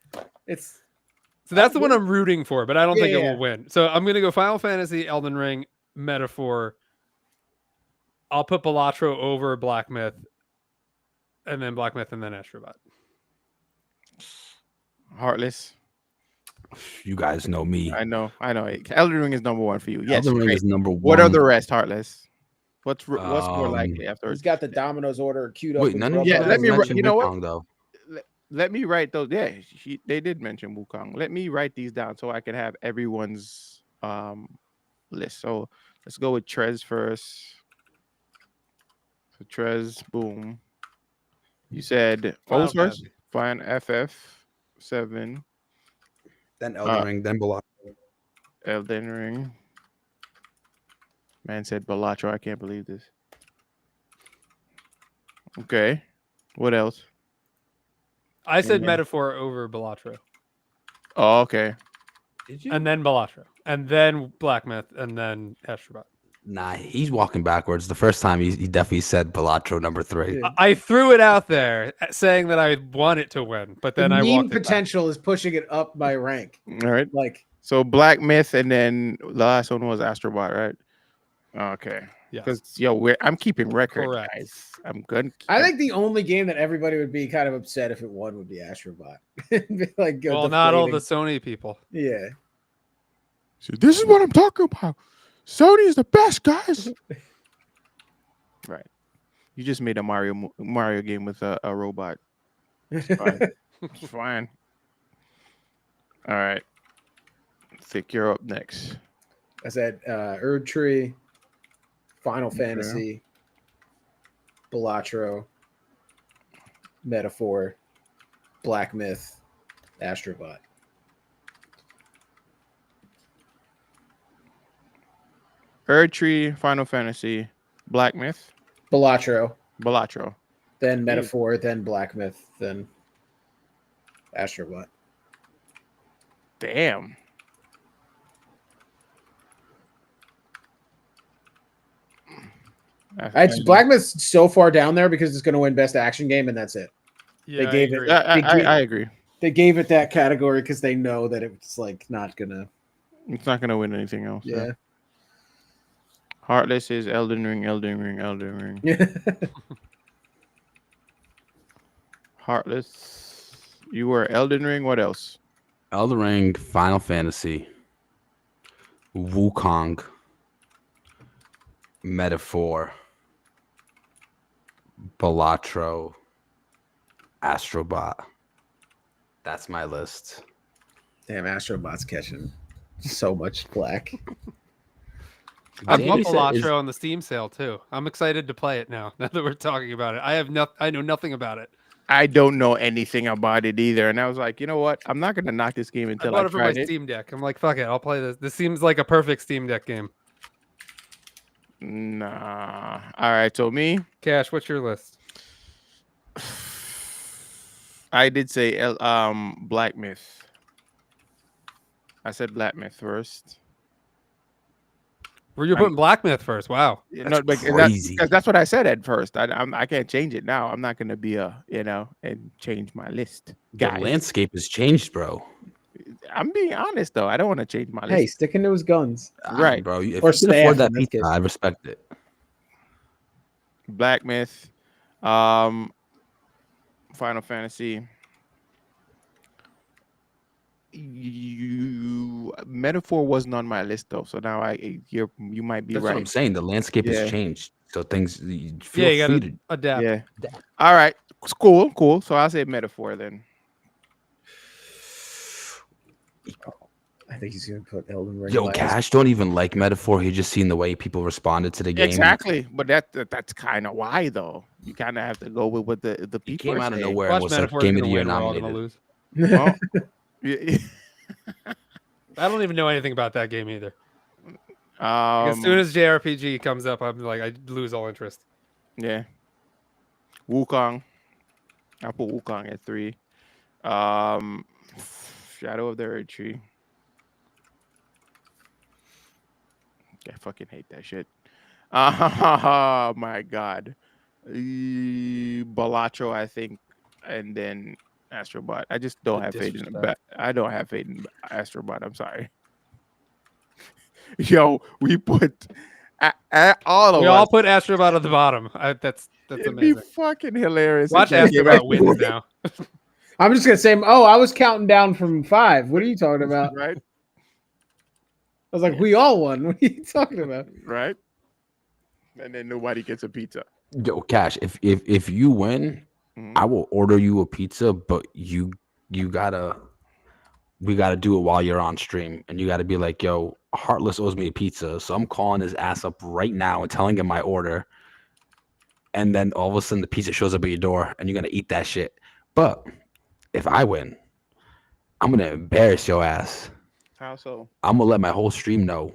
it's. So that's the one I'm rooting for, but I don't think it will win. So I'm gonna go Final Fantasy, Elden Ring, Metaphor. I'll put Balatro over Black Myth, and then Black Myth, and then Astrobot. Heartless. You guys know me. I know. Elden Ring is number one for you. Yes, Elden Ring is number one. What are the rest, Heartless? What's more likely afterwards? He's got the Domino's order queued up. Wait, none of let me. You know what? Though. Let me write those. Yeah, they did mention Wukong. Let me write these down so I can have everyone's list. So let's go with Trez first. So Trez, boom. You said Final first. Fine, FF7. Then Elden Ring, then Balatro. Elden Ring. Man said Balatro. I can't believe this. Okay. What else? I said Metaphor over Balatro. Oh, okay. Did you? And then Balatro. And then Black Myth. And then Astrobot. Nah, he's walking backwards. The first time he definitely said Balatro number 3. Yeah. I threw it out there saying that I want it to win, but then I walked potential is pushing it up by rank. All right. Like, so Black Myth, and then the last one was Astrobot, right? Okay. Yeah. Because I'm keeping record, guys. I'm good. I think the only game that everybody would be kind of upset if it won would be Astrobot. Like, well, not all the Sony people. Yeah. So this is what I'm talking about. Sony is the best, guys. Right. You just made a Mario game with a robot. It's fine. It's fine. All right. Thick, you're up next. I said Erd Tree, Final Fantasy, Balatro, Metaphor, Black Myth, Astrobot. Erd Tree, Final Fantasy, Black Myth, Balatro, then Metaphor, then Black Myth, then Astrobot. Damn. Black Myth's so far down there because it's going to win Best Action Game, and that's it. Yeah, they gave it. I agree. They gave it that category because they know that it's like not gonna. It's not gonna win anything else. Yeah. Heartless is Elden Ring. Heartless. You were Elden Ring. What else? Elden Ring, Final Fantasy, Wukong, Metaphor, Balatro, Astrobot. That's my list. Damn, Astrobot's catching so much flack. I bought Balatro on the Steam sale too. I'm excited to play it now. Now that we're talking about it, I know nothing about it. I don't know anything about it either, and I was like, you know what? I'm not gonna knock this game until I bought it for my Steam Deck. I'm like, fuck it, I'll play this. This seems like a perfect Steam Deck game. Nah. All right. So me, Cash, what's your list? I did say Black Myth. I said Black Myth first. Were you putting Black Myth first? Wow. That's crazy. Because that's what I said at first. I can't change it now. I'm not gonna be and change my list. The Guys, landscape has changed, bro. I'm being honest though. I don't want to change my list. Hey, sticking to his guns. Right. Bro. If Or you can afford staff, that in this pizza, case. I respect it. Black Myth, Final Fantasy. Metaphor wasn't on my list though, so now you might be That's right. what I'm saying. The landscape has changed, so things. Feel you free gotta to adapt. Yeah. All right. It's cool. So I'll say Metaphor then. I think he's gonna put Elden Ring. Yo, last. Cash don't even like Metaphor. He just seen the way people responded to the game. Exactly, but that's kind of why though. You kind of have to go with what the people He came out of saying. nowhere Watch and was like Metaphor's Game of gonna the Year win. We're all gonna nominated. lose. Well, yeah. I don't even know anything about that game either. As soon as JRPG comes up, I'm like, I lose all interest. Yeah. Wukong. I'll put Wukong at 3. Shadow of the Earth Tree. I fucking hate that shit. Oh my god. Balacho, I think, and then Astrobot. I just don't have faith in it. I don't have faith in Astrobot. I'm sorry. Yo, we put all of We us. all put Astrobot at the bottom. That's It'd amazing. be fucking hilarious. Watch Astrobot wins now. I'm just gonna say, I was counting down from 5. What are you talking about? Right. I was like, we all won. What are you talking about? Right. And then nobody gets a pizza. Yo, Cash, if you win, I will order you a pizza, but we gotta do it while you're on stream, and you gotta be like, yo, Heartless owes me a pizza, so I'm calling his ass up right now and telling him my order. And then all of a sudden the pizza shows up at your door and you're gonna eat that shit. But if I win, I'm gonna embarrass your ass. How so? I'm gonna let my whole stream know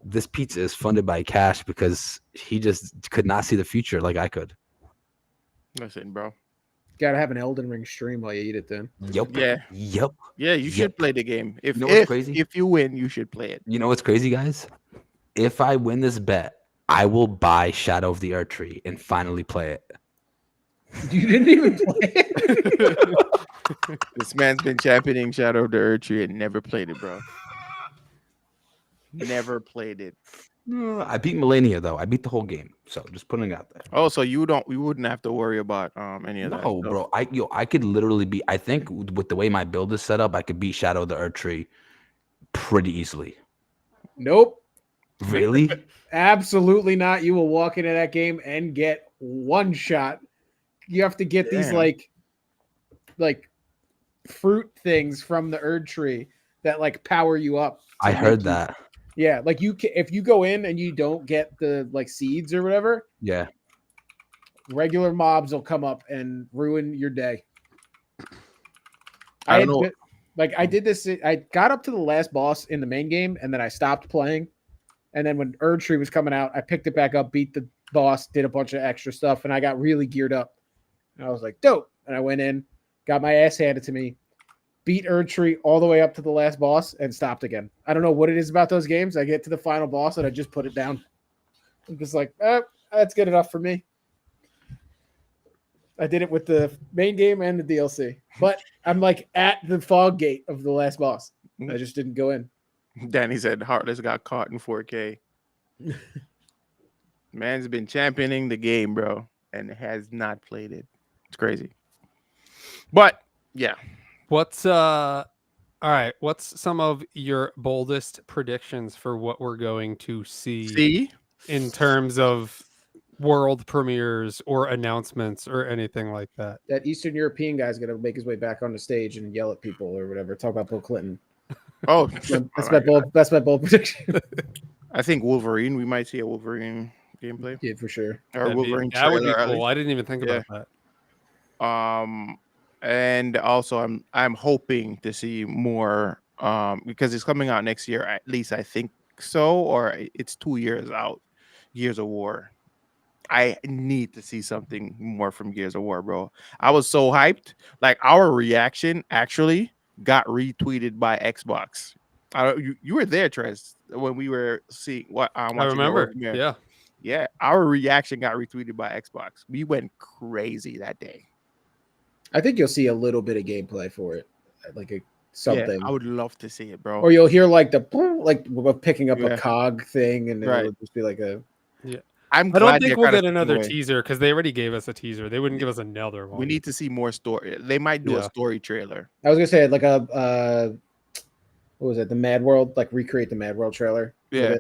this pizza is funded by Cash because he just could not see the future like I could. Listen, bro. Gotta have an Elden Ring stream while you eat it then. Yep. Yeah. Yep. Yeah, you should play the game. If you know what's crazy? If you win, you should play it. You know what's crazy, guys? If I win this bet, I will buy Shadow of the Earth Tree and finally play it. You didn't even play it. This man's been championing Shadow of the Earth Tree and never played it, bro. Never played it. I beat Millennia though. I beat the whole game. So just putting it out there. Oh, so you wouldn't have to worry about any of that. No, bro. I could literally beat. I think with the way my build is set up, I could beat Shadow of the Earth Tree pretty easily. Nope. Really? Absolutely not. You will walk into that game and get one shot. You have to get these like fruit things from the Erd tree that like power you up. I heard that. Yeah, like if you go in and you don't get the like seeds or whatever, yeah, regular mobs will come up and ruin your day. I don't know. I did this. I got up to the last boss in the main game, and then I stopped playing. And then when Erdtree was coming out, I picked it back up, beat the boss, did a bunch of extra stuff, and I got really geared up. And I was like, dope. And I went in, got my ass handed to me, beat Erdtree all the way up to the last boss, and stopped again. I don't know what it is about those games. I get to the final boss, and I just put it down. I'm just like, that's good enough for me. I did it with the main game and the DLC. But I'm like at the fog gate of the last boss. I just didn't go in. Danny said Heartless got caught in 4K. Man's been championing the game, bro, and has not played it. It's crazy. But yeah. What's all right, what's some of your boldest predictions for what we're going to see in terms of world premieres or announcements or anything like that? That Eastern European guy's gonna make his way back on the stage and yell at people or whatever. Talk about Bill Clinton. Oh, that's my bold prediction. I think Wolverine. We might see a Wolverine gameplay. Yeah, for sure. Or Wolverine that would be trailer, cool. I didn't even think about that. And also I'm hoping to see more because it's coming out next year. At least I think so, or it's 2 years out. Gears of War. I need to see something more from Gears of War, bro. I was so hyped. Like our reaction actually got retweeted by Xbox. You were there, Trez, when we were seeing what I watching your remember. premiere. Yeah. Yeah, our reaction got retweeted by Xbox. We went crazy that day. I think you'll see a little bit of gameplay for it, like something. Yeah, I would love to see it, bro. Or you'll hear like we're picking up Yeah. a cog thing, and Right. it'll just be like a. Yeah. I don't think we'll get another teaser because they already gave us a teaser. They wouldn't give us another one. We need to see more story. They might do a story trailer. I was gonna say like a what was it? The Mad World, like recreate the Mad World trailer. Yeah.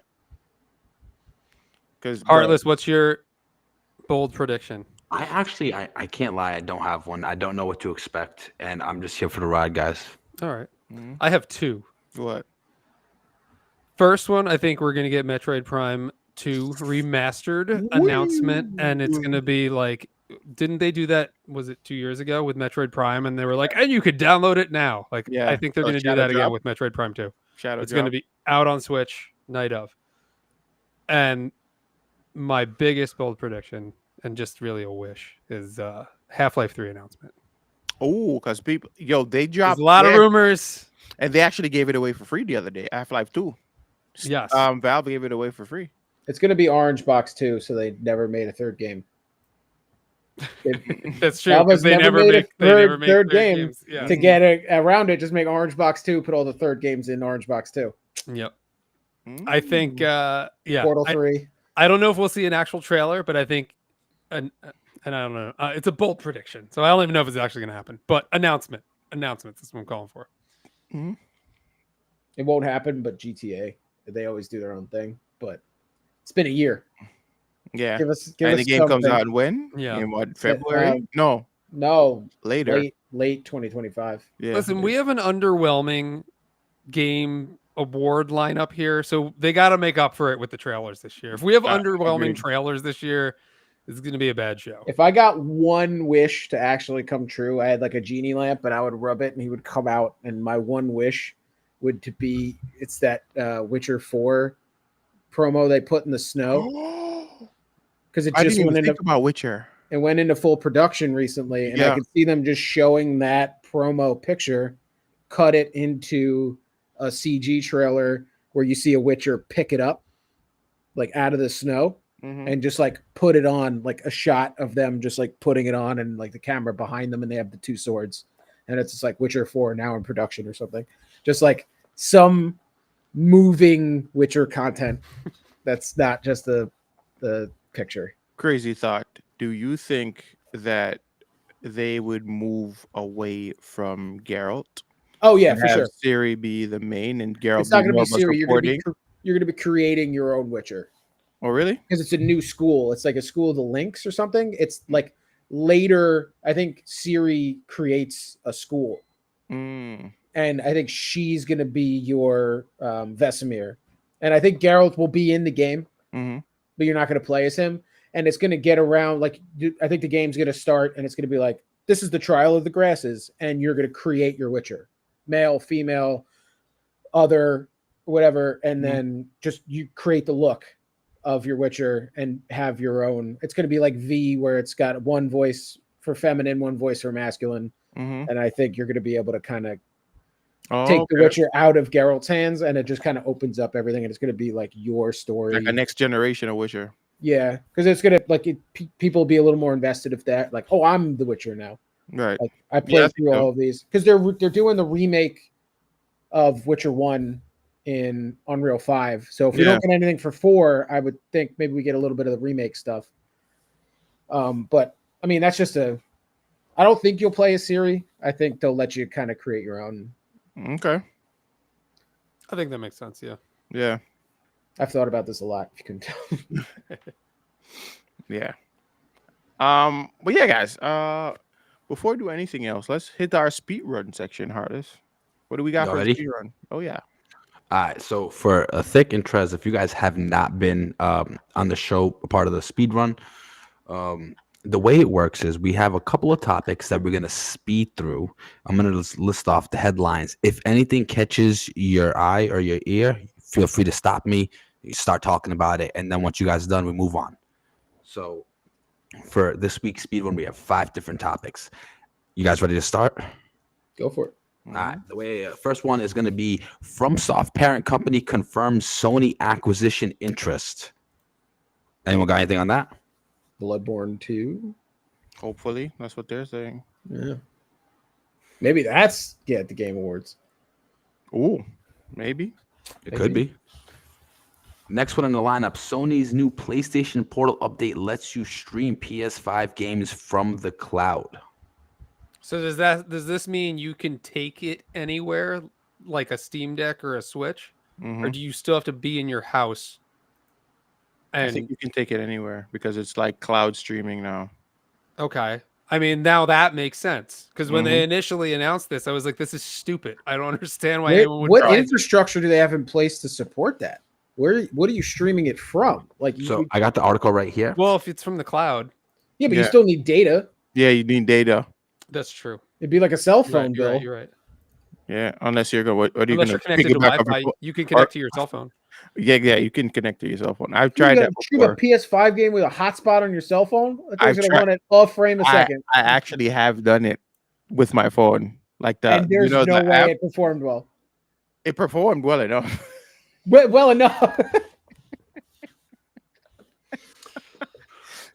Because Heartless, what's your bold prediction? I can't lie. I don't have one. I don't know what to expect, and I'm just here for the ride, guys. All right. I have two. What? First one, I think we're gonna get Metroid Prime 2 remastered announcement, and it's gonna be like, didn't they do that? Was it 2 years ago with Metroid Prime? And they were like, and you could download it now. Like, Yeah. I think they're gonna do that again with Metroid Prime 2. It's gonna be out on Switch night of. And my biggest bold prediction, and just really a wish, is Half-Life 3 announcement. Oh, because people, they dropped a lot of rumors, and they actually gave it away for free the other day. Half-Life 2. Yes. Valve gave it away for free. It's going to be Orange Box 2, so they never made a third game. That's true. Because they never make third games. Yeah. To get around it, just make Orange Box 2, put all the third games in Orange Box 2. Yep. I think, Portal 3. I don't know if we'll see an actual trailer, but I think, and I don't know, it's a bold prediction. So I don't even know if it's actually going to happen. But announcements is what I'm calling for. Mm-hmm. It won't happen, but GTA, they always do their own thing. But it's been a year. Yeah. Give us the game something. comes out in when? Yeah. In what, February? No. Later. Late 2025. Yeah. Listen, we have an underwhelming game award lineup here, so they got to make up for it with the trailers this year. If we have underwhelming trailers this year, it's going to be a bad show. If I got one wish to actually come true, I had like a genie lamp, and I would rub it, and he would come out. And my one wish would to be it's that Witcher 4 promo they put in the snow, because it just went into about Witcher. It went into full production recently, and I could see them just showing that promo picture, cut it into a CG trailer where you see a Witcher pick it up like out of the snow and just like put it on, like a shot of them just like putting it on, and like the camera behind them, and they have the two swords, and it's just like Witcher 4 now in production or something. Just like some moving Witcher content that's not just the picture. Crazy thought. Do you think that they would move away from Geralt? Oh yeah, for sure. Ciri be the main, and Geralt. It's not going to be Ciri. You're going to be creating your own Witcher. Oh really? Because it's a new school. It's like a school of the Lynx or something. It's like later. I think Ciri creates a school, and I think she's going to be your Vesemir, and I think Geralt will be in the game, but you're not going to play as him. And it's going to get around, like, I think the game's going to start, and it's going to be like, this is the Trial of the Grasses, and you're going to create your Witcher. Male, female, other, whatever, and then just you create the look of your Witcher and have your own. It's going to be like V, where it's got one voice for feminine, one voice for masculine. And I think you're going to be able to kind of take the Witcher out of Geralt's hands, and it just kind of opens up everything, and it's going to be like your story. Like a next generation of Witcher. Yeah, because it's gonna people will be a little more invested if that, like, oh, I'm the Witcher now. Right. Like, I played through all of these because they're doing the remake of Witcher 1 in Unreal 5. So if we don't get anything for 4, I would think maybe we get a little bit of the remake stuff. But I mean, that's just I don't think you'll play as Ciri. I think they'll let you kind of create your own. Okay. I think that makes sense. Yeah. Yeah. I've thought about this a lot, if you couldn't tell. Yeah. But yeah, guys, before we do anything else, let's hit our speed run section, Heartless. What do we got for a speed run? Oh yeah. All right, so for Thick and Trez, if you guys have not been on the show, part of the speed run, the way it works is we have a couple of topics that we're going to speed through. I'm going to list off the headlines. If anything catches your eye or your ear, feel free to stop me You start talking about it, and then once you guys are done, we move on. So for this week's speedrun, we have 5 different topics. You guys ready to start? Go for it. All right. The way first one is going to be FromSoft parent company confirms Sony acquisition interest. Anyone got anything on that? Bloodborne 2. Hopefully, that's what they're saying. Yeah. Maybe that's at the Game Awards. Ooh, maybe. It could be. Next one in the lineup, Sony's new PlayStation Portal update lets you stream PS5 games from the cloud. So does this mean you can take it anywhere, like a Steam Deck or a Switch, or do you still have to be in your house? And I think you can take it anywhere because it's like cloud streaming now. Okay. I mean, now that makes sense because when they initially announced this, I was like, "This is stupid. I don't understand why anyone would." What infrastructure do they have in place to support that? What are you streaming it from? Like, I got the article right here. Well, if it's from the cloud, yeah, but you still need data. Yeah, you need data. That's true. It'd be like a cell phone bill. You're right. Yeah, unless you're going. What are you unless going you're connected to Wi-Fi, you can connect to your cell phone. Yeah, you can connect to your cell phone. I've tried that before. Stream a PS5 game with a hotspot on your cell phone. It's going to run at a frame a second. I actually have done it with my phone, like that. And there's no way it performed well. It performed well enough. Well enough.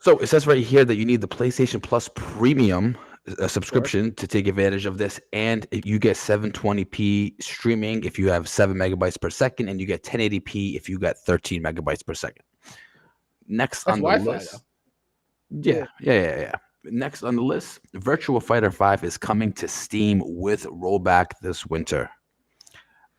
So it says right here that you need the PlayStation Plus Premium subscription to take advantage of this, and you get 720p streaming if you have 7 megabytes per second, and you get 1080p if you get 13 megabytes per second. Next on the list, yeah. Next on the list, Virtua Fighter 5 is coming to Steam with rollback this winter.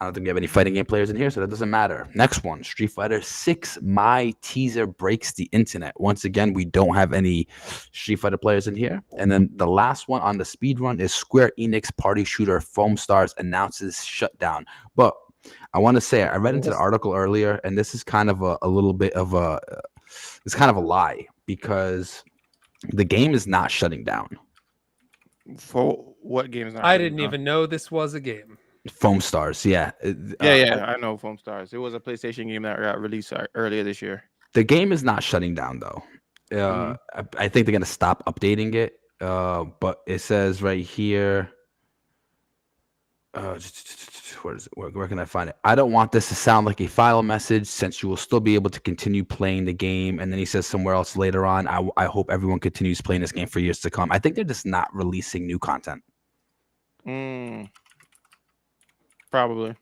I don't think we have any fighting game players in here, so that doesn't matter. Next one, Street Fighter 6 My Teaser breaks the internet. Once again, we don't have any Street Fighter players in here. And then the last one on the speed run is Square Enix party shooter Foam Stars announces shutdown. But I want to say, I read into the article earlier, and this is kind of a little bit of it's kind of a lie, because the game is not shutting down. For what game is not? I didn't even know this was a game. Foam Stars, yeah. I know Foam Stars. It was a PlayStation game that got released earlier this year. The game is not shutting down, though. I think they're going to stop updating it. But it says right here, where is it? Where can I find it? I don't want this to sound like a final message, since you will still be able to continue playing the game. And then he says somewhere else later on, I hope everyone continues playing this game for years to come. I think they're just not releasing new content. Probably.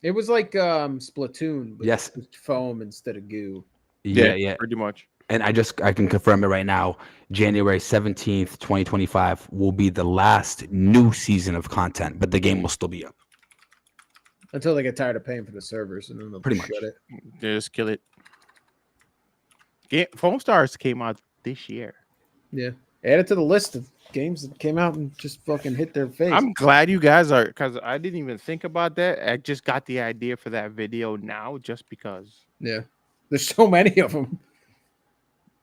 It was like Splatoon, but yes, foam instead of goo. Yeah, pretty much. And I can confirm it right now. January 17th, 2025 will be the last new season of content, but the game will still be up until they get tired of paying for the servers, and then they'll pretty shut much it. They just kill it. Foam Stars came out this year. Yeah, add it to the list of games that came out and just fucking hit their face. I'm glad you guys are, because I didn't even think about that. I just got the idea for that video now just because. Yeah, there's so many of them.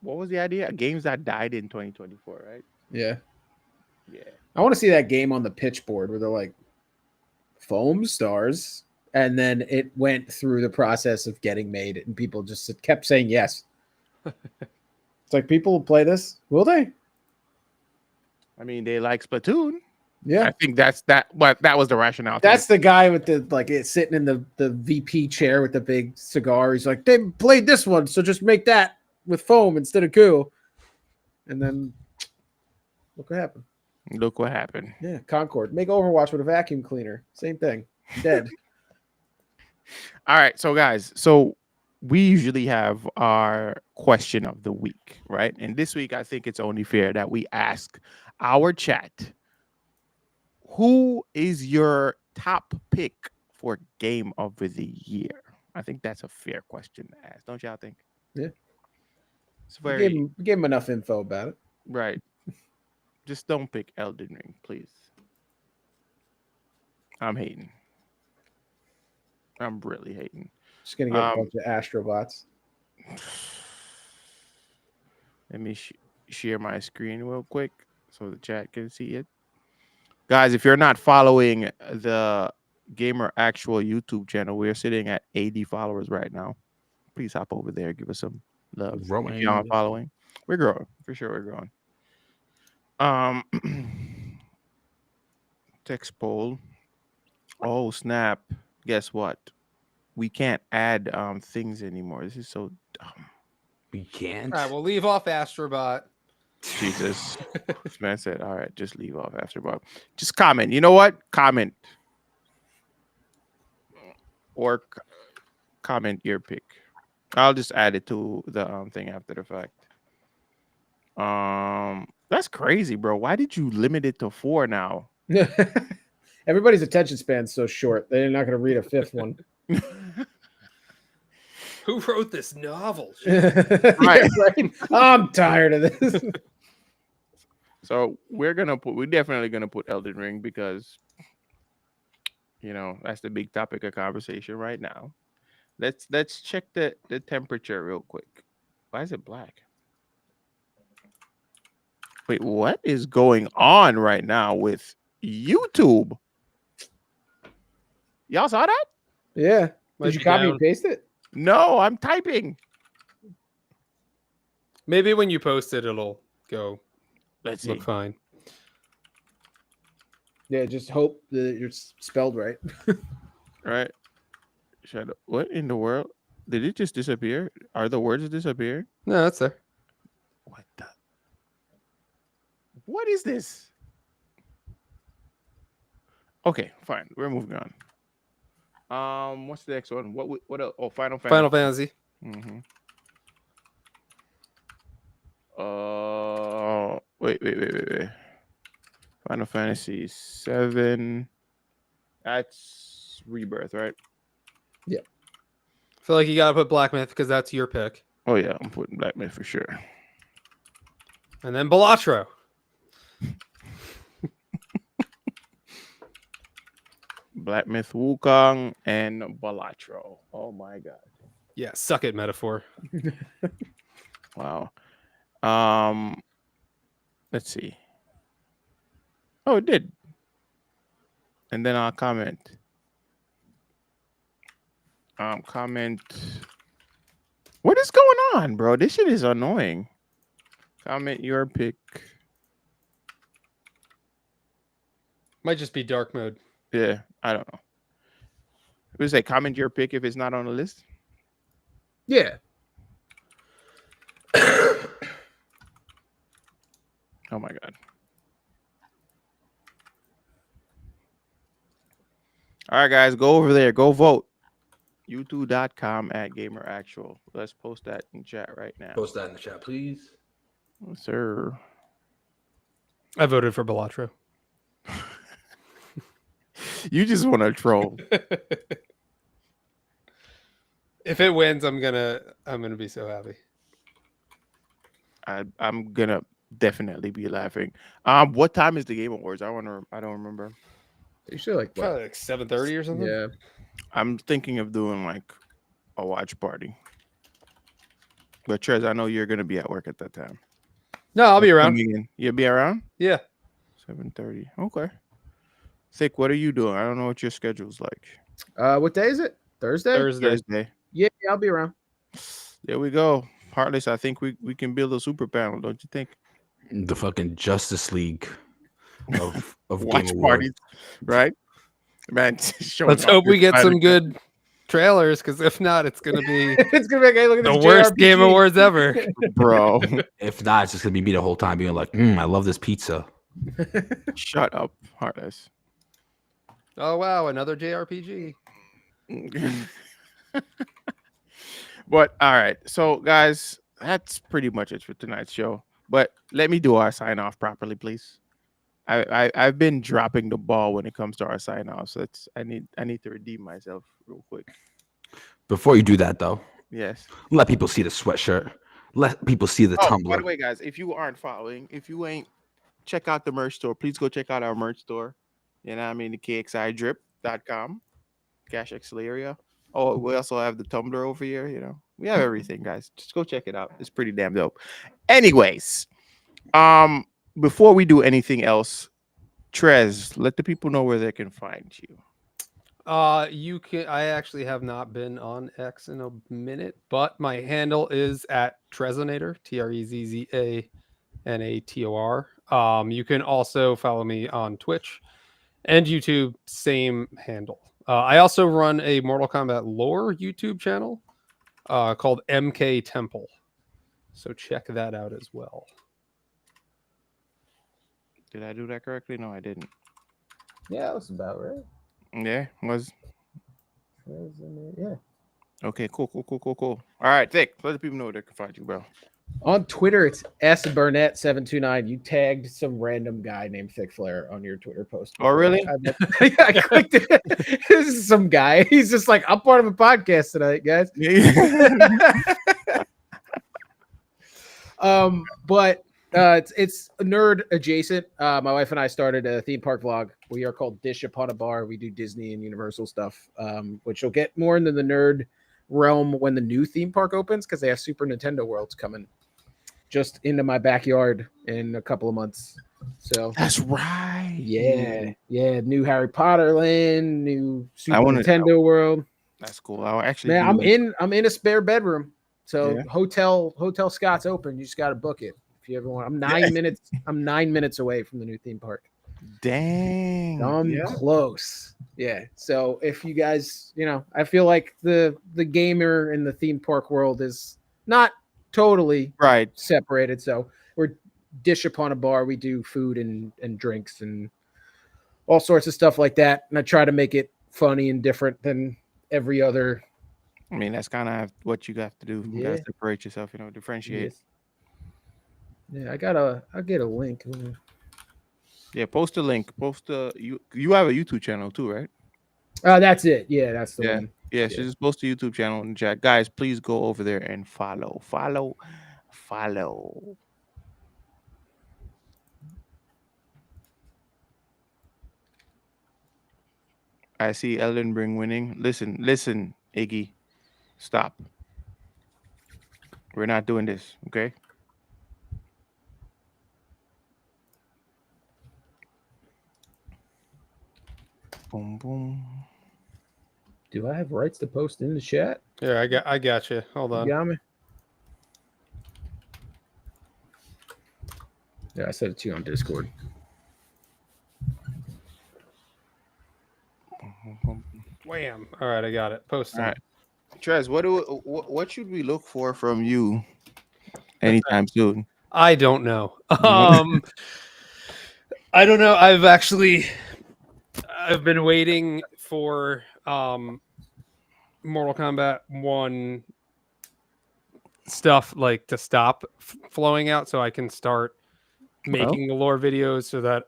What was the idea? Games that died in 2024, right? Yeah. Yeah. I want to see that game on the pitch board where they're like Foam Stars, and then it went through the process of getting made, and people just kept saying yes. It's like, people will play this, will they? I mean, they like Splatoon. Yeah, I think that's that. But that was the rationale. That's the guy with the sitting in the VP chair with the big cigar. He's like, they played this one, so just make that with foam instead of goo. And then look what happened. Look what happened. Yeah, Concord. Make Overwatch with a vacuum cleaner. Same thing. Dead. All right, so guys, so we usually have our question of the week, right? And this week, I think it's only fair that we ask our chat, who is your top pick for game of the year? I think that's a fair question to ask. Don't y'all think? Yeah. It's very... We gave him enough info about it. Right. Just don't pick Elden Ring, please. I'm hating. I'm really hating. Just going to get a bunch of Astrobots. Let me share my screen real quick so the chat can see it. Guys, if you're not following the Gamer Actual YouTube channel, we're sitting at 80 followers right now. please hop over there, give us some love. Growing. If y'all following, we're growing for sure. We're growing. Text poll. Oh snap! Guess what? We can't add things anymore. This is so dumb. We can't. All right, we'll leave off Astrobot. Jesus. This man said, all right, just leave off Astrobot. Just comment. You know what? Comment. Or comment your pick. I'll just add it to the thing after the fact. That's crazy, bro. Why did you limit it to 4 now? Everybody's attention span's so short. They're not going to read a 5th one. Who wrote this novel? Right. Yeah, right. I'm tired of this. So we're definitely gonna put Elden Ring because that's the big topic of conversation right now. Let's check the temperature real quick. Why is it black? Wait, what is going on right now with YouTube? Y'all saw that? Yeah. Might Did you be copy down. and paste it? No, I'm typing. Maybe when you post it, it'll go Let's see. look fine. Yeah, just hope that you're spelled right. Right. What in the world? Did it just disappear? Are the words disappear? No, that's there. What is this? Okay, fine. We're moving on. What's the next one? What else? Oh, Final Fantasy. Final Fantasy. Mm-hmm. Wait. Final Fantasy 7. That's Rebirth, right? Yeah. I feel like you gotta put Black Myth because that's your pick. Oh yeah, I'm putting Black Myth for sure. And then Balatro. Black Myth, Wukong, and Balatro. Oh my god. Yeah, suck it, metaphor. Wow. Let's see. Oh, it did. And then I'll comment. Comment. What is going on, bro? This shit is annoying. Comment your pick. Might just be dark mode. Yeah, I don't know. It was like comment your pick if it's not on the list. Yeah. Oh my god. All right, guys, go over there. Go vote. youtube.com/GamerActual. Let's post that in chat right now. Post that in the chat, please. Yes, sir. I voted for Balatro. You just want to troll. If it wins, I'm gonna be so happy. I'm gonna definitely be laughing. What time is the Game Awards? I don't remember. Usually like what? Probably like 7:30 or something. Yeah. I'm thinking of doing like a watch party. But Trez, I know you're gonna be at work at that time. No, I'll be around. You'll be around? Yeah. 7:30. Okay. Thick, what are you doing? I don't know what your schedule's like. What day is it? Thursday? Thursday. Yeah, I'll be around. There we go. Heartless, I think we can build a super panel, don't you think? The fucking Justice League of watch Game parties, right? Man, let's hope we get some good trailers, because if not, it's gonna be it's gonna be like, hey, look at the this worst JRPG. Game Awards ever, bro. If not, it's just gonna be me the whole time being like, I love this pizza. Shut up, Heartless. Oh wow, another JRPG. But all right, so guys, that's pretty much it for tonight's show. But let me do our sign off properly, please. I've been dropping the ball when it comes to our sign offs. So I need to redeem myself real quick. Before you do that, though, yes, let people see the sweatshirt. Let people see the tumbler. By the way, guys, if you aren't following, if you ain't, check out the merch store. Please go check out our merch store. You know what I mean? The KXIDrip.com, Cash Accelerator. Oh, we also have the Tumblr over here. You know, we have everything, guys. Just go check it out. It's pretty damn dope. Anyways, before we do anything else, Trez, let the people know where they can find you. You can. I actually have not been on X in a minute, but my handle is at Trezonator, TREZZANATOR. You can also follow me on Twitch and YouTube, same handle. I also run a Mortal Kombat lore YouTube channel called MK Temple, so check that out as well. Did I do that correctly? No, I didn't. Yeah, that's about right. Yeah, was. Yeah. Okay, cool. All right, Thick. Let the people know where they can find you, bro. On Twitter, it's sburnett729. You tagged some random guy named ThiccFlair on your Twitter post. Oh, really? I clicked it. This is some guy. He's just like, I'm part of a podcast tonight, guys. But it's nerd adjacent. My wife and I started a theme park vlog. We are called Dish Upon a Bar. We do Disney and Universal stuff, which will get more into the nerd realm when the new theme park opens, because they have Super Nintendo Worlds coming just into my backyard in a couple of months. So that's right. Yeah. New Harry Potter land, new Super Nintendo World. That's cool. I'll actually. Man, I'm in a spare bedroom. So yeah. Hotel Scott's open. You just got to book it if you ever want. I'm 9 minutes. I'm 9 minutes away from the new theme park. Dang. I'm close. Yeah. So if you guys, I feel like the gamer in the theme park world is not totally separated. So we're Dish Upon a Bar. We do food and drinks and all sorts of stuff like that. And I try to make it funny and different than every other. I mean, that's kind of what you got to do. You got to separate yourself, differentiate. Yes. Yeah, I'll get a link. Yeah, post a link. You have a YouTube channel too, right? That's it. Yeah, that's the one. Yeah, so just post a YouTube channel in the chat. Guys, please go over there and follow. I see Elden Ring winning. Listen, Iggy. Stop. We're not doing this, okay? Boom, boom. Do I have rights to post in the chat? Yeah, I got you. Hold on. You got me? Yeah, I said it to you on Discord. Wham! All right, I got it. Post. All right, Trez, what should we look for from you anytime soon? I don't know. I don't know. I've been waiting for Mortal Kombat 1 stuff like to stop flowing out so I can start making the lore videos so that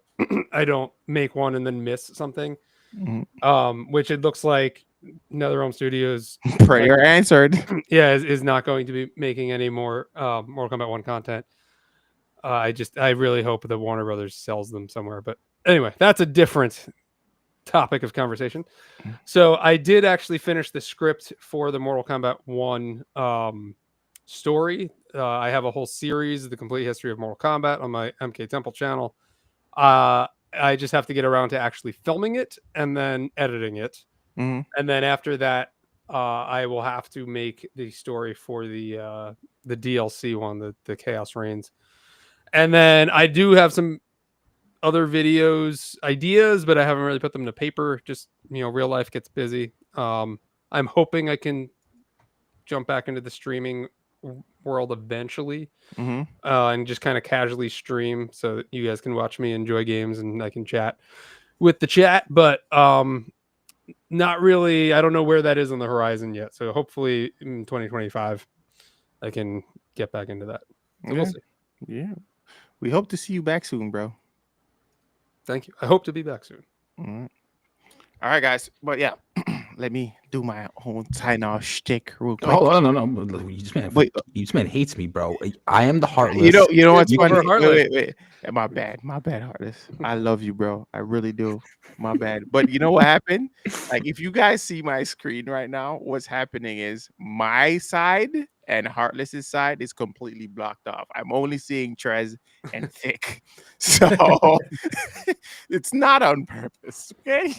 I don't make one and then miss something. Mm-hmm. Which it looks like NetherRealm Studios prayer answered. Yeah, is not going to be making any more Mortal Kombat 1 content. I really hope that Warner Brothers sells them somewhere. But anyway, that's a different topic of conversation. So I did actually finish the script for the Mortal Kombat 1 story. I have a whole series, The Complete History of Mortal Kombat, on my MK Temple channel. I just have to get around to actually filming it and then editing it. Mm-hmm. And then after that, I will have to make the story for the DLC one, the Chaos Reigns. And then I do have some other ideas, but I haven't really put them to paper. Just, real life gets busy. I'm hoping I can jump back into the streaming world eventually, and just kind of casually stream so that you guys can watch me enjoy games and I can chat with the chat. But not really. I don't know where that is on the horizon yet. So hopefully in 2025, I can get back into that. So we'll see. Yeah. We hope to see you back soon, bro. Thank you. I hope to be back soon. All right, guys. But yeah, let me do my own sign-off shtick real quick. Oh, no. This man hates me, bro. I am the Heartless. You know what's funny? Wait. My bad, Heartless. I love you, bro. I really do. My bad. But you know what happened? Like, if you guys see my screen right now, what's happening is my side and Heartless's side is completely blocked off. I'm only seeing Trez and Thick. So it's not on purpose, okay?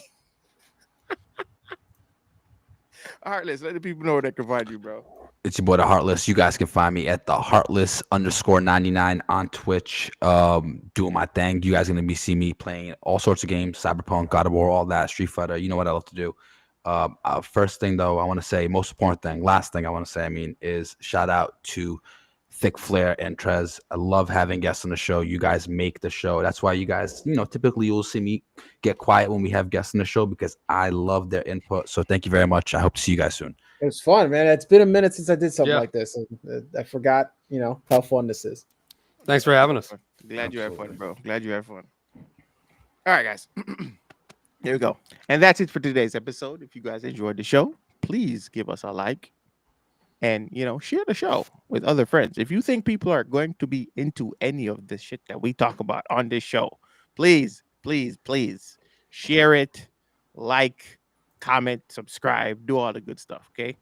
Heartless, let the people know where they can find you, bro. It's your boy, the Heartless. You guys can find me at the Heartless_99 on Twitch. Doing my thing. You guys are gonna see me playing all sorts of games: Cyberpunk, God of War, all that, Street Fighter. You know what I love to do. First thing though, I want to say, most important thing, last thing I want to say, is shout out to ThiccFlair and Trez. I love having guests on the show. You guys make the show. That's why you guys, typically you'll see me get quiet when we have guests on the show because I love their input. So thank you very much. I hope to see you guys soon. It was fun, man. It's been a minute since I did something like this. I forgot, how fun this is. Thanks for having us. Glad you had fun, bro. Glad you had fun. All right, guys. Here we go. And that's it for today's episode. If you guys enjoyed the show, please give us a like and, share the show with other friends. If you think people are going to be into any of this shit that we talk about on this show, please, please, please share it, like, comment, subscribe, do all the good stuff, okay?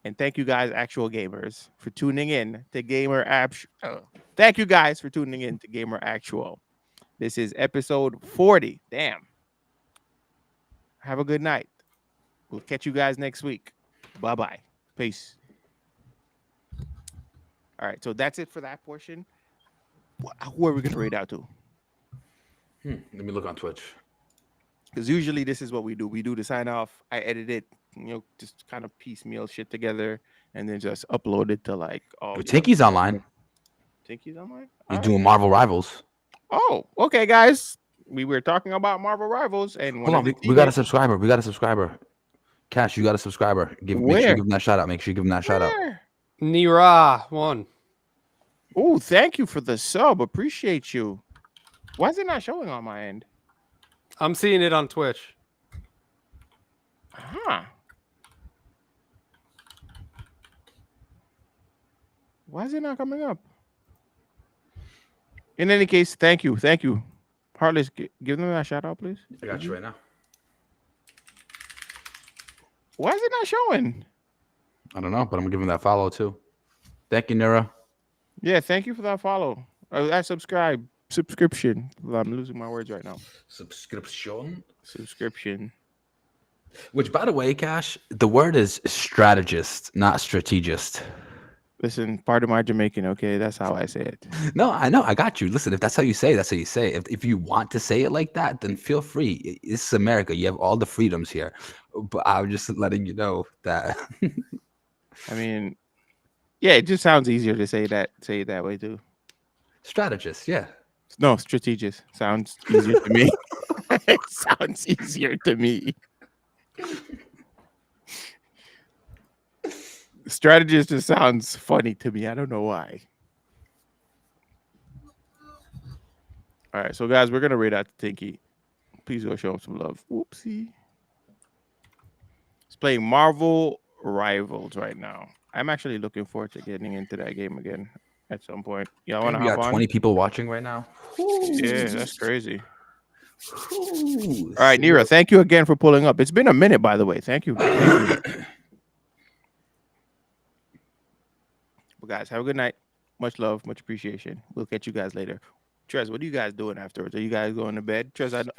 And thank you guys, actual gamers, for tuning in to Gamer Thank you guys for tuning in to Gamer Actual. This is episode 40. Damn. Have a good night. We'll catch you guys next week. Bye-bye. Peace. All right, so that's it for that portion. Who are we going to read out to? Let me look on Twitch. Because usually this is what we do. We do the sign off. I edit it, just kind of piecemeal shit together and then just upload it to Tinky's online. Tinky's online? He's doing Marvel Rivals. Oh, okay, guys. We were talking about Marvel Rivals. And hold on, we got a subscriber. Cash, you got a subscriber. Make sure you give him that shout out. Nira one. Oh, thank you for the sub. Appreciate you. Why is it not showing on my end? I'm seeing it on Twitch. Huh. Why is it not coming up? In any case, thank you. Thank you. Heartless, give them a shout out, please. I got you right now. Why is it not showing? I don't know, but I'm going to give him that follow too. Thank you, Nira. Yeah, thank you for that follow. That subscription. I'm losing my words right now. Subscription. Which, by the way, Cash, the word is strategist, not strategist. Listen, part of my Jamaican, okay? That's how I say it. No, I know. I got you. Listen, if that's how you say it, that's how you say it. If you want to say it like that, then feel free. This is America. You have all the freedoms here. But I'm just letting you know that. I mean, yeah, it just sounds easier to say it that way, too. Strategist, yeah. No, strategist. Sounds easier to me. It sounds easier to me. Strategist just sounds funny to me. I don't know why. All right, so guys, we're gonna read out to Tinky. Please go show him some love. Whoopsie. He's playing Marvel Rivals right now. I'm actually looking forward to getting into that game again at some point. Y'all want to hop on? We got 20 people watching right now. Yeah, that's crazy. All right, Nira, thank you again for pulling up. It's been a minute, by the way. Thank you. Well, guys, have a good night. Much love, much appreciation. We'll catch you guys later. Trez, what are you guys doing afterwards? Are you guys going to bed? Trez,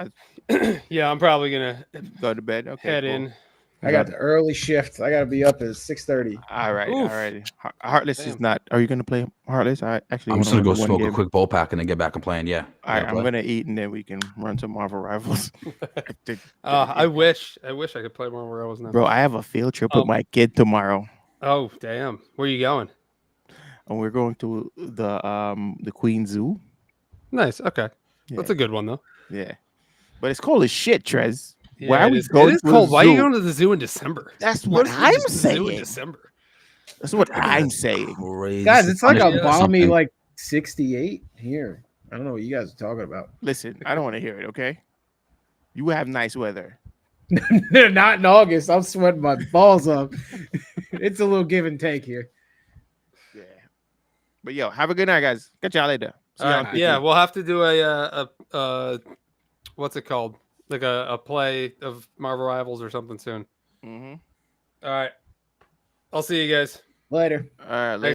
yeah, I'm probably gonna go to bed. Okay, head in. I got the early shift. I got to be up at 6:30. All right, all right. Heartless is not. Are you going to play Heartless? I'm just going to go smoke a quick bowl pack and then get back and playing. Yeah. All right, I'm going to eat and then we can run some Marvel Rivals. I wish I could play Marvel Rivals now. Bro, I have a field trip with my kid tomorrow. Oh, damn. Where are you going? And we're going to the Queen Zoo. Nice. Okay. Yeah. That's a good one, though. Yeah. But it's cold as shit, Trez. Yeah, why are we going? It is cold. Why are you going to the zoo in December? That's what I'm saying. In December. That's what I'm saying. Crazy. Guys, it's like a balmy like 68 here. I don't know what you guys are talking about. Listen, I don't want to hear it, okay? You have nice weather. Not in August. I'm sweating my balls off. It's a little give and take here. Yeah. But yo, have a good night, guys. Catch y'all later. Yeah, we'll have to do a what's it called? Like a play of Marvel Rivals or something soon. Mm-hmm. All right. I'll see you guys. Later. All right. Later.